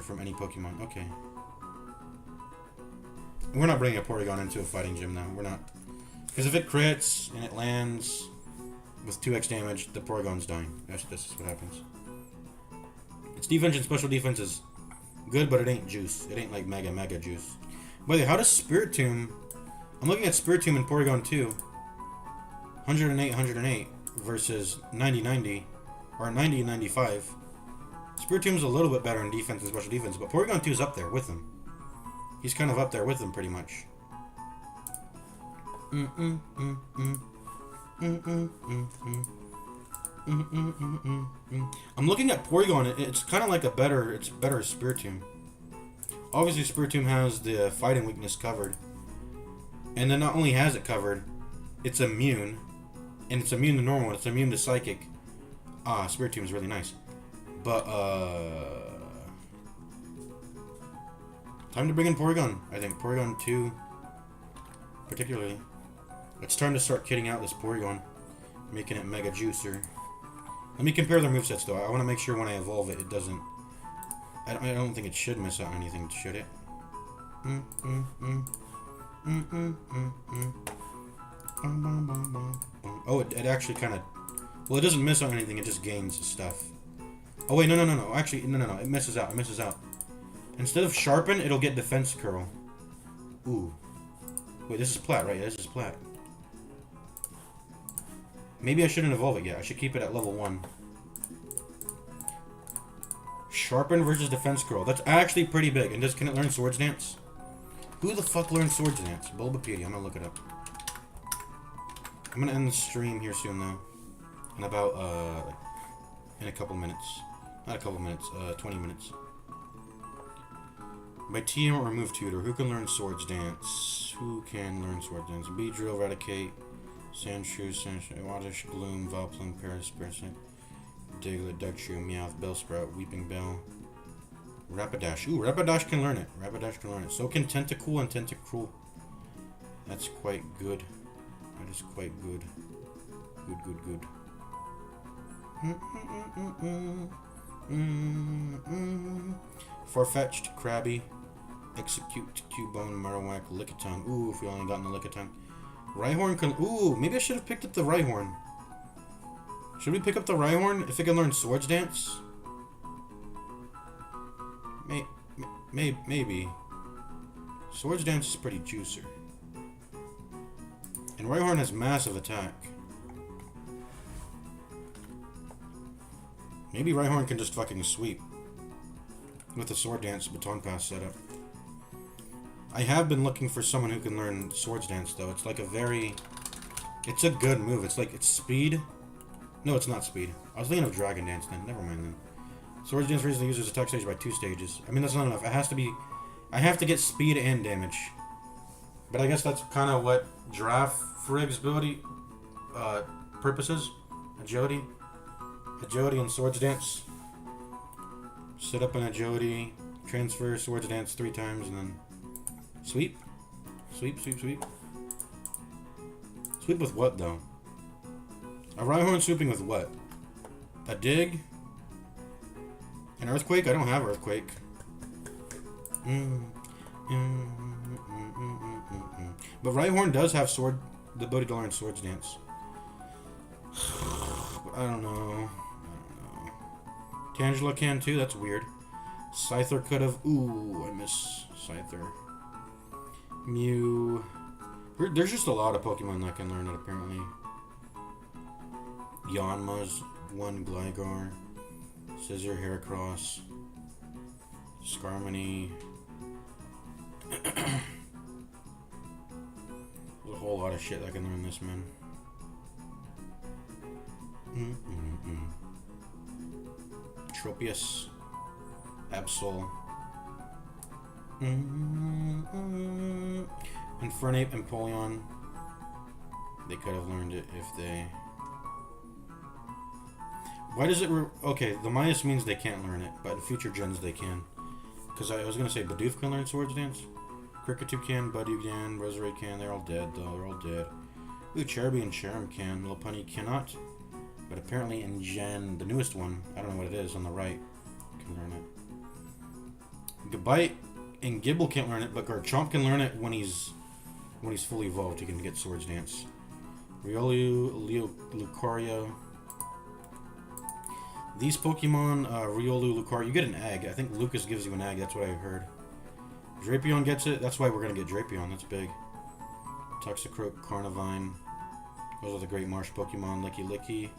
From any Pokemon. Okay. We're not bringing a Porygon into a fighting gym now. We're not. Because if it crits and it lands with 2x damage, the Porygon's dying. This is what happens. Its defense and special defense is good, but it ain't juice. It ain't like mega juice. By the way, how does Spiritomb... I'm looking at Spiritomb in Porygon 2. 108 versus 90 or 90-95. Spiritomb's a little bit better in defense and special defense, but Porygon 2 is up there with him. He's kind of up there with him, pretty much. I'm looking at Porygon. It's kind of like it's better as Spiritomb. Obviously, Spiritomb has the fighting weakness covered. And then not only has it covered, it's immune. And it's immune to normal, it's immune to psychic. Spiritomb is really nice. But, time to bring in Porygon, I think. Porygon 2, particularly. It's time to start kitting out this Porygon. Making it mega juicer. Let me compare their movesets, though. I want to make sure when I evolve it, it doesn't... I don't think it should miss out on anything, should it? Oh, it actually kind of... Well, it doesn't miss on anything, it just gains stuff. Oh, wait, no. Actually, no. It misses out. Instead of sharpen, it'll get defense curl. Ooh. Wait, this is plat, right? Yeah, this is plat. Maybe I shouldn't evolve it yet. I should keep it at level 1. Sharpen versus defense curl. That's actually pretty big. And can it learn Swords Dance? Who the fuck learns Swords Dance? Bulbapedia. I'm gonna look it up. I'm gonna end the stream here soon, though. In about, in a couple minutes. Not a couple minutes, 20 minutes. By team or remove tutor, who can learn Swords Dance? Beedrill, Raticate, Sandshrew, Oddish, Gloom, Vileplume, Parasparasite, Diglett, Dugtrio, Meowth, Bellsprout, Weeping Bell, Rapidash. Ooh, Rapidash can learn it. So can Tentacool and Tentacruel. That's quite good. That is quite good. Good. Farfetch'd, Krabby, Execute, Cubone, Marowak, Lickitung. Ooh, if we only gotten the Lickitung. Rhyhorn can... Ooh, maybe I should have picked up the Rhyhorn. Should we pick up the Rhyhorn if it can learn Swords Dance? Maybe. Swords Dance is pretty juicer. And Rhyhorn has massive attack. Maybe Rhyhorn can just fucking sweep. With the Sword Dance Baton Pass setup. I have been looking for someone who can learn Swords Dance, though. It's like a very... It's a good move. It's like... It's speed. No, it's not speed. I was thinking of Dragon Dance then. Never mind then. Swords Dance raises the user's attack stage by 2 stages. I mean, that's not enough. It has to be... I have to get speed and damage. But I guess that's kind of what Giraffe Frig's ability... purposes. Agility and Swords Dance. Set up an Agility, transfer, Swords Dance 3 times, and then sweep. Sweep. Sweep with what, though? A Rhyhorn sweeping with what? A Dig? An Earthquake? I don't have Earthquake. But Rhyhorn does have the ability to learn Swords Dance. I don't know. Tangela can too, that's weird. Scyther could have... Ooh, I miss Scyther. Mew... There's just a lot of Pokemon that can learn it, apparently. Yanma's one, Gligar. Scizor, Heracross. Skarmory. There's a whole lot of shit that can learn this, man. Tropius. Absol. Infernape, Empoleon. They could have learned it if they... Why does it... Okay, the minus means they can't learn it, but in future gens they can. Because I was going to say Bidoof can learn Swords Dance. Kricketoo can, Budew can, Roserade can. They're all dead, though. They're all dead. Ooh, Cherubi and Cherim can. Lopunny cannot. But apparently in Gen, the newest one, I don't know what it is, on the right, can learn it. Gabite and Gibble can't learn it, but Garchomp can learn it when he's fully evolved. He can get Swords Dance. Riolu, Lucario. These Pokemon, Riolu, Lucario, you get an egg. I think Lucas gives you an egg, that's what I heard. Drapion gets it, that's why we're going to get Drapion, that's big. Toxicroak, Carnivine. Those are the great marsh Pokemon. Licky Licky.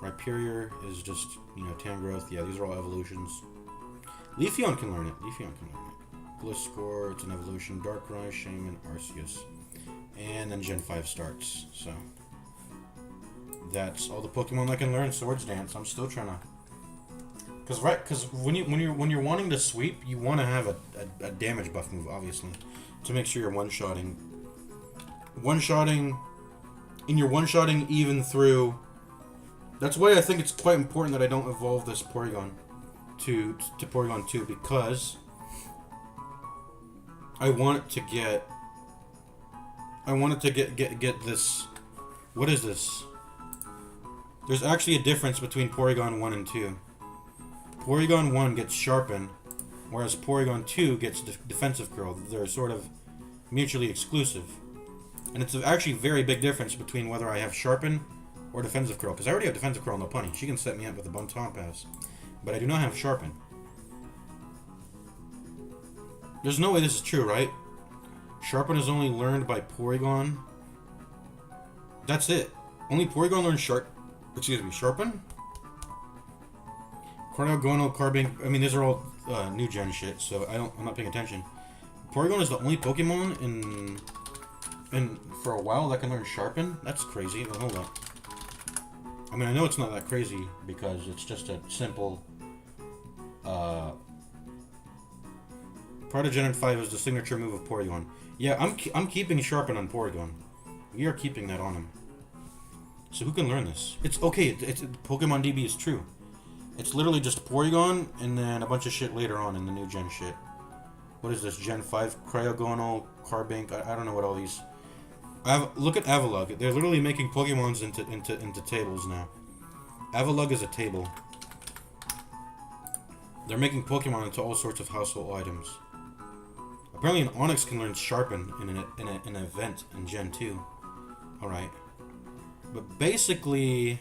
Rhyperior is just, you know, Tangrowth. Yeah, these are all evolutions. Leafeon can learn it. Leafeon can learn it. Gliscor, it's an evolution. Darkrai, Shaman, Arceus. And then Gen 5 starts, so... That's all the Pokemon that can learn Swords Dance. I'm still trying to... Because when you're wanting to sweep, you want to have a damage buff move, obviously. To make sure you're one-shotting. One-shotting... And you're one-shotting even through... That's why I think it's quite important that I don't evolve this Porygon to Porygon 2, because I want it to get... I want it to get this... What is this? There's actually a difference between Porygon 1 and 2. Porygon 1 gets Sharpen, whereas Porygon 2 gets Defensive Curl. They're sort of mutually exclusive. And it's actually a very big difference between whether I have Sharpen or Defensive Curl. Because I already have Defensive Curl on Lopunny. She can set me up with a Bonton Pass. But I do not have Sharpen. There's no way this is true, right? Sharpen is only learned by Porygon. That's it. Only Porygon learns Sharpen? Cornell, Gonal, Carbink. I mean, these are all new gen shit, so I'm not paying attention. Porygon is the only Pokemon in for a while that can learn Sharpen. That's crazy. Well, hold up. I mean, I know it's not that crazy because it's just a simple. Part of Gen 5 is the signature move of Porygon. Yeah, I'm keeping Sharpen on Porygon. We are keeping that on him. So who can learn this? It's okay. It's Pokemon DB is true. It's literally just Porygon and then a bunch of shit later on in the new gen shit. What is this? Gen 5 Cryogonal, Carbink. I don't know what all these. Look at Avalugg. They're literally making Pokemons into tables now. Avalugg is a table. They're making Pokemon into all sorts of household items. Apparently, an Onix can learn Sharpen in an event in Gen 2. All right. But basically,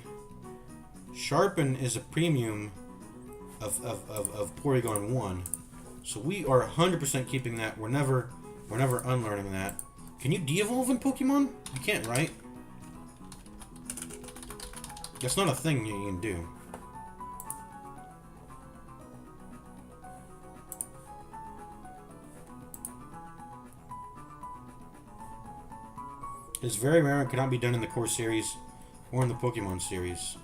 Sharpen is a premium of Porygon 1. So we are 100% keeping that. We're never unlearning that. Can you de-evolve in Pokemon? You can't, right? That's not a thing you can do. It's very rare and cannot be done in the core series or in the Pokemon series.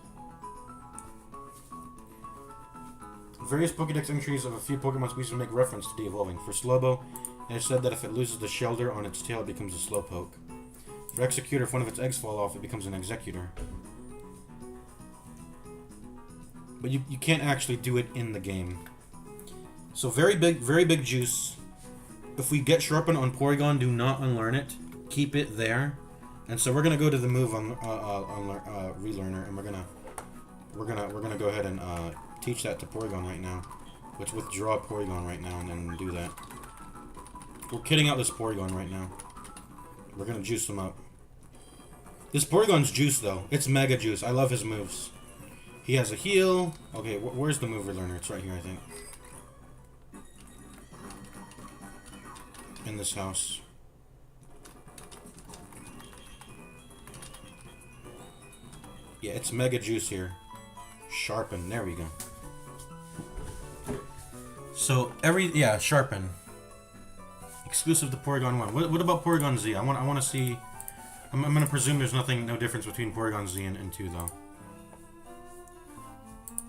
Various Pokédex entries of a few Pokemon species make reference to de-evolving. For Slowbo, it is said that if it loses the shelter on its tail, it becomes a Slowpoke. For Executor, if one of its eggs fall off, it becomes an Executor. But you can't actually do it in the game. So very big juice. If we get Sharpen on Porygon, do not unlearn it. Keep it there. And so we're gonna go to the move on Relearner, and we're gonna go ahead and teach that to Porygon right now. Let's withdraw Porygon right now and then do that. We're kitting out this Porygon right now. We're gonna juice him up. This Porygon's juice though. It's mega juice. I love his moves. He has a heal. Okay, where's the move Relearner? It's right here, I think. In this house. Yeah, it's mega juice here. Sharpen. There we go. So Sharpen. Exclusive to Porygon 1. What about Porygon Z? I want to see. I'm gonna presume there's no difference between Porygon Z and 2 though.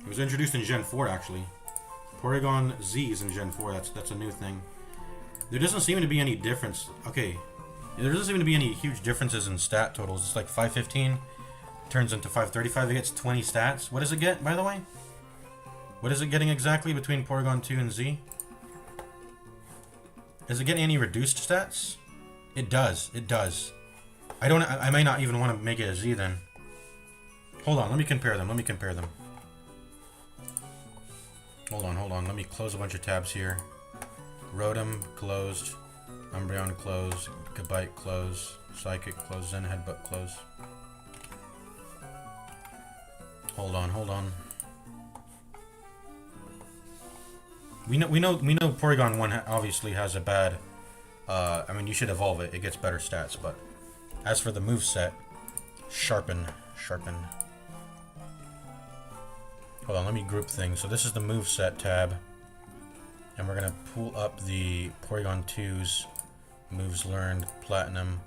It was introduced in Gen 4, actually. Porygon Z is in Gen 4. That's a new thing. There doesn't seem to be any difference. Okay. There doesn't seem to be any huge differences in stat totals. It's like 515 turns into 535. It gets 20 stats. What does it get, by the way? What is it getting exactly between Porygon 2 and Z? Is it getting any reduced stats? It does. It does. I may not even want to make it a Z then. Hold on. Let me compare them. Hold on. Let me close a bunch of tabs here. Rotom, closed. Umbreon, close. Gabite, close. Psychic, close. Zen Headbutt, close. Hold on. We know Porygon 1 obviously has a bad... I mean, you should evolve it. It gets better stats, but... As for the moveset... Sharpen. Hold on, let me group things. So this is the moveset tab. And we're gonna pull up the Porygon 2's moves learned, Platinum,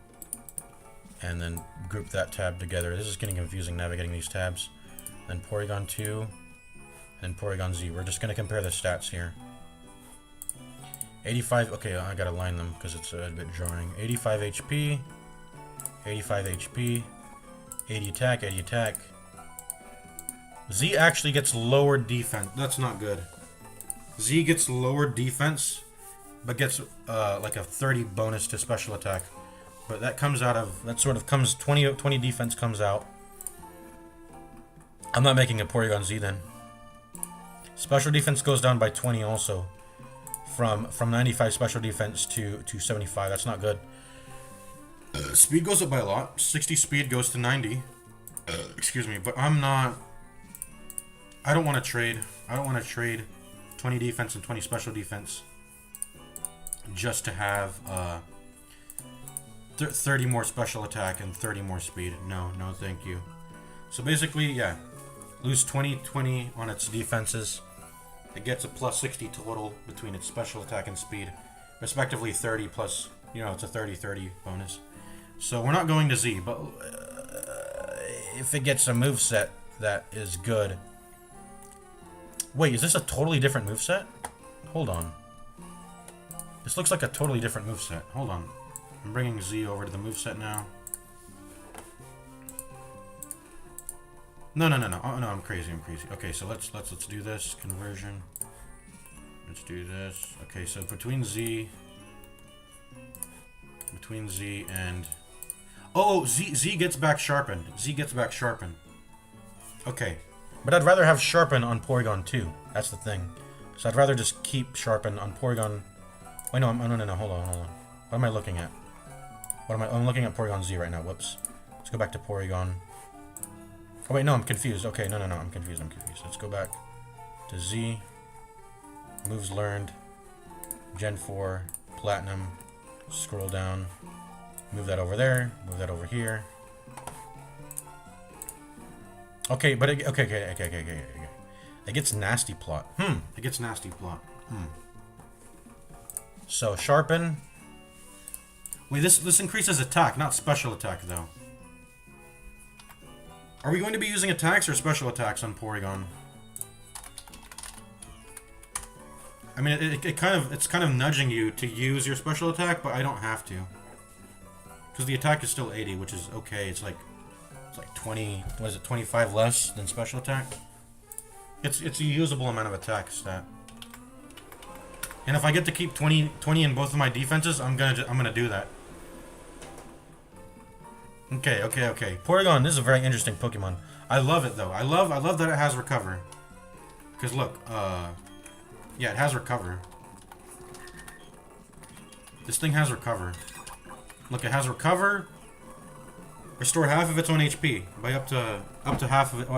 and then group that tab together. This is getting confusing navigating these tabs. Then Porygon 2, and Porygon Z. We're just gonna compare the stats here. 85, okay, I gotta line them because it's a bit jarring. 85 HP, 85 HP, 80 attack. Z actually gets lower defense. That's not good. Z gets lower defense, but gets like a 30 bonus to special attack. But that comes out of, that sort of comes, 20 defense comes out. I'm not making a Porygon Z then. Special defense goes down by 20 also. From 95 special defense to 75. That's not good. Speed goes up by a lot. 60 speed goes to 90. Excuse me, but I don't want to trade. 20 defense and 20 special defense just to have 30 more special attack and 30 more speed. No, thank you. So basically, yeah, lose 20 on its defenses. It gets a plus 60 total between its special attack and speed, respectively 30 plus, it's a 30-30 bonus. So we're not going to Z, but if it gets a moveset that is good. Wait, is this a totally different moveset? Hold on. This looks like a totally different moveset. Hold on. I'm bringing Z over to the moveset now. No. Oh, no, I'm crazy. Okay, so let's do this conversion. Let's do this. Okay, so between Z and Z gets back sharpened. Okay, but I'd rather have sharpen on Porygon 2. That's the thing. So I'd rather just keep sharpen on Porygon. Wait, no, no. Hold on. What am I looking at? I'm looking at Porygon Z right now. Whoops. Let's go back to Porygon. Oh wait, no, I'm confused. Okay, no, I'm confused. Let's go back to Z. Moves learned. Gen 4. Platinum. Scroll down. Move that over there. Move that over here. Okay, but okay. It gets nasty plot. It gets nasty plot. So sharpen. Wait, this increases attack, not special attack though. Are we going to be using attacks or special attacks on Porygon? I mean, it's kind of nudging you to use your special attack, but I don't have to. Because the attack is still 80, which is okay. It's like 20, what is it, 25 less than special attack? It's a usable amount of attack stat. And if I get to keep 20 in both of my defenses, I'm gonna do that. Okay. Porygon, this is a very interesting Pokemon. I love it though. I love that it has recover. Because look, yeah, it has recover. This thing has recover. Look, it has recover. Restore half of its own HP by up to half of it.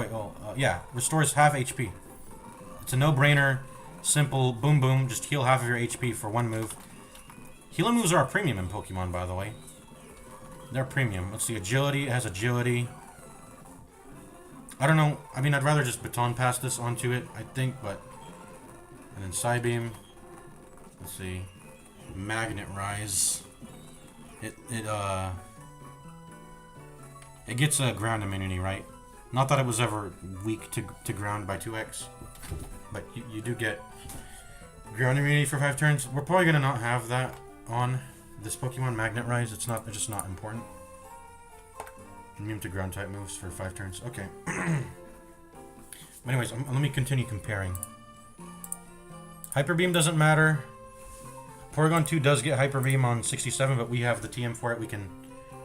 Yeah, restores half HP. It's a no-brainer, simple, boom, just heal half of your HP for one move. Healing moves are a premium in Pokemon, by the way. They're premium. Let's see, agility. It has agility. I don't know. I mean, I'd rather just baton pass this onto it, I think, but... And then Psybeam. Let's see. Magnet Rise. It gets a ground immunity, right? Not that it was ever weak to ground by 2x, but you do get ground immunity for 5 turns. We're probably gonna not have that on this Pokemon, Magnet Rise. It's just not important. Immune to ground type moves for 5 turns. Okay. Anyways, let me continue comparing. Hyper Beam doesn't matter. Porygon 2 does get Hyper Beam on 67, but we have the TM for it. We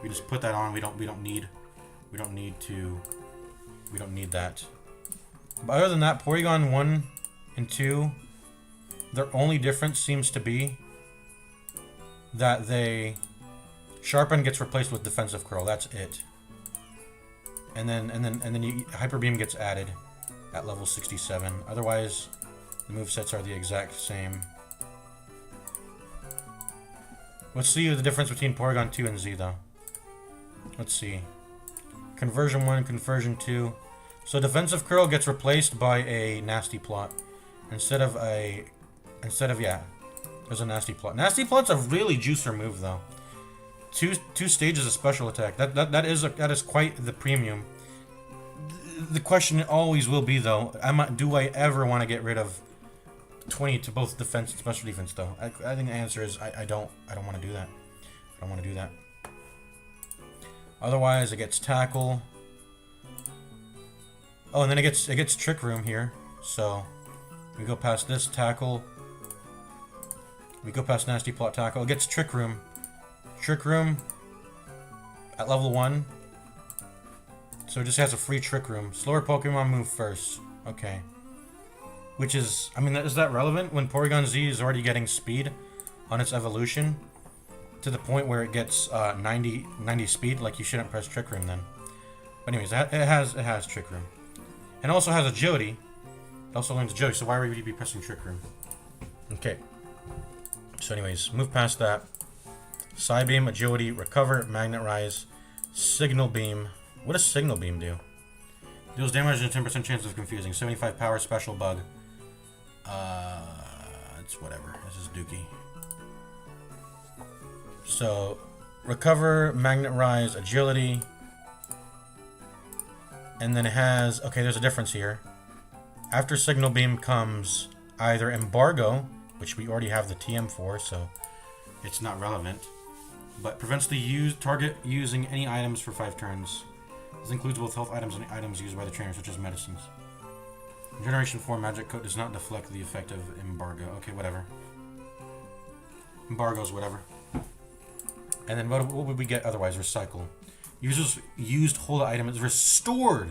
just put that on. We don't need that. But other than that, Porygon 1 and 2, their only difference seems to be that Sharpen gets replaced with Defensive Curl. That's it. And then Hyper Beam gets added at level 67. Otherwise, the movesets are the exact same. Let's see the difference between Porygon 2 and Z, though. Let's see. Conversion 1, Conversion 2. So Defensive Curl gets replaced by a Nasty Plot. Instead of, yeah, there's a Nasty Plot. Nasty Plot's a really juicer move, though. Two stages of special attack. That is quite the premium. The question always will be, though, do I ever want to get rid of 20 to both defense and special defense, though? I think the answer is I don't want to do that. I don't want to do that. Otherwise, it gets Tackle. Oh, and then it gets Trick Room here. So we go past this Tackle. We go past Nasty Plot, Tackle. It gets Trick Room. Trick Room at level 1. So it just has a free Trick Room. Slower Pokemon move first. Okay. Which is, I mean, is that relevant when Porygon Z is already getting speed on its evolution to the point where it gets 90 speed? Like, you shouldn't press Trick Room then. But anyways, it has Trick Room. And also has Agility. It also learns Agility, so why would you be pressing Trick Room? Okay. So anyways, move past that. Psybeam, Agility, Recover, Magnet Rise, Signal Beam. What does Signal Beam do? Deals damage and a 10% chance of confusing. 75 power, Special Bug. It's whatever. This is Dookie. So, Recover, Magnet Rise, Agility. And then it has... Okay, there's a difference here. After Signal Beam comes either Embargo, which we already have the TM for, so it's not relevant. But prevents the target using any items for 5 turns. This includes both health items and items used by the trainer, such as medicines. Generation 4 Magic Coat does not deflect the effect of Embargo. Okay, whatever. Embargo's whatever. And then what would we get otherwise? Recycle. Users used hold item is restored.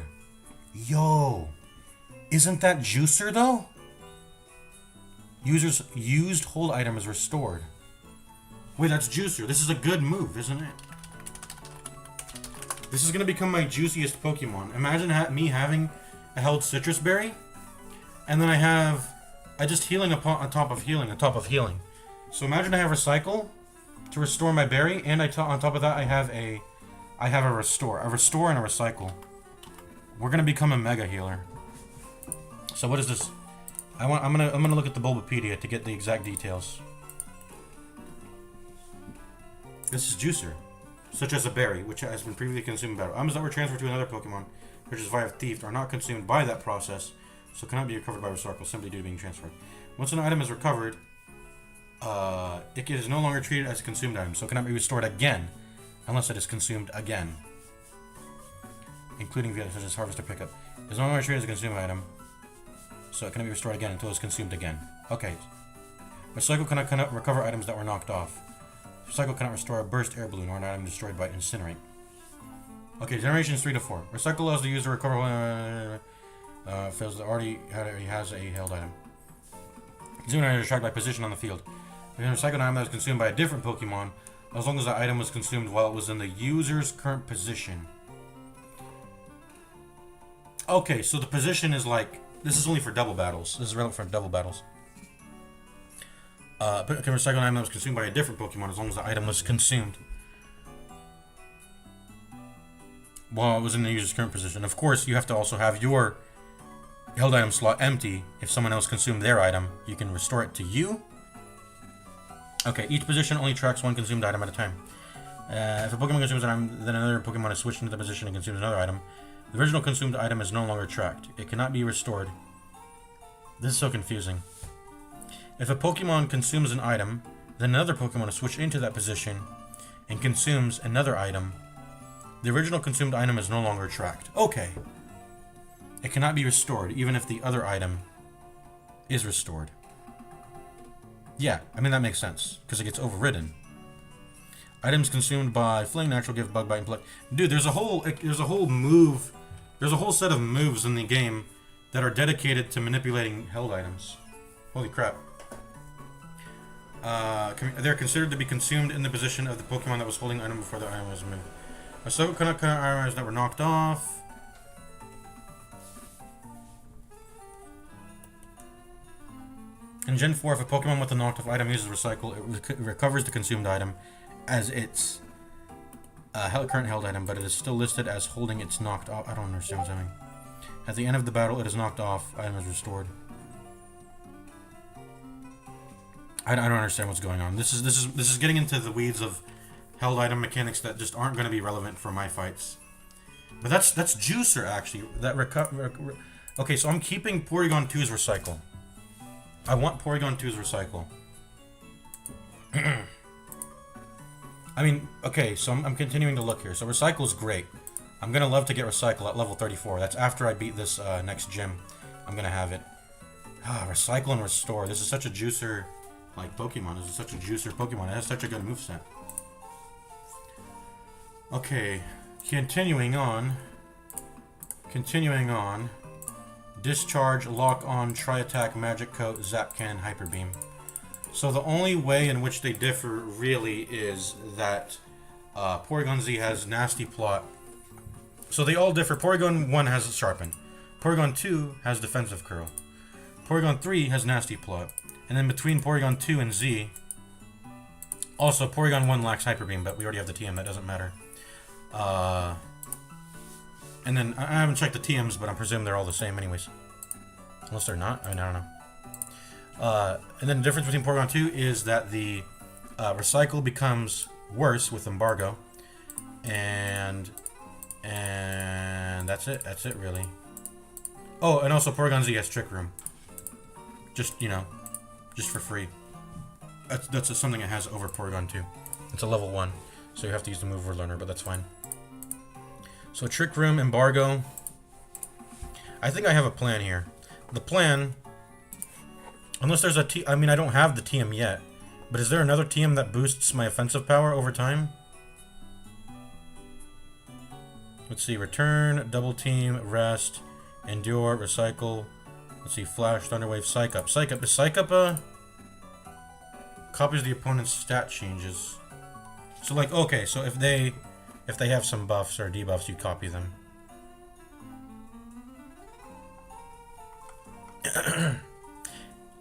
Yo. Isn't that juicer, though? Users used hold item is restored. Wait, that's juicer. This is a good move, isn't it? This is going to become my juiciest Pokemon. Imagine me having a held Citrus Berry, and then I just healing on top of healing. So imagine I have Recycle to restore my berry, and on top of that I have a Restore and a Recycle. We're going to become a Mega Healer. So what is this? I'm gonna look at the Bulbapedia to get the exact details. This is Juicer, such as a berry, which has been previously consumed by battle. Items that were transferred to another Pokemon, which is via theft, are not consumed by that process, so cannot be recovered by Recycle simply due to being transferred. Once an item is recovered, it is no longer treated as a consumed item, so it cannot be restored again, unless it is consumed again. Including via such as Harvester Pickup. It is no longer treated as a consumed item, so it cannot be restored again until it is consumed again. Okay. Recycle cannot recover items that were knocked off. Recycle cannot restore a burst air balloon or an item destroyed by Incinerate. Okay, generations 3 to 4. Recycle allows the user to recover fails that already has a held item. Consumed item is tracked by position on the field. If a recycled item that was consumed by a different Pokemon, as long as the item was consumed while it was in the user's current position. Okay, so the position is like... This is only for double battles. This is relevant for double battles. But it can recycle an item that was consumed by a different Pokemon as long as the item was consumed while it was in the user's current position. Of course, you have to also have your held item slot empty. If someone else consumed their item, you can restore it to you. Okay, each position only tracks one consumed item at a time. If a Pokemon consumes an item, then another Pokemon is switched into the position and consumes another item. The original consumed item is no longer tracked. It cannot be restored. This is so confusing. If a Pokemon consumes an item, then another Pokemon will switch into that position and consumes another item. The original consumed item is no longer tracked. Okay. It cannot be restored, even if the other item is restored. Yeah, I mean, that makes sense, because it gets overridden. Items consumed by Fling, Natural Gift, Bug Bite, and Pluck. Dude, there's a whole set of moves in the game that are dedicated to manipulating held items. Holy crap. They're considered to be consumed in the position of the Pokemon that was holding the item before the item was moved. So items that were knocked off. In Gen 4, if a Pokemon with a knocked off item uses Recycle, it recovers the consumed item as its current held item, but it is still listed as holding its knocked off. I don't understand what's happening. At the end of the battle, it is knocked off. Item is restored. I don't understand what's going on. This is getting into the weeds of held item mechanics that just aren't going to be relevant for my fights. But that's Juicer actually. Okay, so I'm keeping Porygon 2's Recycle. I want Porygon 2's Recycle. I mean, okay, so I'm continuing to look here. So Recycle is great. I'm gonna love to get Recycle at level 34. That's after I beat this next gym. I'm gonna have it. Recycle and Restore. This is such a juicer, like, Pokemon. This is such a juicer Pokemon. It has such a good moveset. Okay, continuing on. Discharge, Lock On, Tri-Attack, Magic Coat, Zap Cannon, Hyper Beam. So the only way in which they differ really is that Porygon Z has Nasty Plot. So they all differ. Porygon 1 has Sharpen. Porygon 2 has Defensive Curl. Porygon 3 has Nasty Plot. And then between Porygon 2 and Z, also Porygon 1 lacks Hyper Beam, but we already have the TM, that doesn't matter. And then, I haven't checked the TMs, but I'm presuming they're all the same anyways. Unless they're not. I mean, I don't know. And then the difference between Porygon 2 is that the Recycle becomes worse with Embargo. And that's it. That's it, really. Oh, and also Porygon Z has Trick Room. Just, you know, just for free. That's something it has over Porygon 2. It's a level 1, so you have to use the Mover Learner, but that's fine. So Trick Room, Embargo. I think I have a plan here. The plan, unless there's a I mean, I don't have the TM yet, but is there another TM that boosts my offensive power over time? Let's see, Return, Double Team, Rest, Endure, Recycle. Let's see, Flash, Thunderwave, Psych Up. Psych Up, is Psych Up copies the opponent's stat changes. So like, okay, so if they have some buffs or debuffs, you copy them.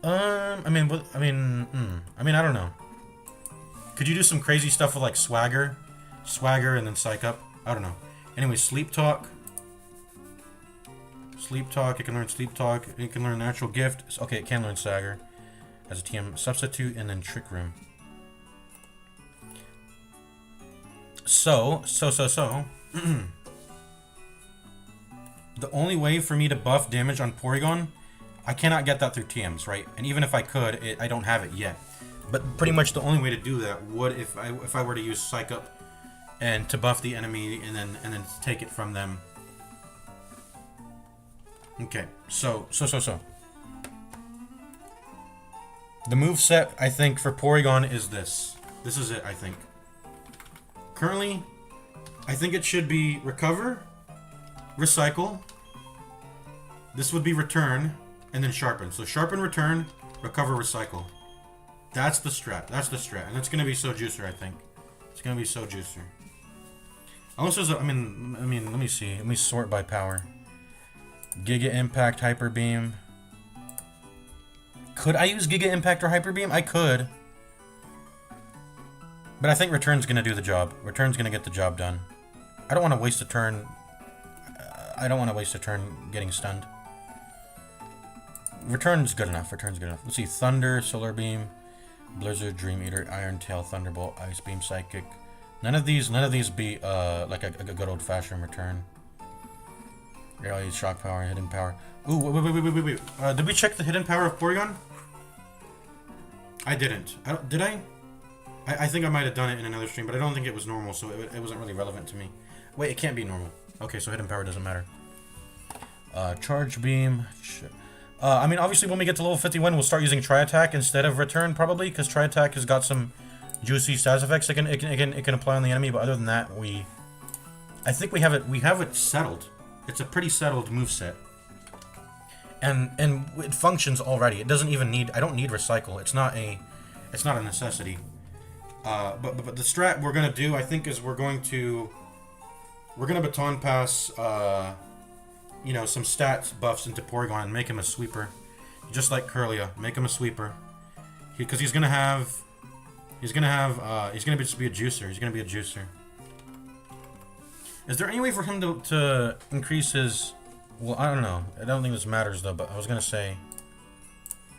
I mean, I don't know. Could you do some crazy stuff with like Swagger, and then Psych Up? I don't know. Anyway, Sleep Talk. It can learn Sleep Talk. It can learn Natural Gift. Okay, it can learn Swagger as a TM. Substitute and then Trick Room. So. The only way for me to buff damage on Porygon, I cannot get that through TMs, right? And even if I could, I don't have it yet. But pretty much the only way to do that would if I were to use Psych Up and to buff the enemy and then take it from them. Okay, so. The moveset, I think, for Porygon is this. This is it, I think. Currently, I think it should be Recover, Recycle. This would be Return, and then Sharpen. So Sharpen, Return, Recover, Recycle. That's the strat. And it's gonna be so juicer, I think. It's gonna be so juicer. Unless there's I mean, let me see. Let me sort by power. Giga Impact, Hyper Beam. Could I use Giga Impact or Hyper Beam? I could. But I think Return's gonna do the job. Return's gonna get the job done. I don't want to waste a turn. Getting stunned. Return's good enough. Let's see. Thunder, Solar Beam, Blizzard, Dream Eater, Iron Tail, Thunderbolt, Ice Beam, Psychic. None of these be like a good old-fashioned Return. Yeah, I'll use shock power and hidden power. Ooh, wait. Did we check the hidden power of Porygon? I didn't. Did I? I think I might have done it in another stream, but I don't think it was normal, so it wasn't really relevant to me. Wait, it can't be normal. Okay, so hidden power doesn't matter. Charge beam. I mean, obviously, when we get to level 51, we'll start using Tri-Attack instead of Return, probably, because Tri-Attack has got some juicy status effects it can apply on the enemy. But other than that, I think we have it settled. It's a pretty settled moveset. And it functions already. It doesn't even need. I don't need recycle. It's not a necessity. But the strat we're gonna do, I think, is we're gonna baton pass, you know, some stats buffs into Porygon and make him a sweeper, just like Curlia. Make him a sweeper, because he's gonna just be a juicer. He's gonna be a juicer. Is there any way for him to increase his? Well, I don't know. I don't think this matters though. But I was gonna say,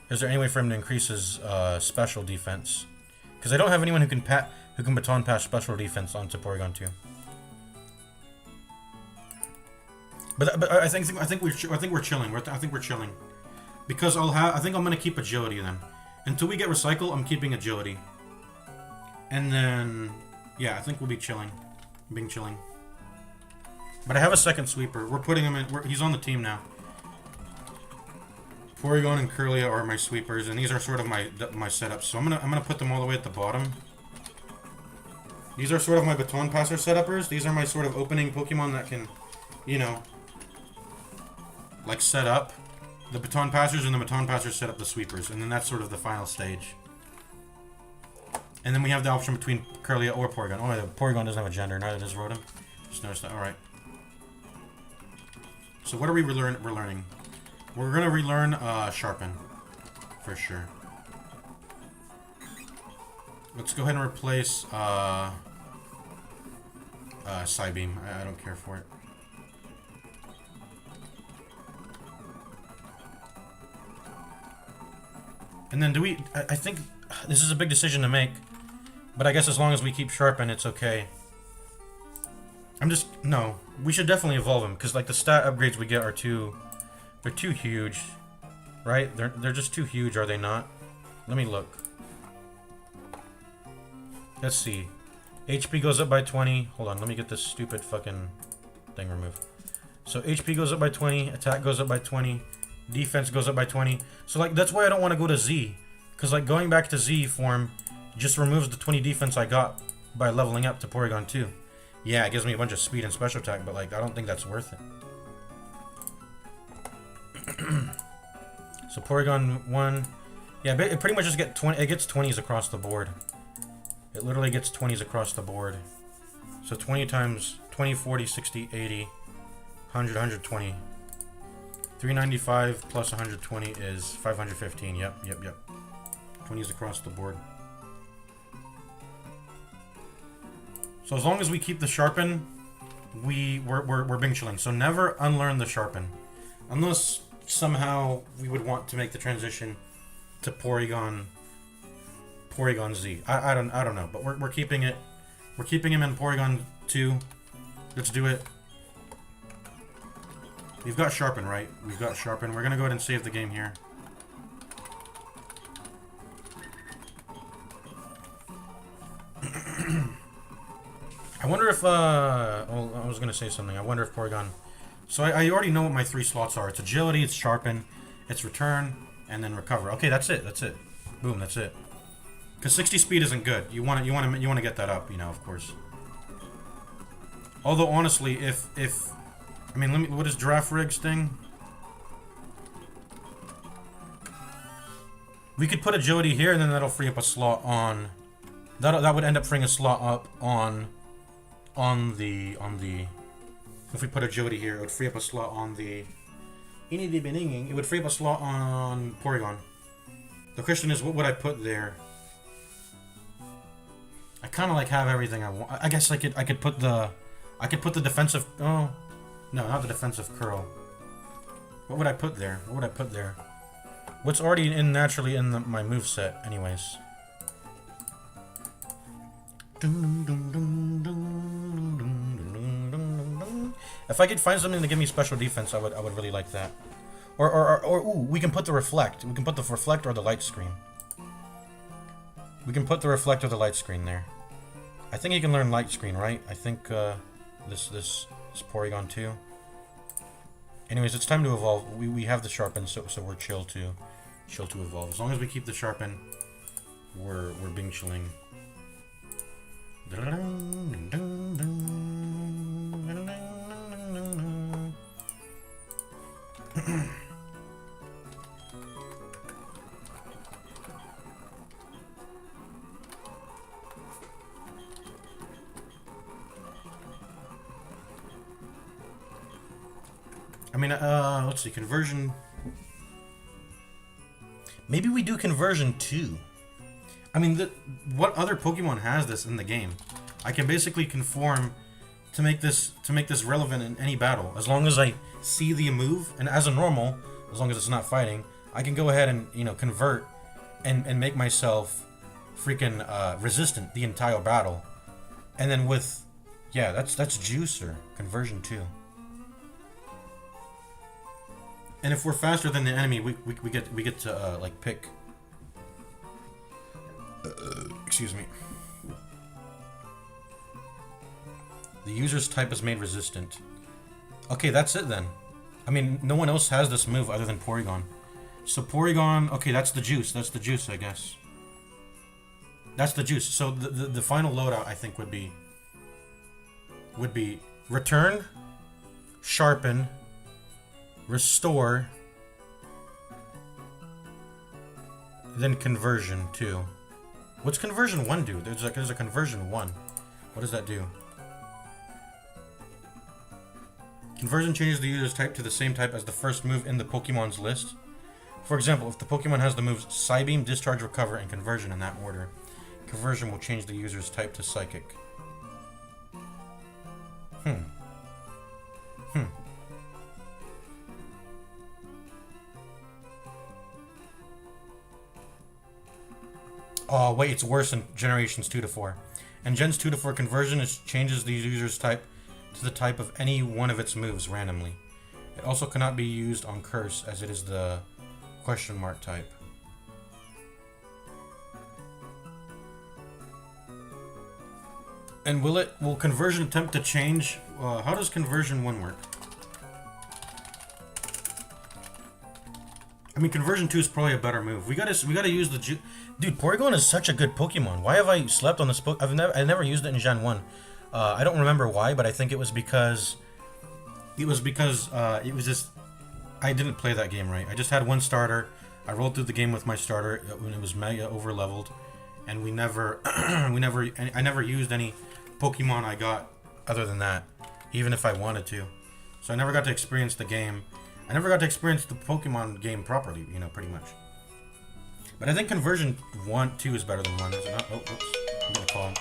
is there any way for him to increase his special defense? Because I don't have anyone who can baton pass special defense onto Porygon 2. But I think we're chilling. I think we're chilling, because I think I'm gonna keep agility then. Until we get recycle, I'm keeping agility. And then, yeah, I think we'll be chilling, chilling. But I have a second sweeper. We're putting him in. He's on the team now. Porygon and Curlia are my sweepers, and these are sort of my setups. So I'm gonna put them all the way at the bottom. These are sort of my baton passer setupers. These are my sort of opening Pokemon that can, you know, like set up the baton passers, and the baton passers set up the sweepers, and then that's sort of the final stage. And then we have the option between Curlia or Porygon. Oh, yeah, Porygon doesn't have a gender. Neither does Rotom. Just noticed that. All right. So what are we're learning? We're gonna relearn Sharpen, for sure. Let's go ahead and replace Psybeam. I don't care for it. And then I think this is a big decision to make, but I guess as long as we keep Sharpen, it's okay. No, we should definitely evolve him, because like the stat upgrades we get are they're too huge, right? They're just too huge, are they not? Let me look. Let's see. HP goes up by 20. Hold on, let me get this stupid fucking thing removed. So HP goes up by 20, attack goes up by 20, defense goes up by 20. So like that's why I don't want to go to Z, because like going back to Z form just removes the 20 defense I got by leveling up to Porygon 2. Yeah, it gives me a bunch of speed and special attack, but like I don't think that's worth it. So Porygon 1, yeah, it pretty much just gets 20s across the board. It literally gets 20s across the board. So 20 times 20, 40, 60, 80, 100, 120. 395 plus 120 is 515. Yep. 20s across the board. So as long as we keep the Sharpen, we're being chilling. So never unlearn the Sharpen, unless somehow we would want to make the transition to Porygon Z. I don't know, but we're keeping it. We're keeping him in Porygon 2. Let's do it. We've got Sharpen, right? We've got Sharpen. We're gonna go ahead and save the game here. I wonder if, well, I was gonna say something. I wonder if Porygon... So I already know what my 3 slots are. It's Agility, it's Sharpen, it's Return, and then Recover. Okay, that's it. Boom, that's it. Because 60 speed isn't good. You want to get that up, you know, of course. Although, honestly, I mean, what is Giraffe Rig's thing? We could put Agility here, and then that'll free up a slot on... That would end up freeing a slot up on the... If we put Agility here, it would free up a slot on the... It would free up a slot on Porygon. The question is, what would I put there? I kind of like have everything I want. I guess I could put the defensive... Oh, no, not the defensive curl. What would I put there? What's already naturally in my moveset, anyways. If I could find something to give me special defense, I would really like that. Or ooh, we can put the reflect. We can put the reflect or the light screen. We can put the reflect or the light screen there. I think you can learn light screen, right? I think this Porygon too. Anyways, it's time to evolve. We have the sharpen, so we're chill to evolve. As long as we keep the sharpen, we're being chilling. I mean, let's see, conversion. Maybe we do conversion 2. I mean, what other Pokemon has this in the game? I can basically conform to make this relevant in any battle. As long as I see the move, and as a normal, as long as it's not fighting, I can go ahead and, you know, convert and make myself freaking resistant the entire battle. And then with, yeah, that's Juicer, conversion 2. And if we're faster than the enemy, we get to like pick. Excuse me. The user's type is made resistant. Okay, that's it then. I mean, no one else has this move other than Porygon. So Porygon, okay, that's the juice. That's the juice, I guess. That's the juice. So the final loadout, I think, would be return, sharpen, restore, then conversion 2. What's conversion 1 do? There's a conversion 1. What does that do? Conversion changes the user's type to the same type as the first move in the Pokemon's list. For example, if the Pokemon has the moves Psybeam, Discharge, Recover, and Conversion in that order, conversion will change the user's type to Psychic. Oh, wait, it's worse in Generations 2 to 4. In Gens 2 to 4, conversion changes the user's type to the type of any one of its moves randomly. It also cannot be used on Curse, as it is the question mark type. And will conversion attempt to change? How does conversion 1 work? I mean, conversion 2 is probably a better move. We gotta use the dude. Porygon is such a good Pokemon. Why have I slept on this book? I never used it in Gen 1. I don't remember why, but I think it was because it was just I didn't play that game right. I just had one starter. I rolled through the game with my starter when it was mega over leveled, and I never used any Pokemon I got other than that, even if I wanted to. So I never got to experience the game. I never got to experience the Pokemon game properly, you know, pretty much. But I think conversion 2 is better than 1, is it not? Oh, oops. I'm gonna call him.